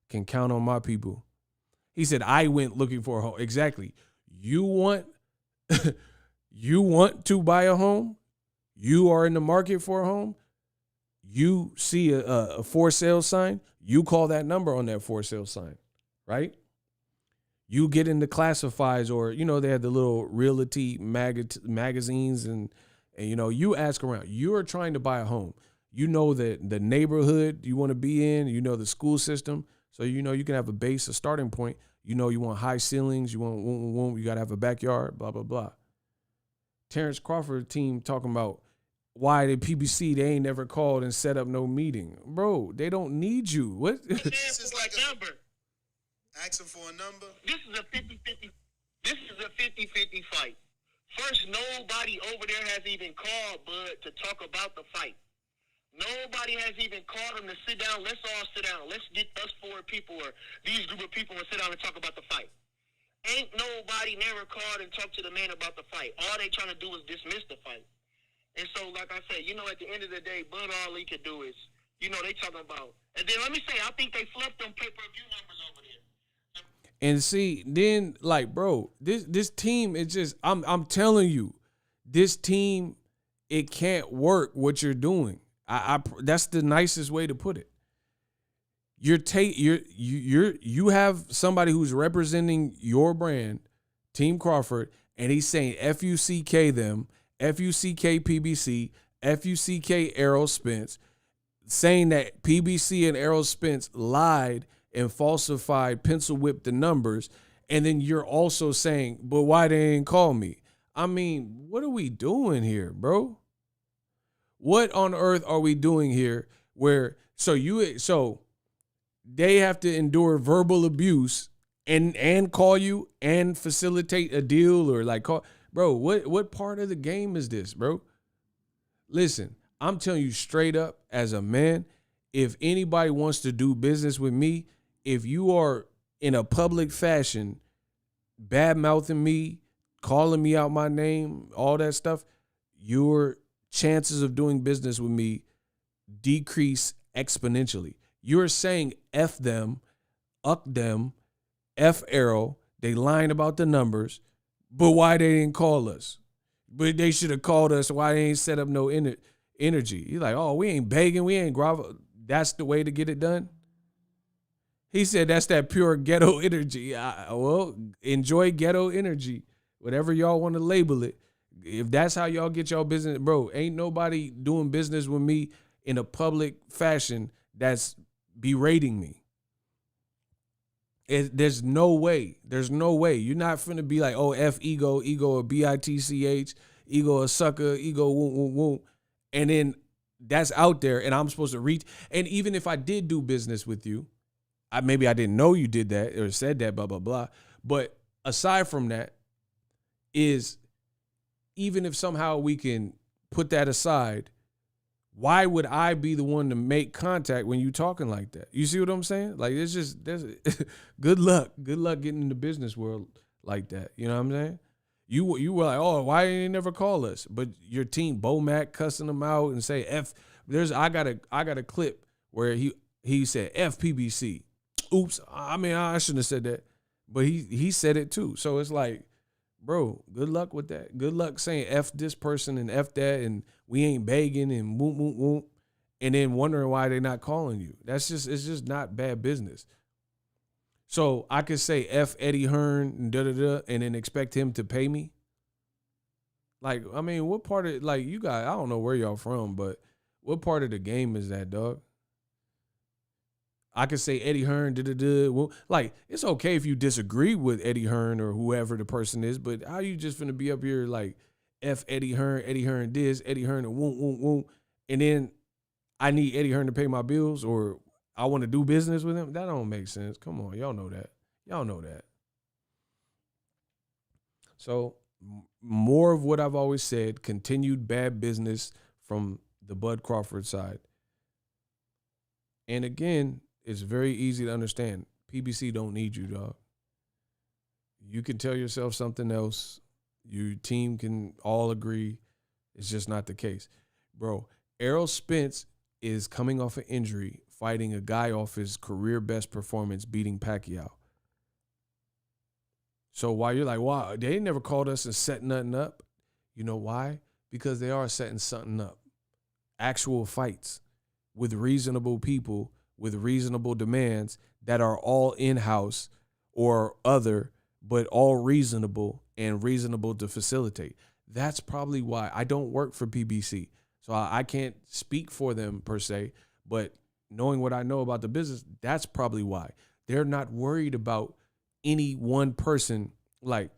Can count on my people. He said, I went looking for a home. Exactly. You want to buy a home? You are in the market for a home? You see a for sale sign? You call that number on that for sale sign, right? You get into classifieds, or, they have the little realty magazines and you ask around. You are trying to buy a home. You know that the neighborhood you want to be in, the school system. So, you can have a starting point. You want high ceilings. You got to have a backyard, blah, blah, blah. Terence Crawford team talking about why the PBC, they ain't never called and set up no meeting. Bro, they don't need you. What? This is like a number. Asking for a number. This is a 50-50. This is a 50-50 fight. First, nobody over there has even called Bud to talk about the fight. Nobody has even called him to sit down. Let's all sit down. Let's get us 4 people or these group of people and sit down and talk about the fight. Ain't nobody never called and talked to the man about the fight. All they trying to do is dismiss the fight. And so, like I said, at the end of the day, Bud, all he could do is, they talking about. And then let me say, I think they flipped them pay-per-view numbers over there. And see, then like, bro, this team is just I'm telling you, this team, it can't work what you're doing. I that's the nicest way to put it. You have somebody who's representing your brand, Team Crawford, and he's saying FUCK them, FUCK PBC, FUCK Errol Spence, saying that PBC and Errol Spence lied and falsified, pencil whipped the numbers, and then you're also saying, but why they didn't call me? I mean, what are we doing here, bro? What on earth are we doing here where so they have to endure verbal abuse and call you and facilitate a deal or like call, bro, what part of the game is this, bro? Listen, I'm telling you straight up as a man, if anybody wants to do business with me, if you are in a public fashion bad-mouthing me, calling me out my name, all that stuff, your chances of doing business with me decrease exponentially. You're saying F them, uck them, F Errol, they lying about the numbers, but why they didn't call us? But they should have called us. Why they ain't set up no energy? You're like, oh, we ain't begging, we ain't grovel. That's the way to get it done? He said that's that pure ghetto energy. Well, enjoy ghetto energy, whatever y'all want to label it. If that's how y'all get y'all business, bro, ain't nobody doing business with me in a public fashion that's berating me. There's no way. There's no way. You're not finna be like, oh, F ego a bitch, ego a sucker, ego woo. And then that's out there and I'm supposed to reach. And even if I did do business with you, maybe I didn't know you did that or said that, blah, blah, blah. But aside from that is, even if somehow we can put that aside, why would I be the one to make contact when you talking like that? You see what I'm saying? Like, there's good luck. Good luck getting in the business world like that. You know what I'm saying? You were like, oh, why didn't they never call us? But your team, Bo Mac, cussing them out and say F. I got a clip where he said FPBC. Oops. I mean, I shouldn't have said that, but he said it too. So it's like, bro, good luck with that. Good luck saying F this person and F that, and we ain't begging and whoop, whoop, whoop, and then wondering why they're not calling you. It's just not bad business. So I could say F Eddie Hearn and da-da-da and then expect him to pay me. Like, I mean, what part of, like, you guys, I don't know where y'all from, but what part of the game is that, dog? I could say Eddie Hearn, da-da-da. Well, like, it's okay if you disagree with Eddie Hearn or whoever the person is, but how you just finna be up here like F Eddie Hearn this, Eddie Hearn and whoom, and then I need Eddie Hearn to pay my bills or I want to do business with him? That don't make sense. Come on, y'all know that. Y'all know that. So more of what I've always said, continued bad business from the Bud Crawford side. And again, it's very easy to understand. PBC don't need you, dog. You can tell yourself something else. Your team can all agree. It's just not the case. Bro, Errol Spence is coming off an injury, fighting a guy off his career best performance, beating Pacquiao. So while you're like, wow, they never called us and set nothing up. You know why? Because they are setting something up. Actual fights with reasonable people, with reasonable demands that are all in-house or other, but all reasonable and reasonable to facilitate. That's probably why. I don't work for PBC, so I can't speak for them per se, but knowing what I know about the business, that's probably why. They're not worried about any one person. Like,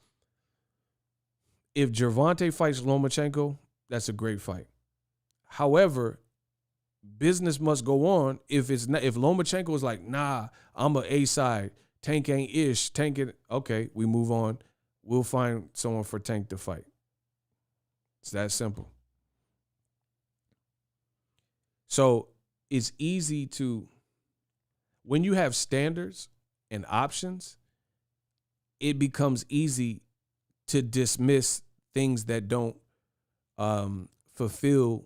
if Gervonta fights Lomachenko, that's a great fight. However, business must go on. If Lomachenko is like, nah, I'm a A side, Tank ain't ish, Tank it, okay, we move on. We'll find someone for Tank to fight. It's that simple. So it's easy to, when you have standards and options, it becomes easy to dismiss things that don't fulfill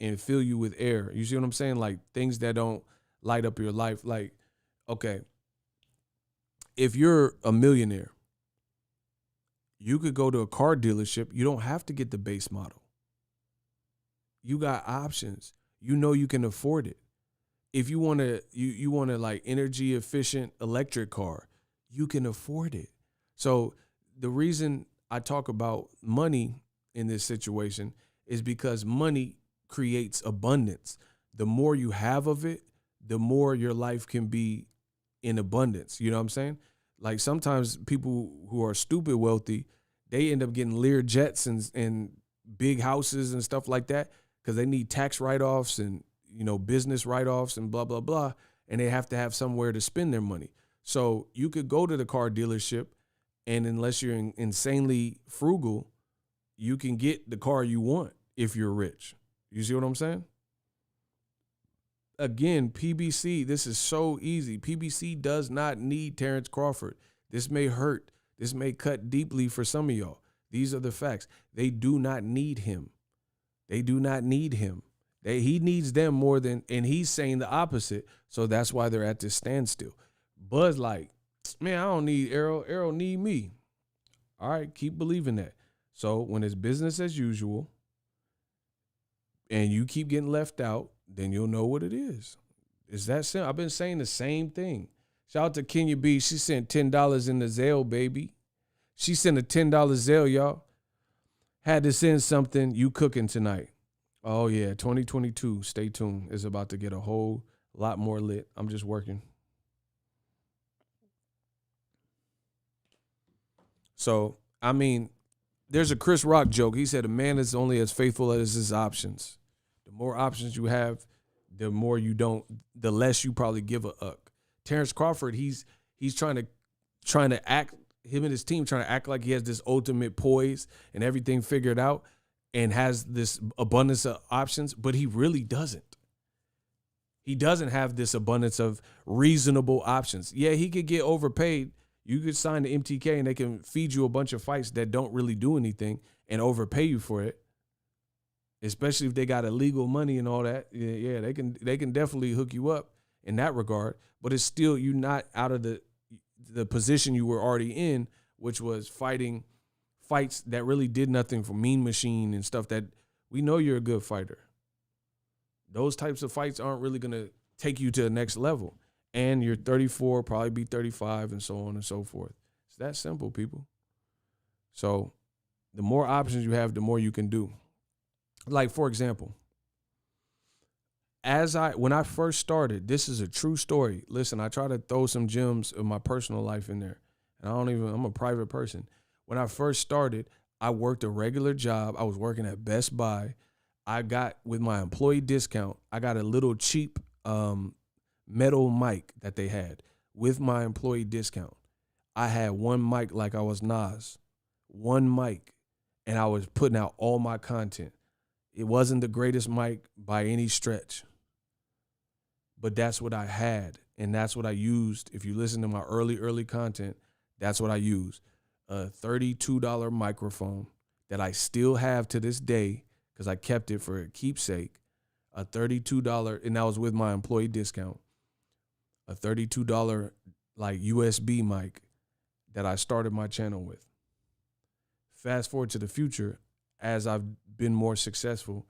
and fill you with air. You see what I'm saying? Like things that don't light up your life. Like, okay, if you're a millionaire, you could go to a car dealership. You don't have to get the base model. You got options. You know you can afford it. If you want to, you want a like energy efficient electric car, you can afford it. So the reason I talk about money in this situation is because money creates abundance. The more you have of it, the more your life can be in abundance. You know what I'm saying? Like sometimes people who are stupid wealthy, they end up getting Lear jets and big houses and stuff like that because they need tax write-offs and, you know, business write-offs and blah, blah, blah. And they have to have somewhere to spend their money. So you could go to the car dealership, and unless you're insanely frugal, you can get the car you want if you're rich. You see what I'm saying? Again, PBC, this is so easy. PBC does not need Terence Crawford. This may hurt. This may cut deeply for some of y'all. These are the facts. They do not need him. They do not need him. He needs them more than, and he's saying the opposite. So that's why they're at this standstill. Buzz like, man, I don't need Errol. Errol need me. All right, keep believing that. So when it's business as usual and you keep getting left out, then you'll know what it is. Is that simple? I've been saying the same thing. Shout out to Kenya B. She sent $10 in the Zelle, baby. She sent a $10 Zelle, y'all. Had to send something. You cooking tonight. Oh, yeah, 2022. Stay tuned. It's about to get a whole lot more lit. I'm just working. So, I mean, there's a Chris Rock joke. He said a man is only as faithful as his options. The more options you have, the more you don't, the less you probably give a uck. Terence Crawford, he's trying to act, him and his team trying to act like he has this ultimate poise and everything figured out and has this abundance of options, but he really doesn't. He doesn't have this abundance of reasonable options. Yeah, he could get overpaid. You could sign the MTK and they can feed you a bunch of fights that don't really do anything and overpay you for it. Especially if they got illegal money and all that. Yeah, they can definitely hook you up in that regard. But it's still, you're not out of the position you were already in, which was fighting fights that really did nothing for Mean Machine and stuff that we know you're a good fighter. Those types of fights aren't really going to take you to the next level. And you're 34, probably be 35 and so on and so forth. It's that simple, people. So the more options you have, the more you can do. Like, for example, when I first started, this is a true story. Listen, I try to throw some gems of my personal life in there. And I'm a private person. When I first started, I worked a regular job. I was working at Best Buy. I got, with my employee discount, I got a little cheap metal mic that they had with my employee discount. I had one mic like I was Nas, one mic, and I was putting out all my content. It wasn't the greatest mic by any stretch, but that's what I had, and that's what I used. If you listen to my early content, that's what I used. A $32 microphone that I still have to this day because I kept it for a keepsake. A $32, and that was with my employee discount. A $32 like USB mic that I started my channel with. Fast forward to the future, as I've been more successful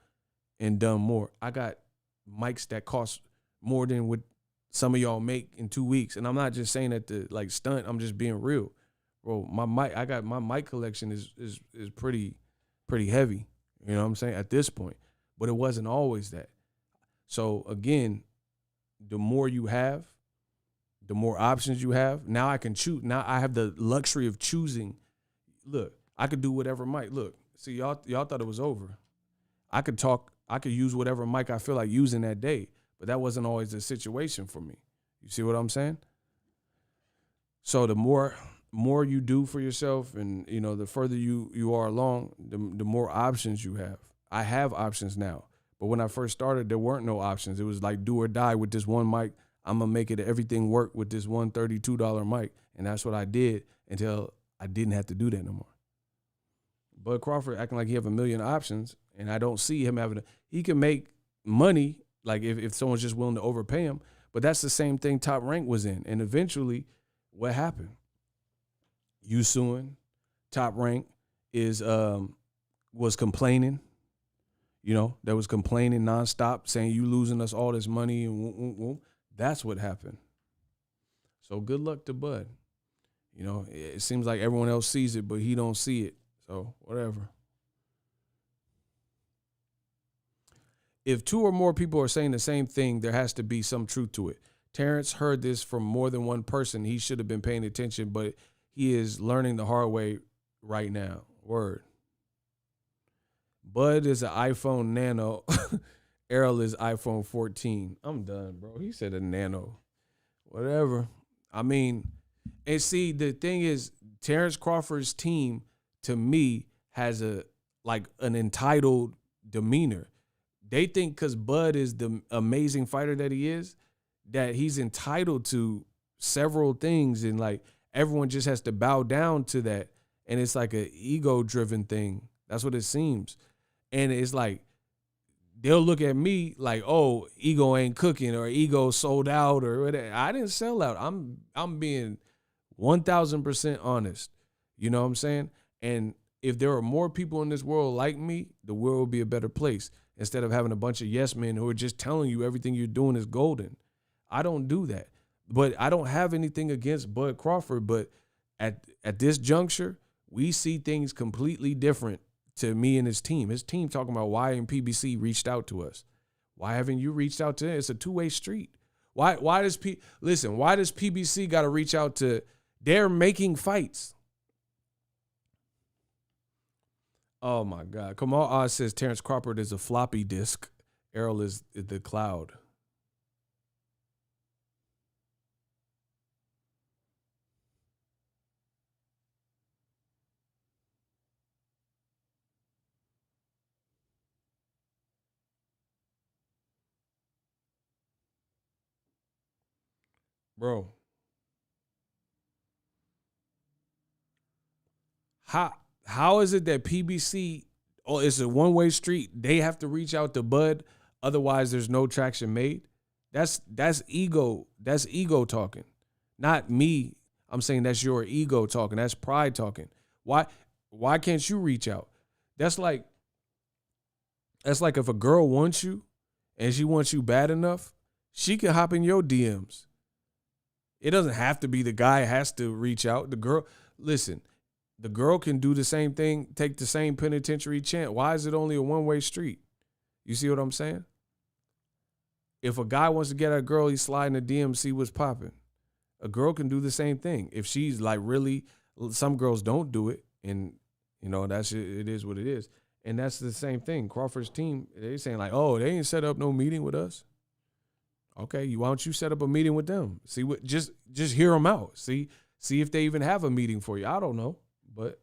and done more, I got mics that cost more than what some of y'all make in 2 weeks. And I'm not just saying that to like stunt. I'm just being real, bro. My mic collection is pretty heavy. You know what I'm saying? At this point, but it wasn't always that. So again, the more you have, the more options you have. Now I can choose. Now I have the luxury of choosing. Look, I could do whatever mic. Look, see, y'all thought it was over. I could talk. I could use whatever mic I feel like using that day, but that wasn't always the situation for me. You see what I'm saying? So the more you do for yourself, and you know, the further you are along, the more options you have. I have options now, but when I first started, there weren't no options. It was like do or die with this one mic. I'm gonna make it everything work with this one $32 mic, and that's what I did until I didn't have to do that no more. Bud Crawford acting like he have a million options, and I don't see him having he can make money, like if someone's just willing to overpay him, but that's the same thing Top Rank was in. And eventually What happened? You suing, Top Rank is was complaining. You know, that was complaining nonstop, saying you losing us all this money and woo. That's what happened. So good luck to Bud. You know, it seems like everyone else sees it, but he don't see it. So whatever. If two or more people are saying the same thing, there has to be some truth to it. Terence heard this from more than one person. He should have been paying attention, but he is learning the hard way right now. Word. Bud is an iPhone Nano. Errol is iPhone 14. I'm done, bro. He said a Nano. Whatever. I mean, and see, the thing is, Terence Crawford's team, to me, has an entitled demeanor. They think because Bud is the amazing fighter that he is, that he's entitled to several things, and like everyone just has to bow down to that. And it's like an ego-driven thing. That's what it seems. And it's like they'll look at me like, oh, ego ain't cooking, or ego sold out, or whatever. I didn't sell out. I'm being 1,000% honest. You know what I'm saying? And if there are more people in this world like me, the world will be a better place, instead of having a bunch of yes men who are just telling you everything you're doing is golden. I don't do that. But I don't have anything against Bud Crawford, but at this juncture, we see things completely different to me and his team. His team talking about why ain't PBC reached out to us? Why haven't you reached out to them? It's a two-way street. Why does PBC got to reach out to? They're making fights. Oh my God. Kamal Oz says Terence Crawford is a floppy disk. Errol is the cloud. Bro. How is it that PBC, it's a one-way street, they have to reach out to Bud, otherwise there's no traction made? That's ego. That's ego talking. Not me. I'm saying that's your ego talking. That's pride talking. Why can't you reach out? That's like if a girl wants you and she wants you bad enough, she can hop in your DMs. It doesn't have to be the guy has to reach out. The girl, listen, the girl can do the same thing, take the same penitentiary chant. Why is it only a one-way street? You see what I'm saying? If a guy wants to get at a girl, he's sliding the DM, see what's popping. A girl can do the same thing. If she's like really, some girls don't do it, and you know, it is what it is. And that's the same thing. Crawford's team, they saying like, oh, they ain't set up no meeting with us. Okay, why don't you set up a meeting with them? See what, just hear them out. See if they even have a meeting for you. I don't know. But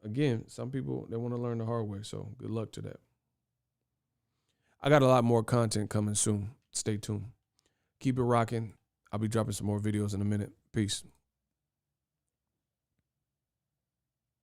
again, some people, they want to learn the hard way. So good luck to that. I got a lot more content coming soon. Stay tuned. Keep it rocking. I'll be dropping some more videos in a minute. Peace.